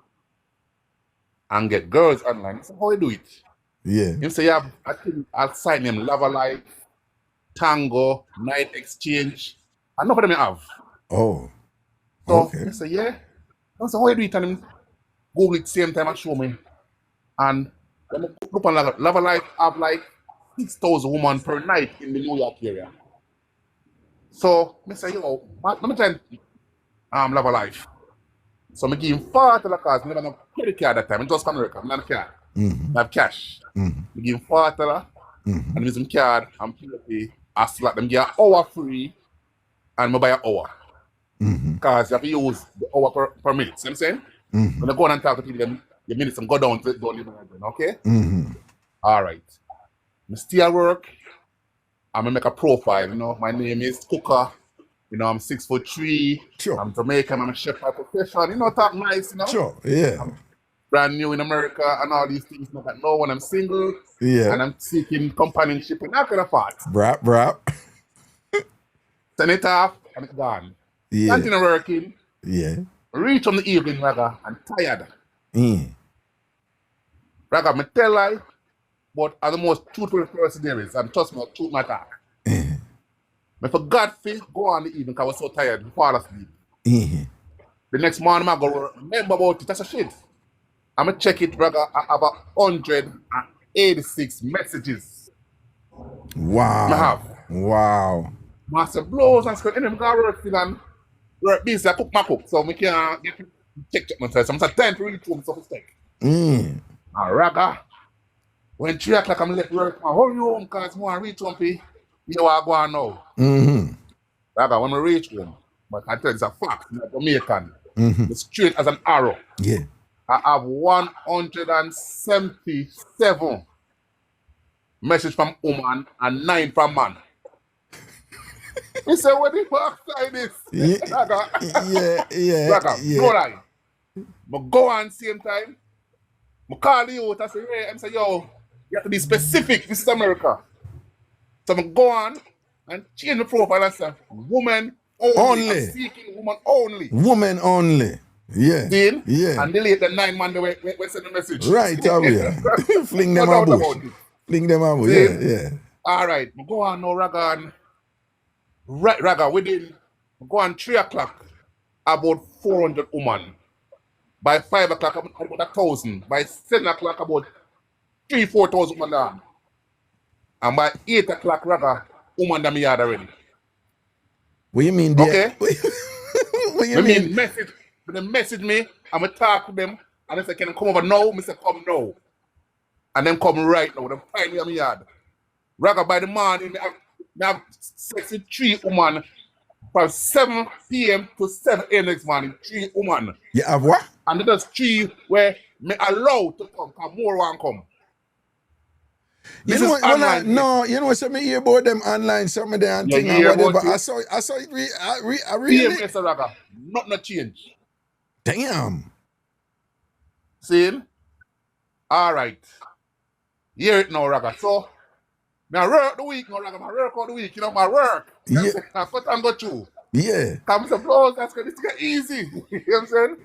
S6: and get girls online. So how you do it?
S1: Yeah.
S6: You say you have a thing outside them, Lava Life, Tango, Night Exchange, and none of them you have.
S1: Oh.
S6: So
S1: Okay.
S6: I say, yeah. I say, how you do it? And them Google it same time and show me. And when I look on Lava Life have like 6,000 women per night in the New York area. So I say, yo, let me try Lava Life. So I give him $40 because I never have credit card at that time. I just come to America, I have a card.
S1: Mm-hmm.
S6: I have cash.
S1: Mm-hmm.
S6: I give him $40 and use him card and pay. I slap them get an hour free and I buy an hour. Because you have to use the hour per minute. See what I'm saying? When I go on and talk to people, then the minutes and go down to don't even again, okay? All right. I stay at work. I'm gonna make a profile, you know. My name is Cooker. You know, I'm 6'3".
S1: Sure.
S6: I'm Jamaican, I'm a chef by profession, you know, talk nice, you know.
S1: Sure, yeah.
S6: I'm brand new in America and all these things. No, no one, I'm single.
S1: Yeah.
S6: And I'm seeking companionship and that kind of part.
S1: Brap.
S6: Send it off and it's gone.
S1: Yeah.
S6: Continue working.
S1: Yeah.
S6: Reach on the evening, Raga, and tired.
S1: Mm.
S6: Raga, me tell lie, but I'm the most truthful person there is, and trust me, truth matter. I forgot to go on the evening because I was so tired before I sleep. The next morning, I go remember about it. That's a shit. I'm going to check it, Raga. I have 186 messages.
S1: Wow.
S6: I have.
S1: Wow.
S6: Master blows and stuff. And I'm going to work still and work busy. I cook my cook. So I can't get to check myself. So I'm time to reach home. So I stick. And Raga, when 3 o'clock I'm left work, I hurry home because I want to reach home. You know what I go on now. Raga, when I reach home, but I tell you it's a fact, I'm Jamaican. It's straight as an arrow.
S1: Yeah.
S6: I have 177 messages from woman and 9 from man. He said, what the fuck is this? Raga, no lie. But go on same time. I call you out and say, hey, and say, yo, you have to be specific. This is America. So I go on and change the profile and say, woman only. I'm seeking woman only.
S1: Woman only. Yeah.
S6: Then,
S1: yeah.
S6: And delete the 9 man we send the message.
S1: Right, fling them a bush. Fling them a bush. Yeah.
S6: All right. I go on now, Raga. Right, Raga, within, go on 3 o'clock, about 400 women. By 5 o'clock, about 1,000. By 7 o'clock, about 3,000-4,000 women down. And by 8 o'clock, Raga, woman them yard already.
S1: What you mean,
S6: okay?
S1: What you mean?
S6: When they message me, I'm going to talk to them, and they say, can I come over now? I say, come now. And then come right now. They find me in my yard. Raga, by the morning, I have 63 women from 7 p.m. to 7 a.m. next morning. 3 women.
S1: You have what?
S6: And there's 3 where me allow to come, because more won't come.
S1: You know what? You know what? Something hear about them online, some of them thing and whatever. I saw it. I really.
S6: PMS, Raga. Nothing change.
S1: Damn.
S6: See? All right. Hear it now, Raga. So, I work the week now, Raga. I work all the week. You know, my work.
S1: Yeah.
S6: I cut and go through.
S1: Yeah.
S6: Come to blows. That's going to get easy. You know what I'm saying?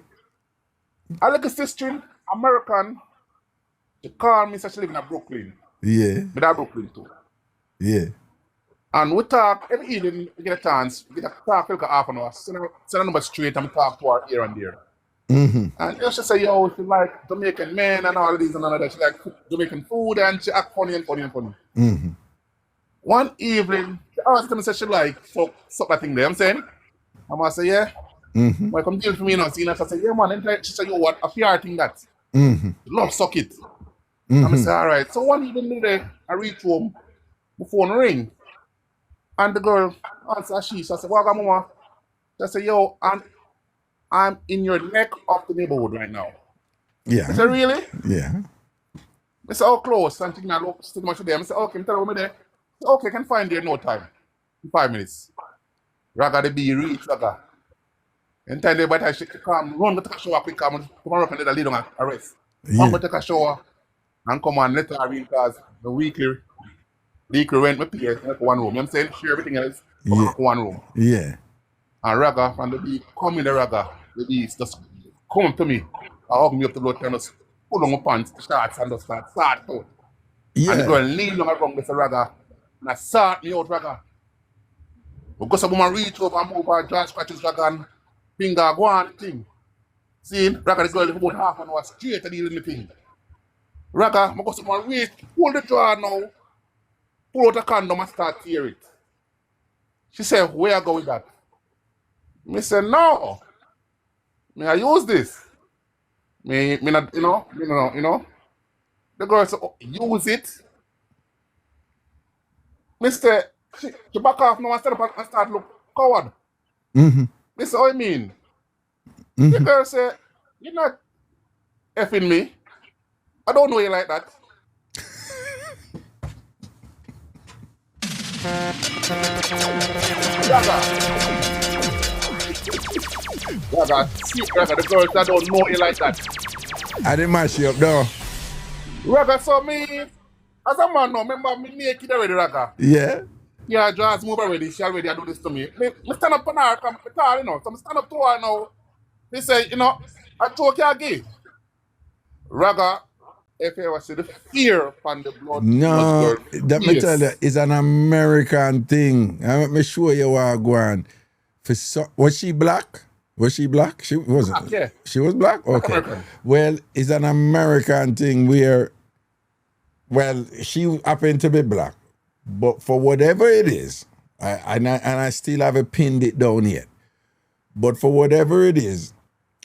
S6: I like a sister, American. She called me, so she live in Brooklyn.
S1: Yeah.
S6: But I Brooklyn too.
S1: Yeah.
S6: And we talk every evening, we get a chance, we get a talk for like half an hour, send a number straight and we talk to her here and there. And she say, yo, she like Jamaican men and all of these and all of that. She like Jamaican food and she act funny and funny and funny. One evening, she asked me, say she like something thing there, I'm saying? I'm gonna say, yeah. Well, come deal for me now. See, and I say, yeah, man. And she say, yo, what a PR thing that. Love suck it. And I say, all right. So one evening there, I reach home, my phone ring. And the girl answer she said, what got mama? She said, yo, I'm in your neck of the neighborhood right now.
S1: Yeah.
S6: I said, really?
S1: Yeah.
S6: I said, how close? And I look so much there. I said, okay, tell me there. Said, okay, I can find you in no time. In 5 minutes. Raga the bee reach Raga. And time there, but I should come, run to take a shower quick, come work and let her lead on a rest. I'm going to take a shower and come and let her read because the weekly rent me pay for one room. You know what I'm saying? Share everything else for one room.
S1: Yeah.
S6: And Raga from the beat, come in the Raga. The beat just come to me. I hug me up the blood and just pull on my pants, shorts and just start out.
S1: Yeah.
S6: And the girl lean on around this Raga. And I sort me out Raga. Because some woman reach over and move her, draw scratches Raga and finger go on the thing. See, Raga the girl about half an hour straight to deal with the thing. Raga, I go someone reach, pull the drawer now. Pull out a condom and start tear it. She said, where I go with that? Me said, no. May I use this? Me not, you know. The girl said, oh, use it. Me said, she back off now and stand up and start look coward. This is what I mean. The girl say, you're not effing me. I don't know you like that. Raga, see, Raga, the girls that don't know you like that.
S1: I didn't mash you up though.
S6: Raga, so me, as a man now, remember me naked already, Raga.
S1: Yeah.
S6: Yeah, just move already. She already do this to me. Me stand up on her, come tell you know. So I stand up to her now. He say, you know, I told you again. Raga, if you ever see the fear upon the blood.
S1: No, that me
S6: yes.
S1: tell you, it's an American thing. I me show you what I go on. Was she black? Was she black? She wasn't.
S6: Black, yeah.
S1: She was black? Okay.
S6: American.
S1: Well, it's an American thing where, well, she happened to be black. But for whatever it is, I still haven't pinned it down yet. But for whatever it is,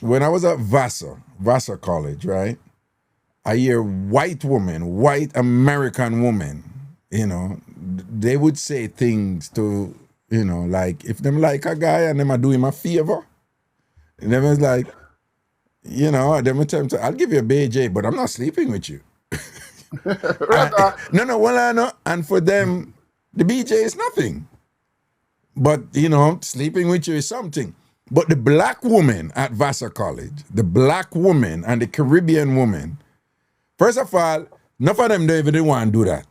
S1: when I was at Vassar College, right? I hear white American women, you know, they would say things to, you know, like if them like a guy and them are doing him a favor, and them is like, you know, them would tell him, I'll give you a BJ, but I'm not sleeping with you. And for them, the BJ is nothing. But, you know, sleeping with you is something. But the black woman at Vassar College, the black woman and the Caribbean woman, first of all, none of them don't even want to do that.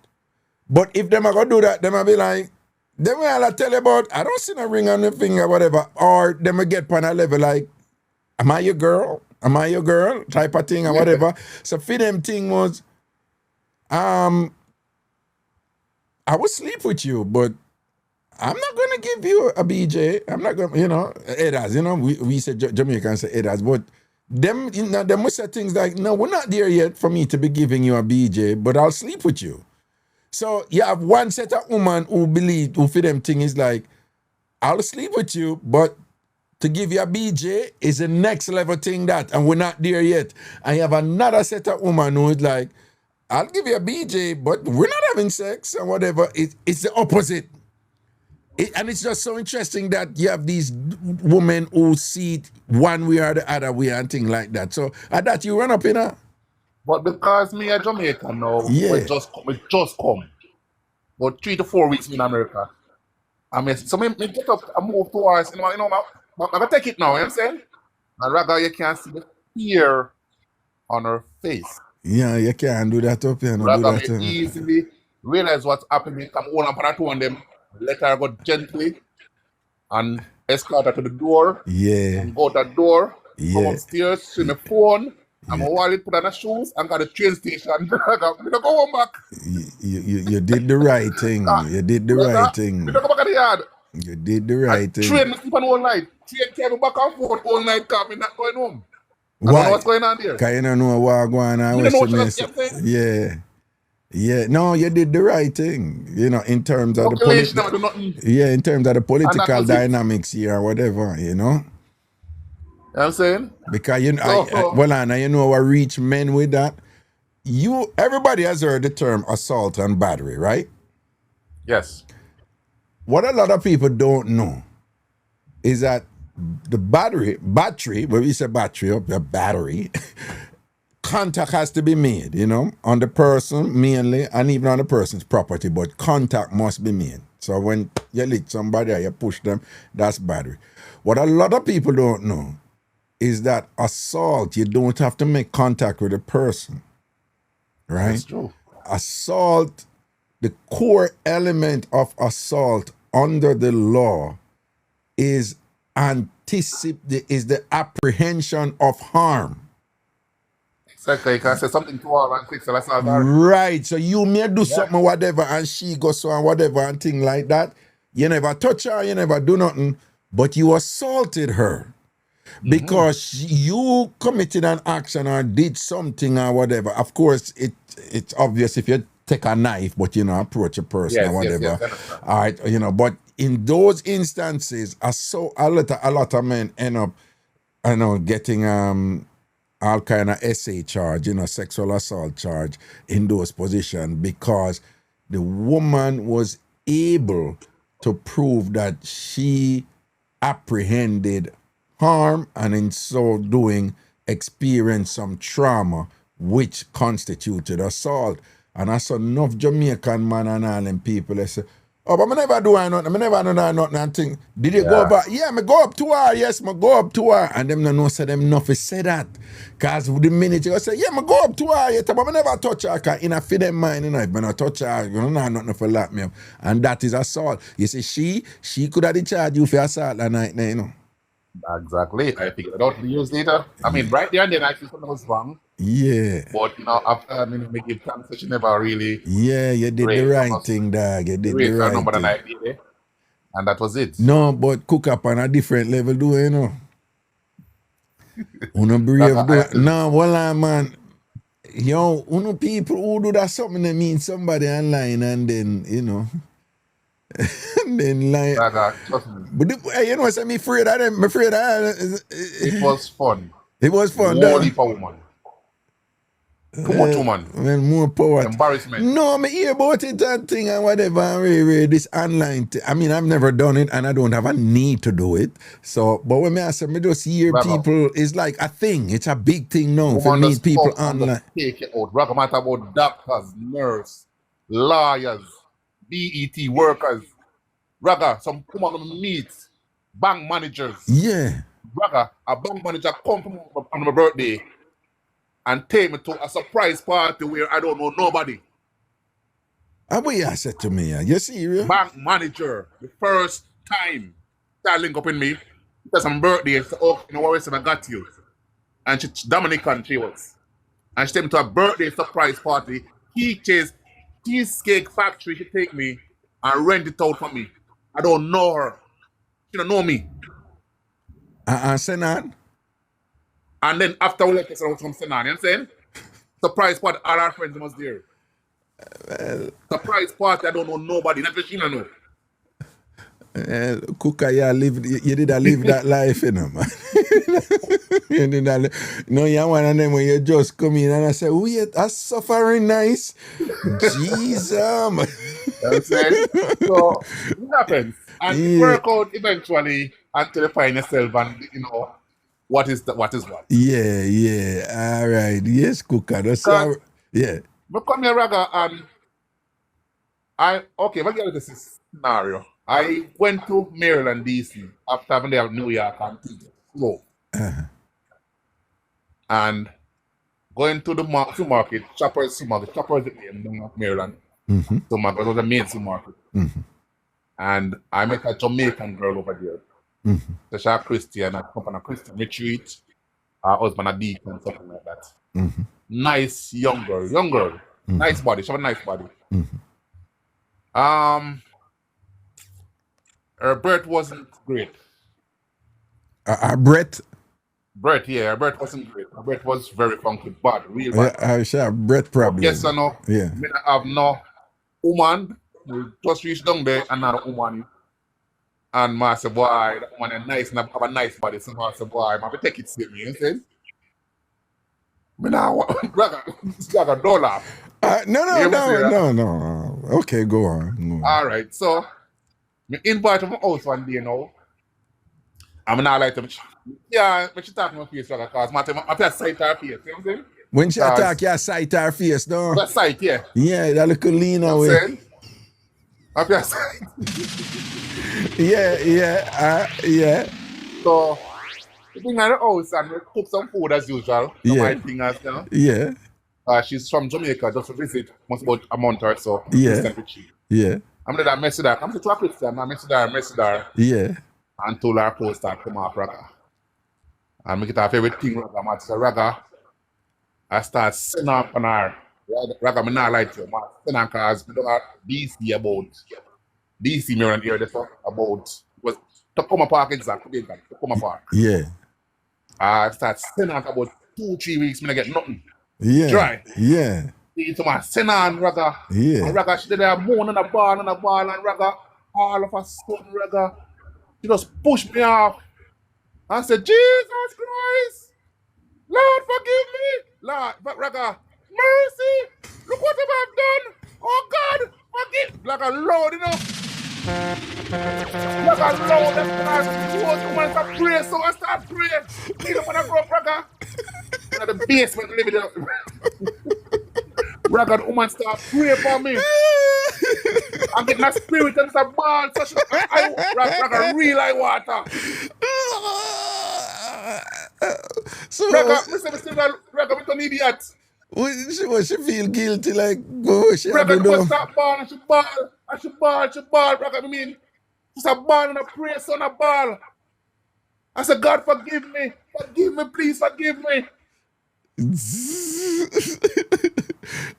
S1: But if them are going to do that, them will be like, them will tell you about, I don't see no ring on the finger, whatever. Or them will get on a level like, am I your girl? Am I your girl? Type of thing or whatever. So for them thing was, I would sleep with you, but I'm not going to give you a BJ. I'm not going to, you know, Edas, you know, we say Jamaican say Edas, but them, you know, them would say things like, no, we're not there yet for me to be giving you a BJ, but I'll sleep with you. So you have one set of women who for them thing is like, I'll sleep with you, but to give you a BJ is the next level thing that, and we're not there yet. And you have another set of women who is like, I'll give you a BJ, but we're not having sex or whatever. It's the opposite. And it's just so interesting that you have these women who see it one way or the other way and things like that. So at that you run up in her.
S6: But because me a Jamaican now,
S1: Yeah.
S6: we just come. But 3 to 4 weeks in America. I mean, so me get up and move towards, you know, I'm going to take it now, you know what I'm saying? And Raga, you can see the fear on her face.
S1: Yeah, you can't do that up here. No,
S6: Raga,
S1: do that,
S6: me easily realize what's happening, come hold on for two on them, let her go gently, and escort her to the door,
S1: Yeah.
S6: and go to the door, come
S1: Yeah.
S6: upstairs, see my phone, and my wallet, put on the shoes, and got the train station. Raga, me don't go home back.
S1: You did the right thing. You did the
S6: Raga,
S1: right thing.
S6: me don't go back at the yard.
S1: You did the right thing.
S6: Train me sleep on all night. Train carry me back and forth all night, because I'm not going home. I don't
S1: Why?
S6: know what's going on there.
S1: Because you don't know what's going on.
S6: You don't know what you're saying?
S1: Yeah. Yeah. No, you did the right thing. You know, in terms of
S6: Population never do nothing.
S1: in terms of the political
S6: was it.
S1: dynamics here or whatever, you know.
S6: You know what I'm saying?
S1: Because you know, Anna, you know, I reach men with that. Everybody has heard the term assault and battery, right?
S6: Yes.
S1: What a lot of people don't know is that the battery, when we say battery, the battery, contact has to be made, you know, on the person mainly, and even on the person's property, but contact must be made. So when you lick somebody or you push them, that's battery. What a lot of people don't know is that assault, you don't have to make contact with a person, right?
S6: That's true.
S1: Assault, the core element of assault under the law is the apprehension of harm.
S6: Exactly. You can say something to her and fix it. That's all that.
S1: Right. So you may do something or whatever and she goes so and whatever and thing like that. You never touch her, you never do nothing, but you assaulted her. Because you committed an action or did something or whatever. Of course, it's obvious if you take a knife, but you know, approach a person or whatever.
S6: Yes.
S1: All right, you know, but in those instances, a lot of men end up, I know, getting all kind of SA charge, you know, sexual assault charge in those positions because the woman was able to prove that she apprehended harm and in so doing experienced some trauma which constituted assault. And I saw enough Jamaican man and all them people, they say, oh, but I never do nothing, I never do nothing and think, did you go back? Yeah, me go up to her, yes, me go up to her. And them no know say them nothing say that. Cause the minute you say, yeah, me go up to her, yet, but I never touch her, cause in a feed them mind, if I not touch her, you don't know nothing for lock me up. And that is assault. You see, she could have charged you for assault that night, you know.
S6: Exactly. I figured it out years later. I mean, right there and then I think something was wrong.
S1: Yeah.
S6: But after me give thanks, she never really.
S1: Yeah, you did the right thing, dog. You did the right
S6: number
S1: thing.
S6: That I did, and that was it.
S1: No, but cook up on a different level, do you know? Uno brave, do no, well, man. Yo, uno people who do that something that means somebody online and then, you know. And then like,
S6: trust me.
S1: But you know, what I'm afraid of them. I'm afraid of
S6: it was fun.
S1: It was fun.
S6: More for woman. Too much woman.
S1: Well, more power.
S6: Embarrassment.
S1: No, I hear about it and thing and whatever. And this online thing. I mean, I've never done it and I don't have a need to do it. So, but when I say, me just hear people, it's like a thing. It's a big thing now for meet people online.
S6: Take it out. Raga matter about doctors, nurses, lawyers, BET workers. Raga, some come on meet bank managers.
S1: Yeah.
S6: Raga, a bank manager come on my birthday and take me to a surprise party where I don't know nobody.
S1: And what you said to me? You serious?
S6: Bank manager, the first time that link up in me because I'm birthday. So, oh, you know what? I got you. And she's Dominican, she was. And she take me to a birthday surprise party. Cheesecake factory. She take me and rent it out for me. I don't know her. She don't know me.
S1: Senan?
S6: And then after we left, I was from Senan, you understand? Surprise party, all our friends was there. Surprise party, I don't know nobody, not she don't know.
S1: Kuka, you did live that life, you know, man. You did that. No, you're one of them when you just come in and I say, wait, that's suffering nice. Jesus.
S6: You know what I'm saying? So, it happens. And you work out eventually until you find yourself and, you know, what is what.
S1: Yeah. All right. Yes, Kuka. That's all. Yeah.
S6: But come here, Raga, and if I get this scenario. I went to Maryland, D.C. after having there New York and slow. And going to the supermarket, Shoppers is the name of Maryland. Supermarket was the main supermarket. And I met a Jamaican girl over there. So she's a Christian, I come from a Christian retreat. Her husband a deacon, something like that. Nice young girl. Nice body, she have a nice body. Her breath wasn't great.
S1: Her breath?
S6: Her breath wasn't great. Her breath was very funky, bad, real bad.
S1: She have breath problem.
S6: Yes or no?
S1: Yeah.
S6: I have no woman who just reached down there, another woman. And I said, boy, that woman is nice and have a nice body. So I said, boy, I have to take it seriously, you understand? It's like a dollar.
S1: No. Okay, go on.
S6: All right, so I invite to my house one day now. I'm not like to but she talk to my face because I have sight her face, you know what I'm saying?
S1: When she attack, you sight her face, no?
S6: That sight, yeah.
S1: Yeah, that little lean away.
S6: I have sight.
S1: Yeah.
S6: So, we bring her to the house and we cook some food as usual. My thing as you know.
S1: Yeah.
S6: She's from Jamaica just to visit, almost about a month or so.
S1: Yeah.
S6: I'm going to mess with her. I'm to a Christian. I mess with her.
S1: Yeah.
S6: And told her clothes start come off Raga. And make it her favorite thing, Raga. I say, Raga, I start sending up on her. Raga, I'm not like you. I send her because we don't have DC about. DC, Maryland here, that's about. Was Tacoma Park, exactly. Tacoma Park.
S1: Yeah.
S6: I start sending her about 2-3 weeks, I get nothing.
S1: Yeah.
S6: Dry.
S1: Yeah.
S6: So I send her and Raga.
S1: Yeah.
S6: And Raga, she did a moan and a ball and Raga, all of a sudden, Raga, she just pushed me off. I said, Jesus Christ, Lord, forgive me. Lord, but Raga, mercy, look what I've done. Oh God, forgive. Like a Lord, you know. Raga loud them cars, close woman start pray, so I start praying. You know when I grow up, Raga, in the basement living there. Raga, the woman start pray for me. I'm getting a spirit and it's a ball, so Raga real like water.
S1: So
S6: Raga, Mr. Raga, I'm an idiot.
S1: what she feel guilty like what she have
S6: Raga,
S1: to
S6: the
S1: do?
S6: woman start ball, and she ball. Raga, I mean, it's a ball and a pray, son, a ball. I said, God, forgive me, please forgive me.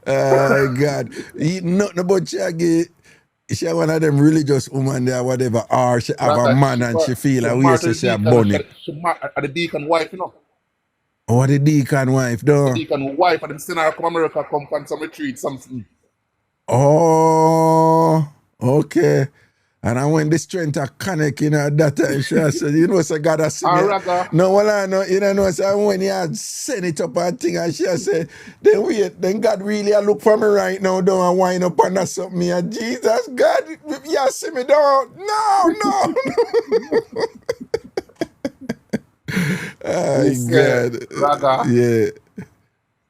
S1: Oh God. Nothing about Shaggy. She one of them religious woman there, whatever, or she have a
S6: Raga,
S1: man and she feel a way
S6: married
S1: so
S6: to
S1: she a
S6: the
S1: bunny.
S6: deacon, she married the deacon wife, you know.
S1: Oh, the deacon wife,
S6: The
S1: though.
S6: deacon wife and them send her come America, come from some retreat, something.
S1: Oh, okay. And I went the strength of connect, at that time, she said, so God has seen me.
S6: Raga.
S1: No, well, I know, so when he had sent it up and thing, and she said, then wait, then God really look for me right now, don't and wind up and that's something. And Jesus, God, you see me, don't. No. Oh, God.
S6: Raga.
S1: Yeah.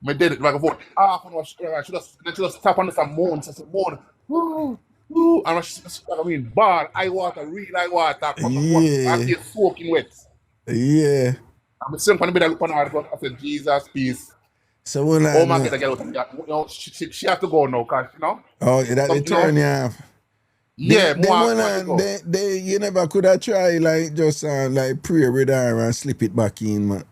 S6: Me did it, Raga, for half an hour, she just tap on this and moan, so she moan. Ooh, and I mean, bar, eye water, real eye water,
S1: Yeah.
S6: I get soaking wet.
S1: Yeah.
S6: I'm sitting on the bed, I look on her, I said, Jesus, peace.
S1: So when
S6: Oh, man, get out of here. You know, she has to go now, cause, you know.
S1: Oh, that they turn you off.
S6: Yeah,
S1: they you never could have tried like just like pray with her and slip it back in, man.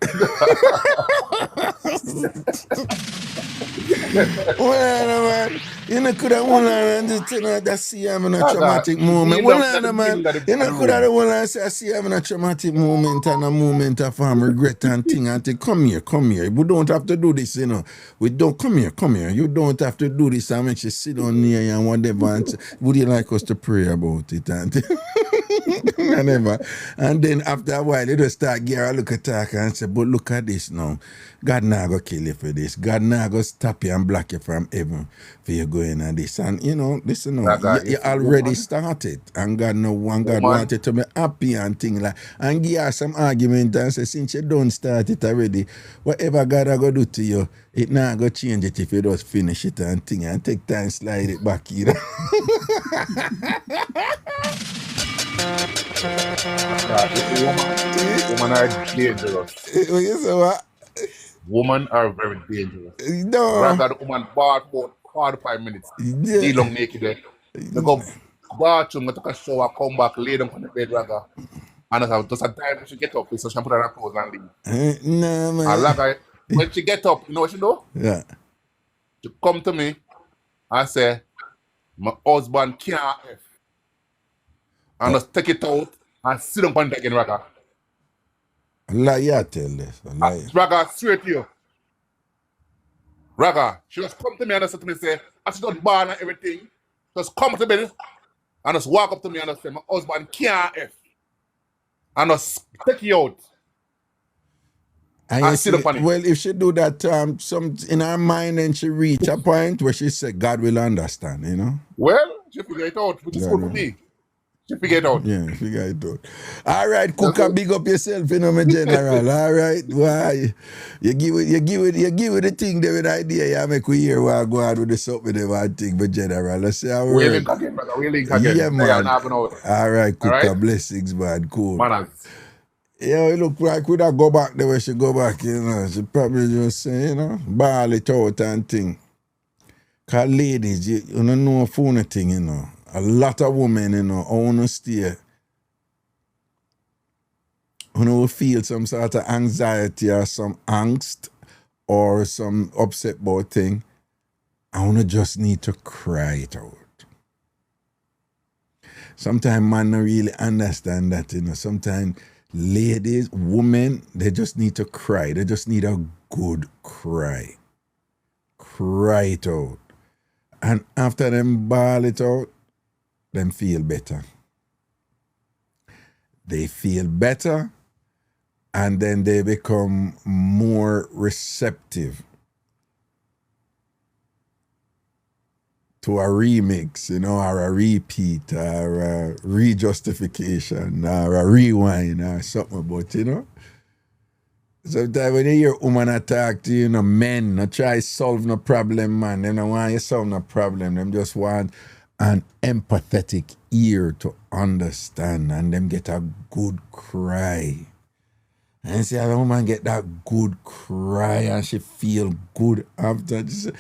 S1: Well, man, you know could have one and just that see I'm in a traumatic moment. Well, man, you know could have one and say I see I'm in a traumatic moment and a moment of regret and thing and think, come here. We don't have to do this, We don't come here. You don't have to do this and make you sit down near you and whatever. And say, would you like us to pray about it? And then after a while, they just start getting a look at talk and say, but look at this now. God not gonna kill you for this. God not gonna stop you and block you from heaven for you going at this. And listen, you already started. And God wanted to be happy and things like. And give her some argument and say, since you don't start it already, whatever God are gonna do to you, it not gonna change it if you just finish it and thing and take time slide it back,
S6: Women are dangerous.
S1: You say what?
S6: Women are very dangerous.
S1: No.
S6: Raga, the woman bar for 45 minutes.
S1: Yeah.
S6: They long naked there. They go bathroom, I took a shower, come back, lay down on the bed, Raga. And just a time she get up, so she put her clothes and leave.
S1: No, man.
S6: And Raga, when she get up, you know what she do?
S1: Yeah.
S6: She come to me and say, my husband can't F. And just take it out and sit down on it again, Raga.
S1: Lie, you tell this. Lie.
S6: Raga, straight to you. Raga, she just come to me and just said to me, say, I she done bar and everything. Just come to me and just walk up to me and just say, my husband can't F. And just take you out. And sit up on it.
S1: Well, if she do that, some in her mind, and she reach a point where she said, God will understand,
S6: Well, she figure it out, which is good for me. She figure it out.
S1: Yeah, figure it out. All right, Cooker, big up yourself, my general. All right, why? You give it the thing there with idea. You make we hear what go on with the something they want thing, but general. Let's say
S6: we link again, brother. We link again.
S1: Yeah, man.
S6: All
S1: right, Cooker,
S6: all right?
S1: blessings, man. Cool.
S6: Manners.
S1: Yeah, it look like we don't go back the way she go back, She probably just say, ball it out and thing. Because ladies, you don't know a funny thing, A lot of women, I want to stay. Will feel some sort of anxiety or some angst or some upset about thing. I want to just need to cry it out. Sometimes man don't really understand that, Sometimes ladies, women, they just need to cry. They just need a good cry. Cry it out. And after them bawl it out, them feel better. They feel better, and then they become more receptive to a remix, or a repeat, or a rejustification, or a rewind, or something. But sometimes when you hear woman attack to men, not try solve no problem, man. They don't want you solve no problem. Them just want an empathetic ear to understand, and them get a good cry. And see how the woman get that good cry and she feel good after. Just,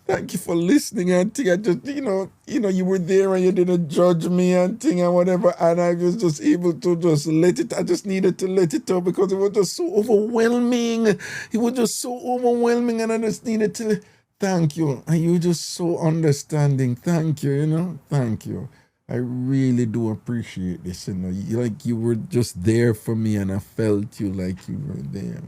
S1: thank you for listening and thing. I just, you were there and you didn't judge me and thing and whatever. And I was just able to just let it. I just needed to let it out because it was just so overwhelming. It was just so overwhelming and I just needed to. Thank you. And you were just so understanding. Thank you, Thank you. I really do appreciate this, Like you were just there for me and I felt you like you were there.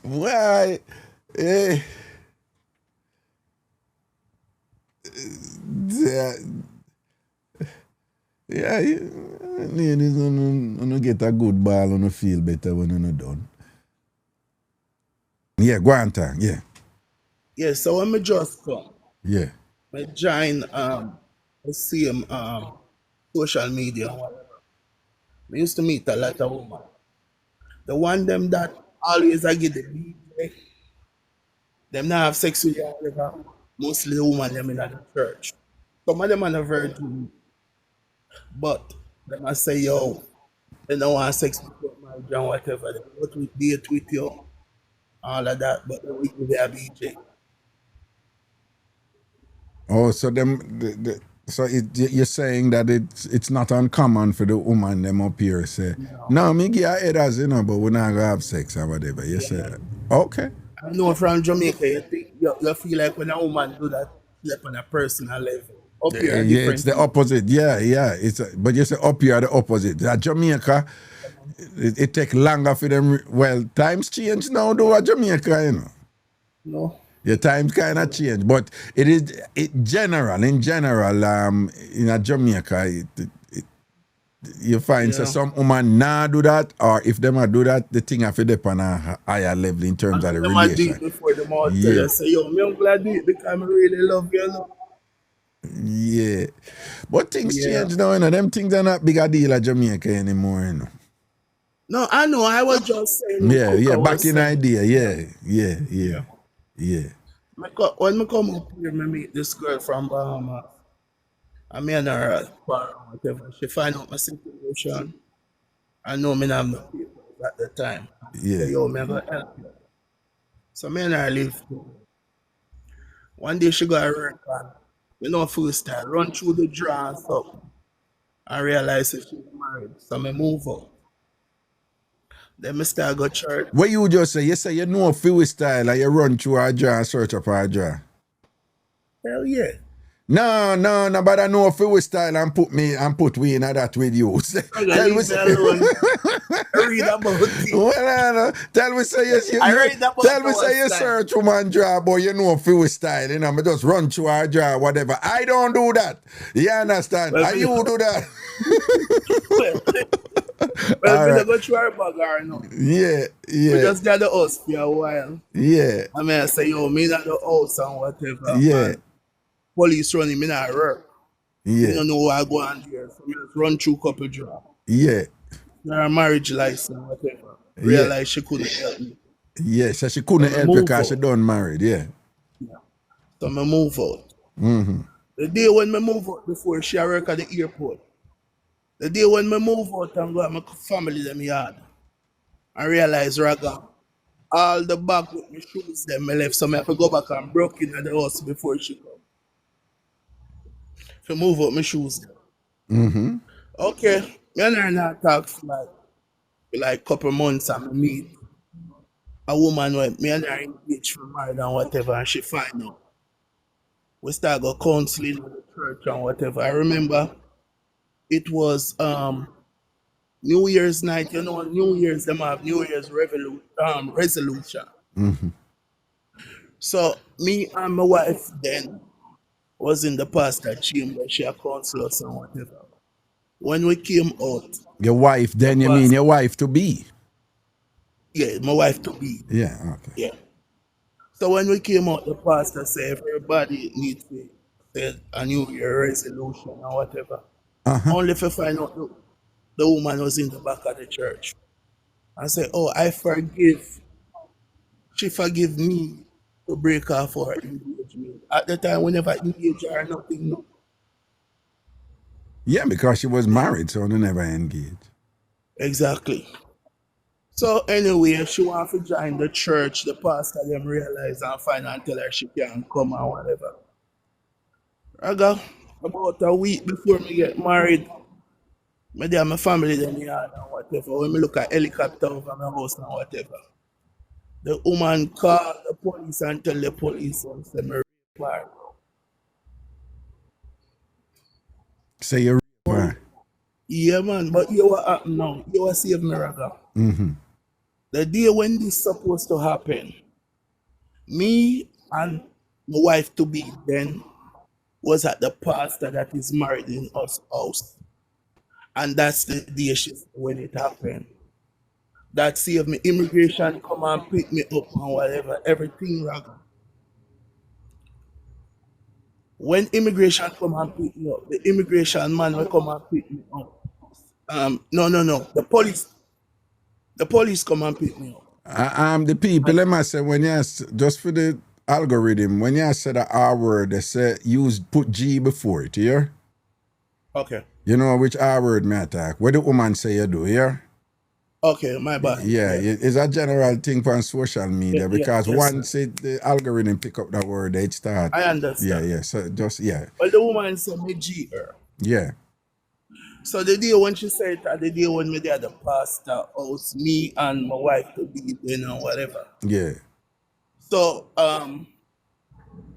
S1: Why? Yeah, ladies, you get a good ball and you feel better when you're done. Yeah, go on, Tang, yeah.
S8: Yeah, so when I just come,
S1: Yeah.
S8: I join the same social media. I used to meet a lot of women. The one them that always I get the DJ, them not have sex with you, whatever. Mostly the women them in the church. Some of them are not virgin, but them I say, yo, they don't want sex with you, marriage and whatever. They want to date with you, all of that, but they will give you a BJ.
S1: Oh, so you're saying that it's not uncommon for the woman them up here say, no, me give her head as but we're not gonna have sex or whatever. You say, okay.
S8: I know from Jamaica, you feel like when a woman do that, sleep on a personal level. Up here,
S1: yeah, it's the opposite. Yeah. But you say up here the opposite. At Jamaica, it take longer for them. Well, times change now, though. At Jamaica,
S8: No.
S1: Your times kind of change, but in general, in Jamaica, you find some woman nah do that, or if them do that, the thing have to dip on a higher level in terms of the relation.
S8: Before them all tell you, say, yo, I'm glad do it because I really love you.
S1: Yeah, but things change now, Them things are not big a deal at Jamaica anymore,
S8: No, I know. I was just saying.
S1: Yeah. Back in idea, yeah.
S8: When I come up here, I meet this girl from Bahamas. I mean her whatever. She find out my situation. I know me not have no papers at the time.
S1: Yeah.
S8: Say, yo, me gonna help you. So me and her live. One day she got a work on, first time, run through the draw and stuff. I realize that she's married. So me move out. Then I start go church.
S1: What you just say? You say you know Philly style and you run through our jar and search up our jar.
S8: Hell yeah.
S1: No, but I know Philly style and put we in that with you.
S8: Tell me say alone. I read about it.
S1: Well, tell me say you search woman jar, but you know Philly style, I just run through our jar, whatever. I don't do that. You understand?
S8: Well,
S1: and you do that.
S8: Well, we go try our bag now.
S1: Yeah.
S8: We just got the house for a while.
S1: Yeah.
S8: I mean, I say, yo, me at the house and whatever.
S1: Yeah.
S8: Man. Police running, me not work.
S1: Yeah.
S8: You don't know what I go on here. So me just run through couple jobs.
S1: Yeah.
S8: Her marriage license, whatever. Realize she couldn't help me.
S1: Yeah, so she couldn't help because she done married, yeah.
S8: So I move out.
S1: Mm-hmm.
S8: The day when I move out before she work at the airport. The day when I move out and go at my family them yard, I realize Raga, all the bag with my shoes them I left, so I have to go back and broke in at the house before she come. To move out my shoes there.
S1: Mm-hmm.
S8: Okay, me and her not talk for like couple months and I meet a woman with me and her engaged for married and whatever, and she find out. We start go counseling with the church and whatever. I remember it was New Year's night, New Year's, them have New Year's resolution.
S1: Mm-hmm.
S8: So me and my wife then was in the pastor chamber. She a counselor and whatever. When we came out,
S1: Your wife,
S8: the
S1: then you mean
S8: pastor,
S1: your wife to be?
S8: yeah, my wife to be,
S1: Yeah, okay.
S8: yeah. So when we came out, the pastor said everybody needs to set a New Year resolution or whatever. Only if I find out the woman was in the back of the church. I said, oh, I forgive. She forgive me to break off our engagement. At the time, we never engaged her, nothing. No.
S1: Yeah, because she was married, so they never engaged.
S8: Exactly. So anyway, she want to join the church. The pastor them realize and find and tell her she can't come or whatever. Raga, about a week before me get married, me there my family them yard and whatever. When me look at helicopter over my house and whatever. The woman called the police and tell the police and say me rape her.
S1: Say you're right.
S8: Yeah man, but you what happen now? You what save me, Raga. The day when this supposed to happen, me and my wife to be then was at the pastor that is married in us house. And that's the day when it happened. That saved me. Immigration come and pick me up and whatever. Everything Raga. When immigration come and pick me up, the immigration man will come and pick me up. No. The police come and pick me up.
S1: The people, let me say, when you just for the algorithm, when you say the R word, they say put G before it, yeah?
S8: Okay.
S1: You know which R word may attack? What the woman say you do, yeah?
S8: Okay, my bad.
S1: Yeah, it's a general thing on social media because once the algorithm pick up that word, they start.
S8: I understand.
S1: Yeah. So just, yeah.
S8: But the woman said me G her.
S1: Yeah.
S8: So the day when she said that, the day when me there the pastor house, me and my wife to be there and whatever.
S1: Yeah.
S8: So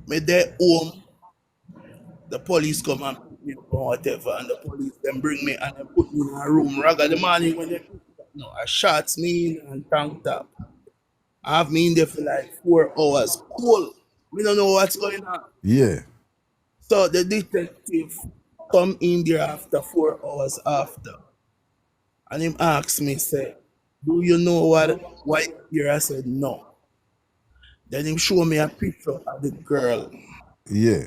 S8: me there home, the police come and put me up or whatever, and the police then bring me and they put me in a room. Raga the morning when they I shots me and tank top. I have me in there for like 4 hours. Cool. We don't know what's going on.
S1: Yeah.
S8: So the detective come in there after 4 hours after. And him asked me, say, do you know why you're here? I said, no. Then him show me a picture of the girl.
S1: Yeah.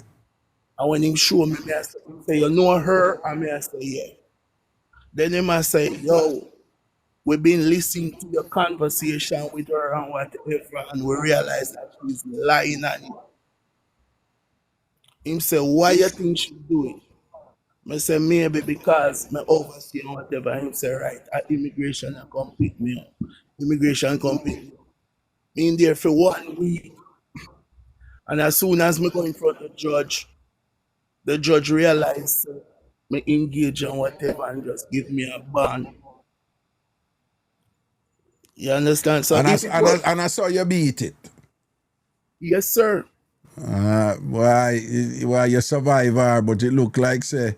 S8: And when him show me, I say, you know her? And I say, yeah. Then him I say, yo, we've been listening to your conversation with her and whatever, and we realize that she's lying on you. Him say, why you think she do it? I say, maybe because my overseer and whatever. Him say, right, at immigration and come pick me up. Immigration come pick me up. Me in there for 1 week. And as soon as me go in front of the judge realized me engage and whatever and just give me a bond. You understand? So
S1: and I saw you beat it.
S8: Yes, sir.
S1: Why you survive her, but it look like say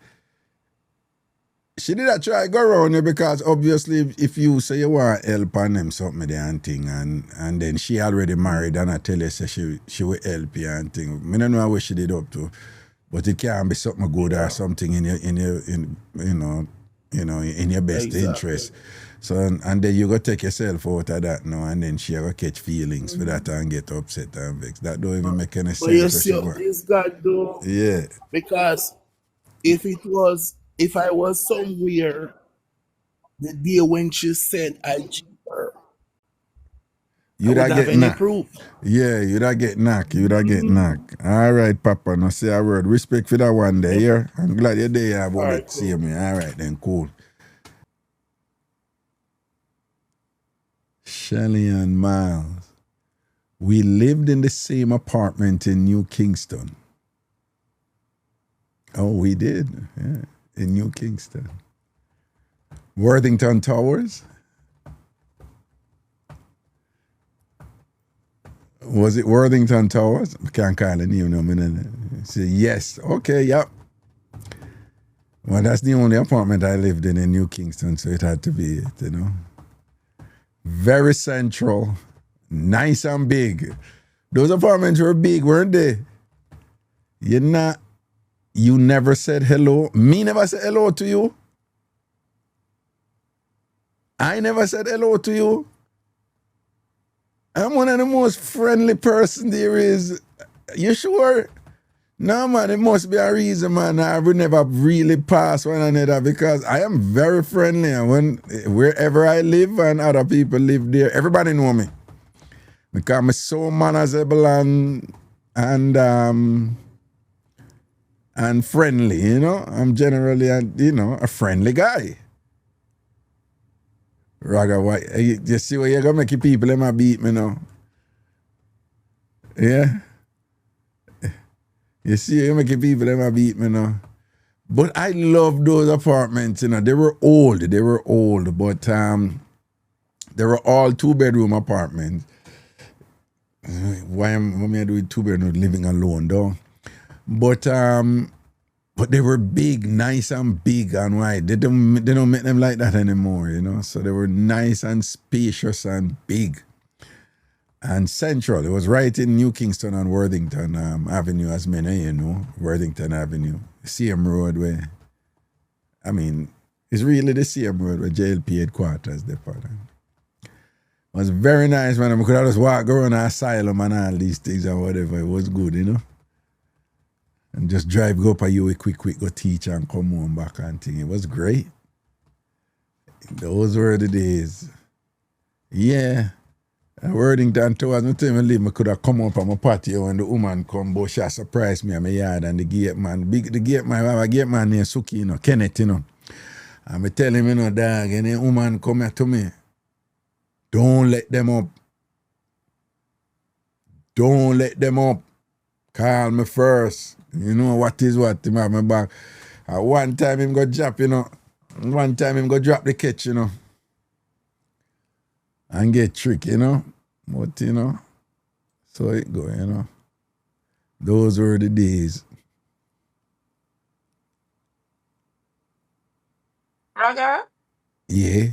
S1: she did not try to go around you because obviously if you say you want help on them something there and thing and then she already married and I tell you say she will help you and thing. I don't know what she did up to, but it can be something good or something in your best interest. So and then you go take yourself out of that now and then she go catch feelings for that and get upset and vex. That don't even make any sense.
S8: But you see, this God though.
S1: Yeah.
S8: Because if I was somewhere the day when she said I cheat her,
S1: you'd
S8: I
S1: get
S8: any proof.
S1: Yeah, you'd get knocked. All right, Papa, no say a word. Respect for that one day, yeah? I'm glad you're there, about
S8: All
S1: it.
S8: right, cool.
S1: See me. All right, then, cool. Shelly and Miles, we lived in the same apartment in New Kingston. Oh, we did, yeah, in New Kingston. Worthington Towers? Was it Worthington Towers? I can't call the name no minute. Say yes. Okay, yep. Well, that's the only apartment I lived in New Kingston, so it had to be it, you know. Very central, nice and big. Those apartments were big, weren't they? You're not You never said hello. Me never said hello to you. I never said hello to you. I'm one of the most friendly person there is. You sure? No, man, it must be a reason, man. I would never really pass one another because I am very friendly. And wherever I live and other people live there, everybody know me. Because I'm so manageable and friendly, you know. I'm generally, a friendly guy. Raga, why? You see what you're going to make people in my beat me now? Yeah? You see, you're making people in my beat me now. But I love those apartments, you know. They were old, but they were all 2-bedroom apartments. Why am I doing 2-bedroom living alone, though? But they were big, nice and big and wide. They don't make them like that anymore, you know. So they were nice and spacious and big. And central. It was right in New Kingston on Worthington Avenue, as many you know. Worthington Avenue. CM Road where, I mean, it's really the CM Road where JLP headquarters depot. It was very nice, man. I could just walk around the asylum and all these things and whatever. It was good, you know. And just drive, go up a you quick, go teach and come home back and thing. It was great. Those were the days. Yeah. Worthington too, as I tell me leave, I could have come up on my patio and the woman come, but she surprised me at my yard and the gate man, I have a gate man named Suki, you know, Kenneth, you know. And I tell him, you know, dog, and the woman come here to me, don't let them up. Don't let them up. Call me first. You know what is what, him have my back. One time him go drop, you know. One time him go drop the catch, you know. And get trick, you know. But, you know, so it go, you know. Those were the days.
S9: Raga,
S1: Yeah.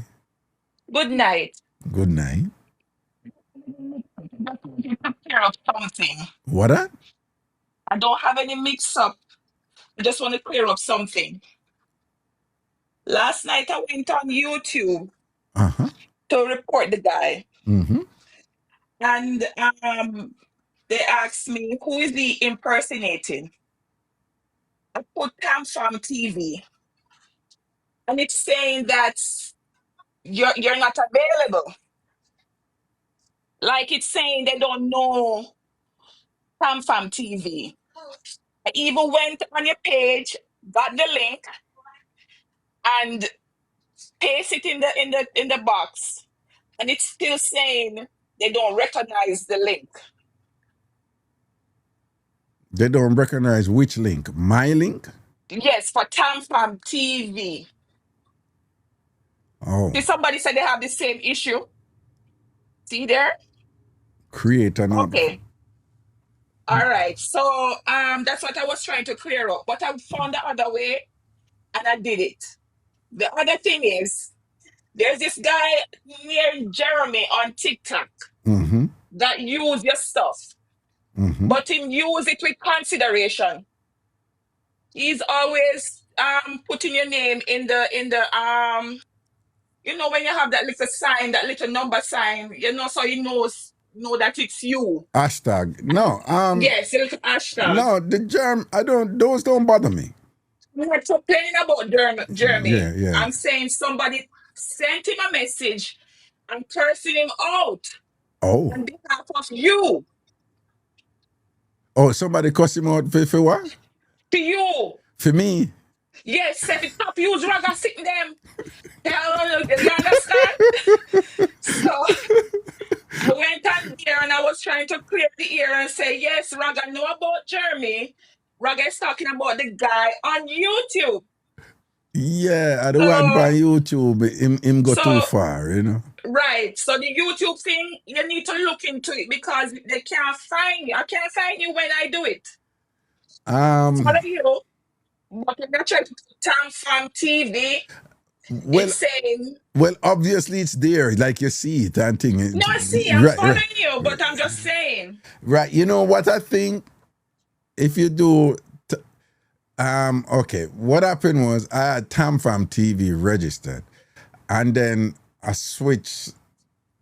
S9: good night.
S1: Good night.
S9: Clear up something.
S1: What that?
S9: I don't have any mix up. I just want to clear up something. Last night I went on YouTube to report the guy.
S1: Mm-hmm.
S9: And they asked me, who is he impersonating? I put TamFam TV. And it's saying that you're not available. Like it's saying they don't know TamFam TV. I even went on your page, got the link, and paste it in the box, and it's still saying they don't recognize the link.
S1: They don't recognize which link? My link?
S9: Yes, for TamFam TV.
S1: Oh.
S9: See, somebody said they have the same issue. See there?
S1: Create an
S9: Okay. All right. So that's what I was trying to clear up. But I found the other way and I did it. The other thing is there's this guy near Jeremy on TikTok that use your stuff. But him use it with consideration. He's always putting your name in the you know, when you have that little sign, that little number sign, you know, so he know that it's you.
S1: Hashtag. No.
S9: Yes, a little hashtag.
S1: No, those don't bother me.
S9: I'm not complaining about Jeremy.
S1: Yeah.
S9: I'm saying somebody sent him a message and cursing him out.
S1: Oh.
S9: On behalf of you.
S1: Oh, somebody cuss him out for what?
S9: To you.
S1: For me?
S9: Yes, set it up, use Raga sitting them. You understand? So I went on there and I was trying to clear the air and say, yes, Raga know about Jeremy. Raga is talking about the guy on YouTube.
S1: Yeah, I don't want by YouTube, him go too far, you know.
S9: Right. So the YouTube thing, you need to look into it because they can't find you. I can't find you when I do it. Follow you. But when I try to put TamFam TV, it's saying...
S1: Well, obviously it's there, like you see it and thing.
S9: No, I see, I'm following you, but I'm just saying.
S1: Right, you know what I think? If you do... Okay, what happened was I had TamFam TV registered, and then I switched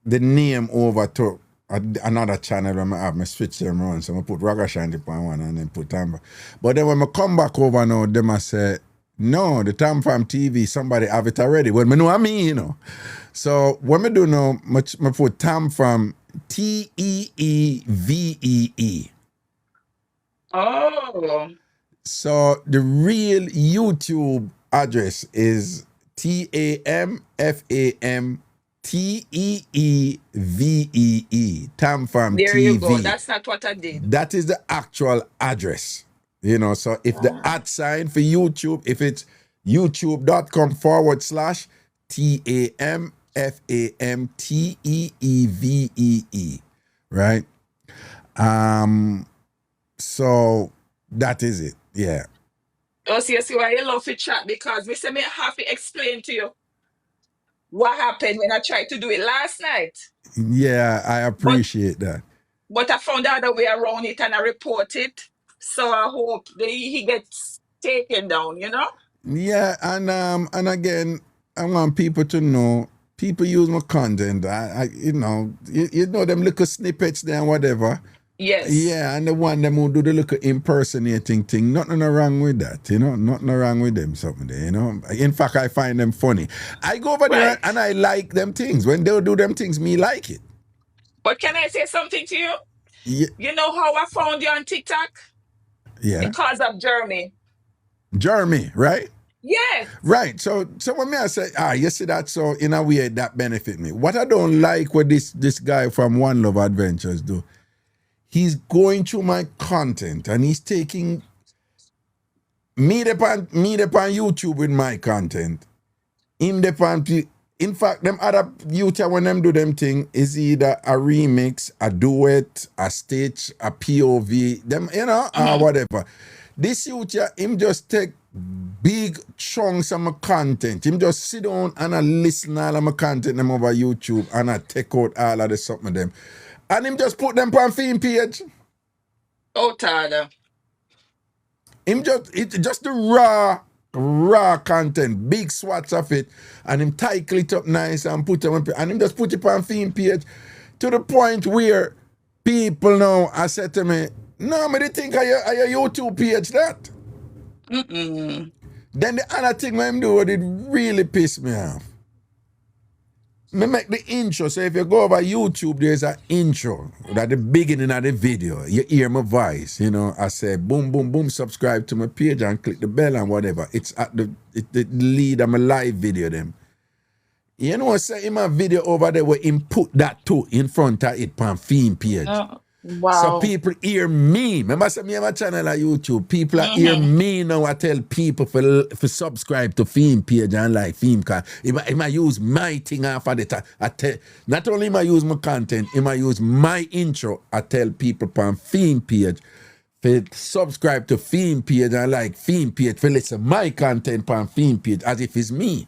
S1: the name over to another channel when I have me switch them around. So I put Ragashanti on one and then put TamFam. But then when I come back over now, them I say, no, the TamFam TV, somebody have it already. Well, me know what I mean, you know. So what I do now, I put TamFam TEEVEE.
S9: Oh.
S1: So the real YouTube address is TamFamTeeVeE. TamFam
S9: There you go.
S1: TV.
S9: That's not what I did.
S1: That is the actual address. You know, so if the @ sign for YouTube, if it's youtube.com/TamFamTeeVeE, right? So that is it. Yeah.
S9: Oh, see why you love to chat, because we say me have to explain to you what happened when I tried to do it last night.
S1: Yeah, I appreciate that.
S9: But I found the other way around it and I report it. So I hope he gets taken down, you know?
S1: Yeah, and again, I want people to know, people use my content. You know them little snippets there and whatever.
S9: Yes.
S1: Yeah, and the one them who do the little impersonating thing, nothing wrong with that, you know, nothing wrong with them, something there, you know. In fact, I find them funny. I go over there and I like them things. When they do them things, me like it.
S9: But can I say something to you?
S1: Yeah.
S9: You know how I found you on TikTok?
S1: Yeah.
S9: Because of Jeremy.
S1: Jeremy, right?
S9: Yes.
S1: Right. So when me I say, you see that, so in a way that benefit me. What I don't like what this guy from One Love Adventures do, he's going through my content and he's taking me upon YouTube with my content. In fact, them other YouTube when them do them thing is either a remix, a duet, a stitch, a POV, them, you know, or whatever. This YouTube, him just take big chunks of my content. Him just sit down and I listen all of my content them over YouTube and I take out all of the something of them. And him just put them on theme page.
S9: Oh, Tada.
S1: Him just the raw content, big swats of it, and him title it up nice and put them and him just put it on theme page to the point where people now I said to me, no, me they think I your YouTube page that.
S9: Mm-mm.
S1: Then the other thing when him do, it really pissed me off. Me make the intro. So if you go over YouTube, there's an intro at the beginning of the video. You hear my voice, you know. I say boom, boom, boom, subscribe to my page and click the bell and whatever. It's at the lead of my live video them. You know, say in my video over there where him put that too in front of it on theme page.
S9: Wow.
S1: So people hear me. Remember, I said me have a channel on YouTube. People hear me now. I tell people for subscribe to theme page and like theme card. If I use my thing off of it, I tell, not only I use my content, if I use my intro, I tell people on theme page for subscribe to theme page and like theme page for listen my content on theme page as if it's me.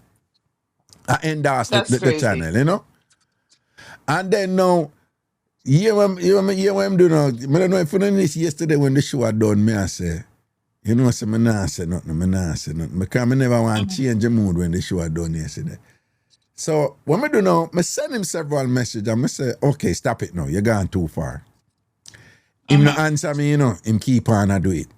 S1: I endorse the channel, you know. And then now. What I'm doing now, I don't know if you know this yesterday when the show had done, me I say, you know, so I not say nothing, because I never want to change the mood when the show had done yesterday. So, what I do now, I send him several messages and I say, okay, stop it now, you're going too far. Him not answer me, you know, him keep on and do it.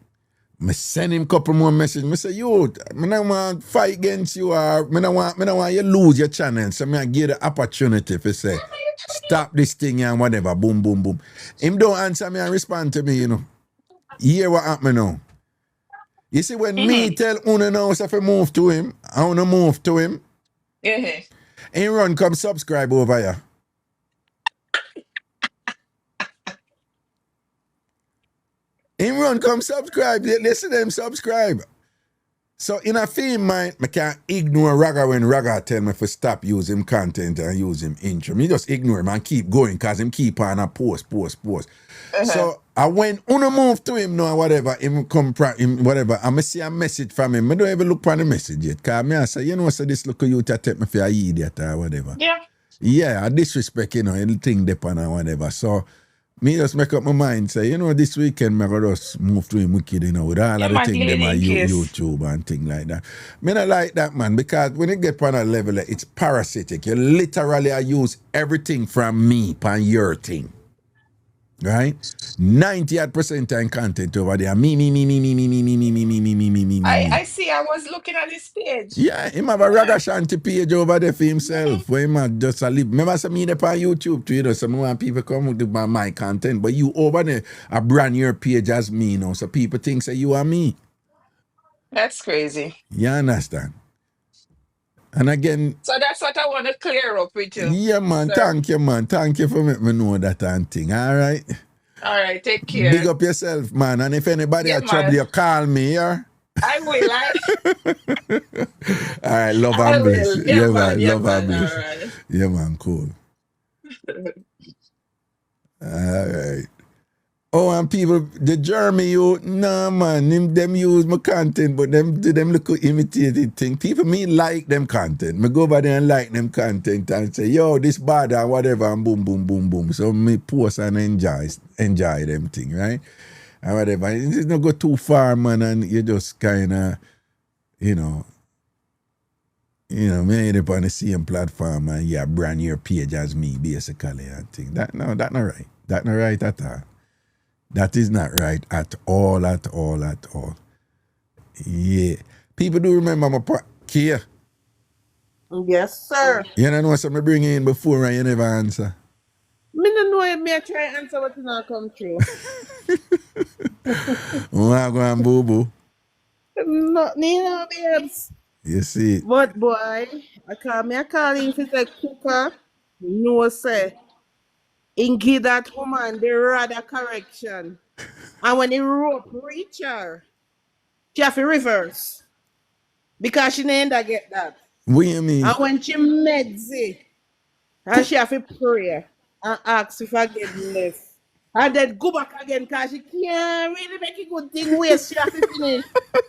S1: I send him a couple more messages. I say, yo, I don't want to fight against you or I don't want you lose your channel. So I give the opportunity to say, stop this thing and whatever, boom, boom, boom. Him don't answer me and respond to me, you know. Hear what happened now. You see, when me tell Una now if I move to him, I want to move to him. He run come subscribe over here. Him run come subscribe. Listen to him subscribe. So in a film mind, I can't ignore Raga when Raga tell me to stop using content and use him intro. Me just ignore him and keep going because him keep on a post. So I when Una move to him now whatever, him come him whatever, I see a message from him. I don't even look for the message yet. Because me I say, you know, so this look at you to take me for an idiot or whatever.
S9: Yeah.
S1: Yeah, I disrespect, you know, anything depend on whatever. So Me just make up my mind, say, you know, this weekend, me go just move to him wicked, you know, with all
S9: Yeah,
S1: of the
S9: man,
S1: thing, them are
S9: in case.
S1: YouTube and thing like that. Me not like that, man, because when you get on a level, it's parasitic. You literally use everything from me on your thing. Right? 98% time content over there. Me.
S9: I see. I was looking at this page.
S1: Yeah, him have a Ragashanti page over there for himself. Where him a just a live. Remember some me there on YouTube too, you know, some want people come with my content, but you over there a brand new page as me, you know. So people think say you are me.
S9: That's crazy.
S1: You understand? And again,
S9: So that's what I want to clear up with you.
S1: yeah, man,
S9: sir.
S1: thank you, man. Thank you for making me know that and thing. All right.
S9: All right, take care.
S1: Big up yourself, man. And if anybody
S9: Yeah,
S1: have trouble,
S9: man.
S1: you call me, yeah?
S9: I will.
S1: All right, love
S9: I
S1: and bliss.
S9: will. Yeah, man. Yeah,
S1: love and
S9: man.
S1: bliss.
S9: All right.
S1: Yeah, man, cool. All right. Oh, and people, the Jeremy, you, nah, man, them use my content, but them look imitated thing. People, me like them content. Me go over there and like them content and say, yo, this bad or whatever, and boom, boom, boom, boom. So me post and enjoy them thing, right? And whatever. It's not go too far, man, and you just kind of, you know, me ain't up on the same platform and you brand your page as me, basically, and thing. That not right. That not right at all. That is not right at all. Yeah. People do remember my Kia.
S10: Yes, sir.
S1: You don't know something bring in before and you never answer.
S10: Me don't know if me try answer what not come true.
S1: Wanna go and boo boo.
S10: No, babes.
S1: You see.
S10: But boy, I call him if it's a cooker. No say. In give that woman the rather correction. And when the rope reach her, she have to reverse. Because she never get that.
S1: What you mean?
S10: And when she meds it, and she have to pray and ask if I get left. And then go back again because she can't really make a good thing waste. She have to finish.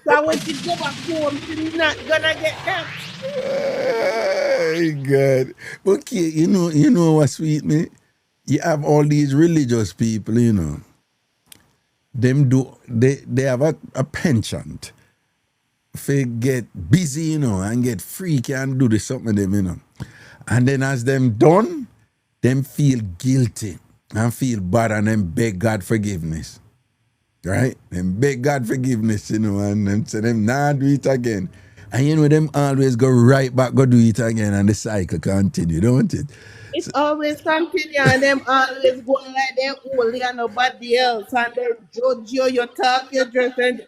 S10: So when she go back home, she's not gonna get that.
S1: Oh, God. Okay, you know what's sweet, me? You have all these religious people, you know. They have a penchant for get busy, you know, and get freaky and do this something them, you know. And then as them done, them feel guilty and feel bad and then beg God forgiveness. Right? Them beg God forgiveness, you know, and them say them nah do it again. And you know them always go right back, go do it again, and the cycle continue, don't it?
S10: It's always continue and them always go like them only and nobody else and they judge you talk, you dress and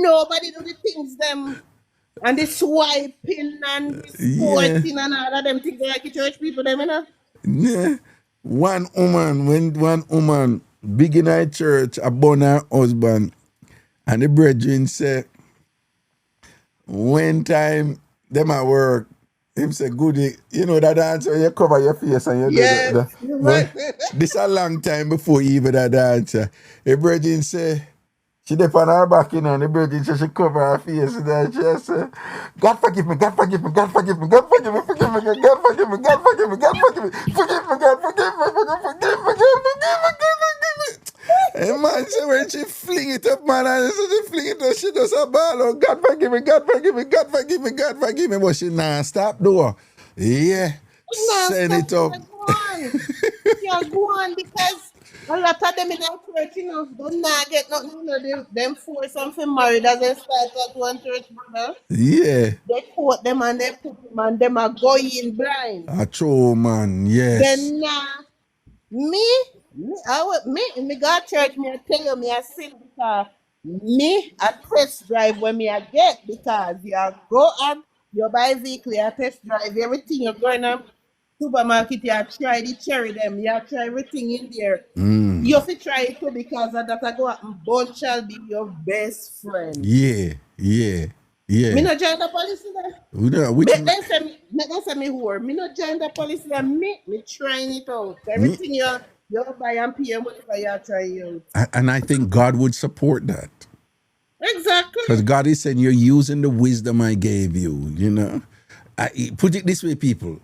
S10: nobody do the things them and the swiping and the sporting and all of them things like the church people them, you know?
S1: Yeah. When one woman big in her church about her husband and the brethren say when time them at work, him say goody, you know that dance where you cover your face and you
S10: yes,
S1: do this a long time before even that dancer. The brethren say she dip on her back, you know, and the brethren say she cover her face and then she say, God forgive me, God forgive me, God forgive me, God forgive me, forgive me, God forgive me, God forgive me, God forgive me, forgive me, God forgive me, forgive me. And man, so when she fling it up, man, and so she fling it up, she does a ball out, God forgive me, God forgive me, God forgive me, God forgive me, but she nah stop though. Yeah, send it up.
S10: Yeah, go on because a lot of them in our church, you know, don't not get nothing, you know, them force something married as they start at one church, brother.
S1: Yeah.
S10: They quote them and they put them and them are going blind.
S1: A true man, yes.
S10: Then me God church me I tell you me I sin because me I test drive when me I get because you go on you buy vehicle, you test drive everything you're going to supermarket, you try the cherry them, you try everything in there. You have to try it too because of that I go out and bond shall be your best friend.
S1: Yeah.
S10: Me no join the police there. They say me whore. Me no join the police there. Me trying it out. Everything you buy and pay money for you try out.
S1: And I think God would support that.
S10: Exactly.
S1: Because God is saying you're using the wisdom I gave you, you know. Put it this way, people.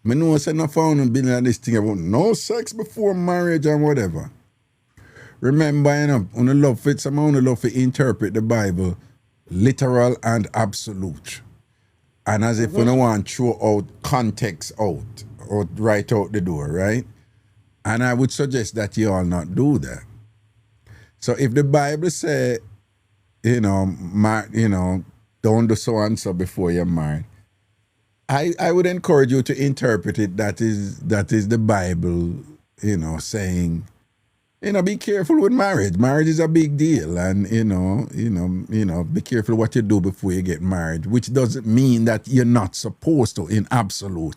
S1: Me know say no found building of this thing about no sex before marriage and whatever. Remember, on love fit someone love to interpret the Bible literal and absolute. And as if we don't want to throw out context out or right out the door, right? And I would suggest that you all not do that. So if the Bible say, don't do so and so before you're married, I would encourage you to interpret it that is the Bible, saying, be careful with marriage. Marriage is a big deal, and be careful what you do before you get married, which doesn't mean that you're not supposed to, in absolute,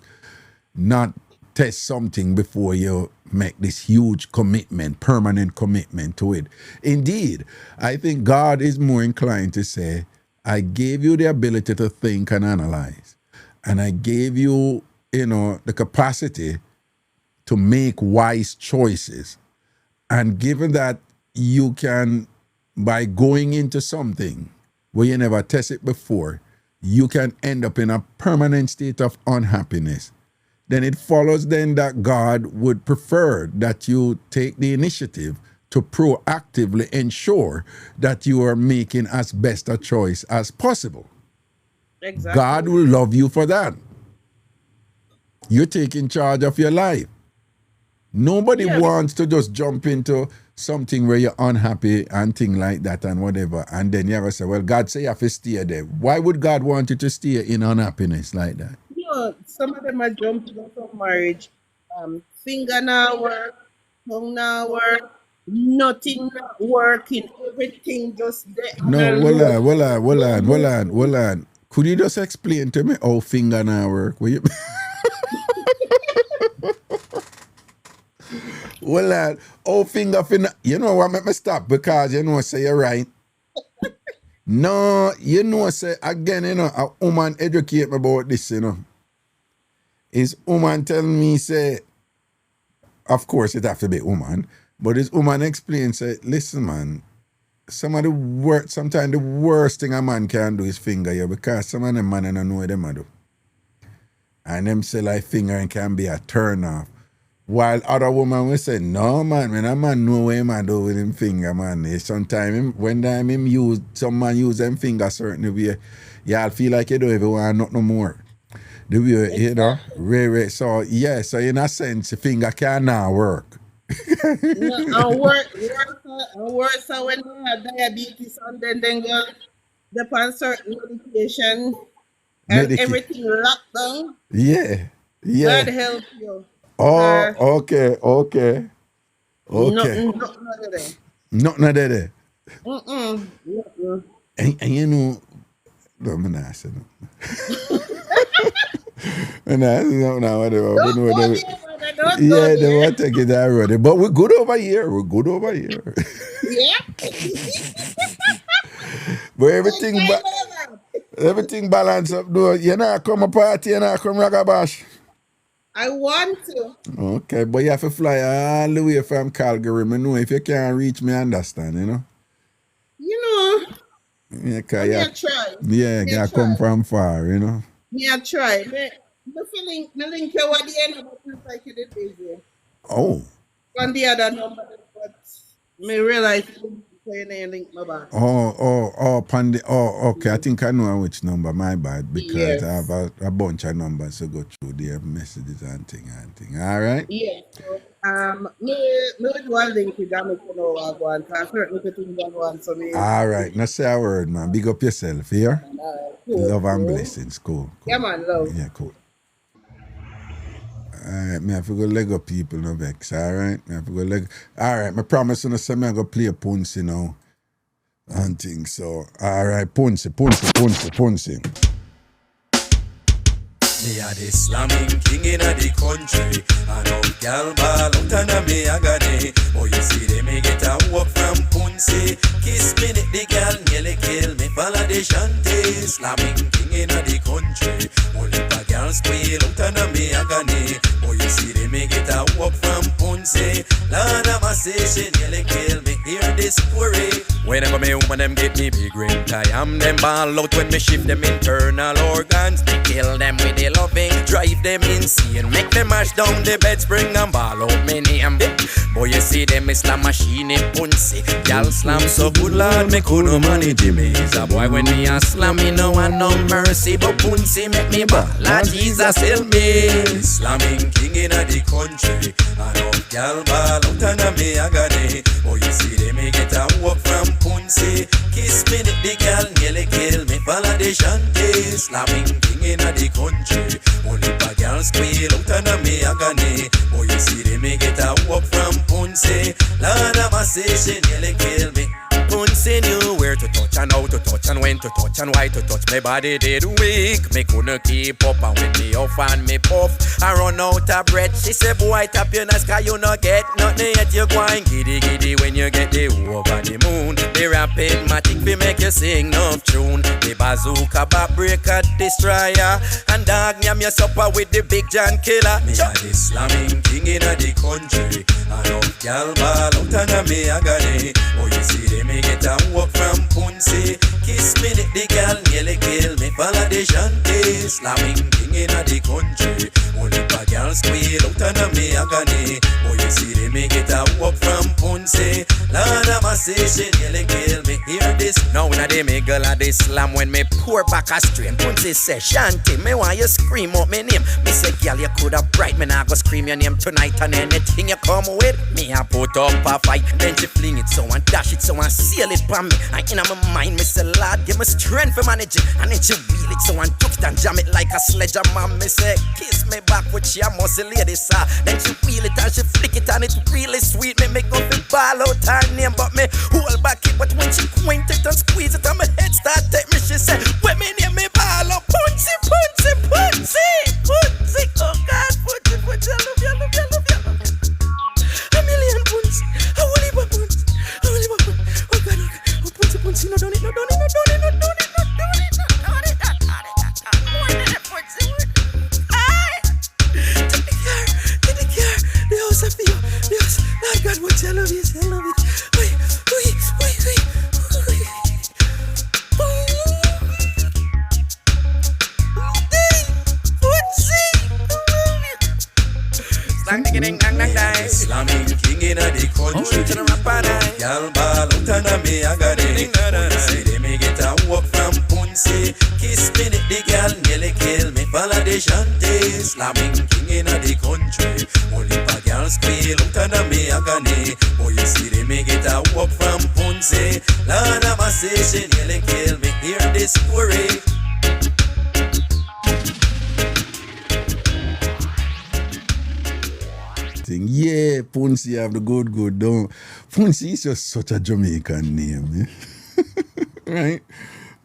S1: not test something before you make this huge commitment, permanent commitment to it. Indeed, I think God is more inclined to say, I gave you the ability to think and analyze, and I gave you, the capacity to make wise choices. And given that you can, by going into something where you never test it before, you can end up in a permanent state of unhappiness, then it follows then that God would prefer that you take the initiative to proactively ensure that you are making as best a choice as possible.
S10: Exactly.
S1: God will love you for that. You're taking charge of your life. Nobody wants to just jump into something where you're unhappy and things like that and whatever, and then you ever say, well, God say you have to stay there. Why would God want you to stay in unhappiness like that?
S10: Some of them are jumping out of marriage. Finger now work, tongue now work, nothing not working, everything just there.
S1: No, hold on. Could you just explain to me how finger now work? Will you? Well, finger, you know what, make me stop because say you're right. No, say again, a woman educate me about this, His woman tell me, say, of course it have to be woman, but his woman explain, say, listen, man, sometimes the worst thing a man can do is finger you because some of them man don't know what them do. And them say like fingering can be a turn off. While other women will say, no, man, when a man know what man do with him finger, man. Sometimes when some man use them finger certain way, y'all feel like you don't even want nothing no more. The way, really. So, yeah, so in a sense, the finger can now work.
S10: And worse when you have diabetes and then go upon certain medication and everything locked down.
S1: Yeah.
S10: God help you.
S1: Oh, okay.
S10: Nothing
S1: there. And no, I'm not saying no. Whatever. Yeah, they won't take it that road. But we're good over here.
S10: Yeah.
S1: But everything balanced up, though. You know, come a party, you know, come ragabash.
S10: I want to.
S1: Okay, but you have to fly all the way from Calgary. I know if you can't reach me, I understand, Yeah,
S10: try.
S1: Yeah, I come from far,
S10: Yeah, try. Me link you at the end of the like you did busy.
S1: Oh.
S10: On the other number, but me realize you didn't link my back.
S1: Okay. I think I know which number, my bad, because I have a bunch of numbers to go through their messages and thing. All right?
S10: Yeah. So, me do one link with them, I certainly think one, so me.
S1: All right. Now say a word, man. Big up yourself, here.
S10: Cool,
S1: love and blessings. Cool.
S10: Yeah, man, love.
S1: Yeah, cool. Alright, me have to go Lego people no vex, alright? Me have to go Lego. Alright, me promise you no say me I go play Punsi now. And things so. Alright, Punsi.
S2: Me a the slamming king in a the country. I know gal ball out and me agony. Oh, you see they me get a walk from Punsi. Kiss me the gal nearly kill me. Follow the shanty. Slamming king in a the country. Only a gal squeal out and me agony. Oh, you see they me get a walk from Punsi. punsy. Lord of my say she nearly kill me. Hear this story. Whenever me woman them get me big ring tie, I'm them ball out when me shift them internal organs. Me kill them with the loving, drive them insane, make them mash down the bed spring and ball out me name. Boy you see them me slam machine in punsy. Y'all slam so good Lord me couldn't manage me. Is a boy when me a slam me no one no mercy, but punsy make me ball. Lord Jesus help me. Slamming king in the country. I know y'all ball out and me agony. Boy you see them me get a walk from punsy. Kiss me the girl nearly kill me. Follow the shanty. Slamming king in the country. Only a girl squeal out and me agony. Boy you see them me get a walk from punsy. Lord of my say she nearly kill me. Punsy knew where to touch and how to touch and when to touch and why to touch. My body did weak, me couldn't keep up. And when me off and me puff, I run out of breath. She said, boy, tap your nice cause you not get nothing yet. You going giddy giddy when you get the over the moon. The rapid matic we make you sing no tune. The bazooka bop breaker destroyer. And dog yam your supper with the big John killer. Me a the slamming king in the country. I know y'all ball out and me agony. Oh you see them me get a walk from punsy. Kiss me the girl nearly kill me. Follow the shanty. Slamming king in the country. Only a girl squeal out and me agony. Oh you see them me get a walk from punsy. Lord of my say she nearly kill me. Hear this. Now when I dey me girl a dey slam when me pour back a strain. Punsy say shanty me want you scream out me name. Me say girl you coulda bright me nah go scream your name tonight and anything you come with. Me a put up a fight. Then she fling it so and dash it so and seal it for me. And in my mind me say Lord give me strength for manage it. And then she wheel it so and took it and jam it like a sledgehammer. Me say kiss me back with your muscle lady sir. Then she wheel it and she flick it and it really sweet. Me make up the ball out her name but me hold back it. But when she point it and squeeze it and my head start take me she say when me name me ball out punsy punsy punsy punsy. Oh God punsy punsy I love you I love you I love you I love you. A million punsy I will leave a punsy I will leave a punsy. Oh God oh punsy punsy no don't it no don't it no don't it no don't it no don't it no don't it no don't it more than a punsy aye. Take the car the house of you the house. Lord God punsy I love you I love you. Slamming king in the country. Y'all ball out and me agony. See they me get a walk from punsy. Kiss me the girl nearly kill me. Follow the shanty. Slamming king in the country. Only a girl squeal out and me agony. Oh you see they me get a walk from punsy. Lord of my say she nearly kill me. Hear this story.
S1: Yeah, Punsy have the good don't. Punsy is just such a Jamaican name, right?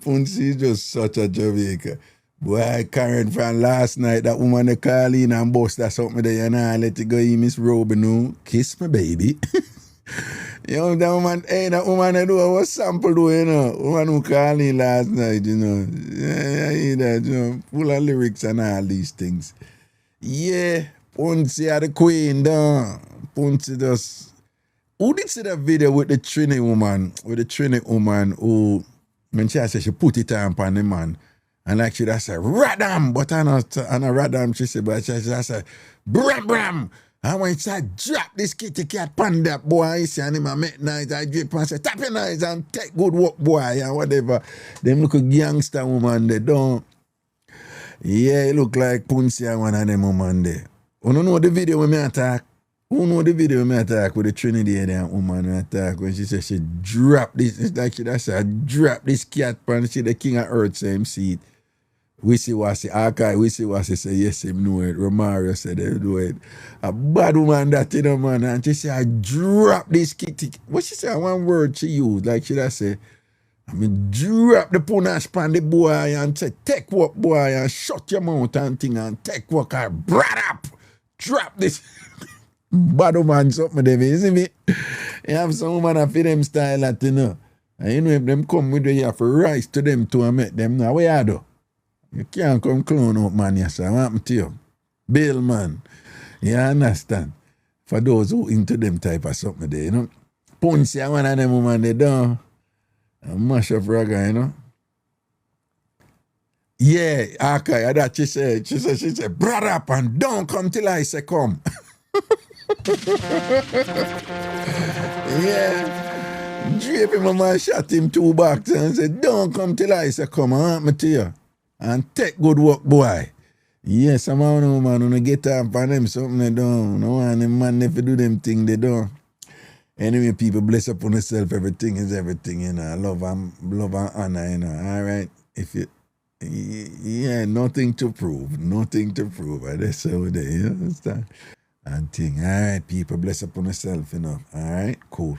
S1: Punsy is just such a Jamaican. Boy, Karen from last night, that woman they call in and bust that something there, you know, let it go in Miss Robin, no, kiss me baby. You know, that woman, that woman I do was sample do, you know, woman who called in last night, you know. Yeah, I hear that, you know, full of lyrics and all these things. Yeah. Punsy are the queen, though. Punsy just... Who did see that video with the Trini woman? With the Trini woman who... When she said she put it on the man. And like she just said, Radam! But I know Radam, she said, but she just said, Bram Bram! And when she said, drop this kitty cat pan that boy, I see, and him a make nice, I drip and say, tap your nice and take good work, boy, and whatever. Them look a gangster woman, they don't... Yeah, it look like Punsy and one of them woman there. You don't know the video when me attack? Who know the video when me attack with the Trinidad and woman attack when she said she drop this, it's like she just said, drop this cat pan, she the king of earth, same seat. We see what she, Archive, we see what she say, yes, him know it. Romario said they do it. A bad woman that, you know, man, and she said, I drop this kitty. What she say, one word she used, like she just say, I mean, drop the punash pan the boy and say, take work, boy, and shut your mouth and thing and take work, and brat up. Drop this bad woman something there, you see me? You have some woman that fit them style that, you know. And you know if them come with you have to rise to them too and make them know where you do. You can't come clone out man, yes, I want to you. Bill man. You understand? For those who into them type of something there, you know. Punch one of them woman they done. And mash up Raga, you know. Yeah, okay, that she said, Drap and don't come till I say come. Yeah. Drap him and shot him 2 bucks and said, don't come till I say come, I want me to you. And take good work, boy. Yes, some of them man, when get up on them something they don't. No one them man if you do them thing they don't. Anyway, people bless upon yourself, everything is everything, you know. Love and honor, you know. All right. If you yeah, nothing to prove. That's how they, you understand? And thing. All right, people bless upon yourself, you know. All right, cool.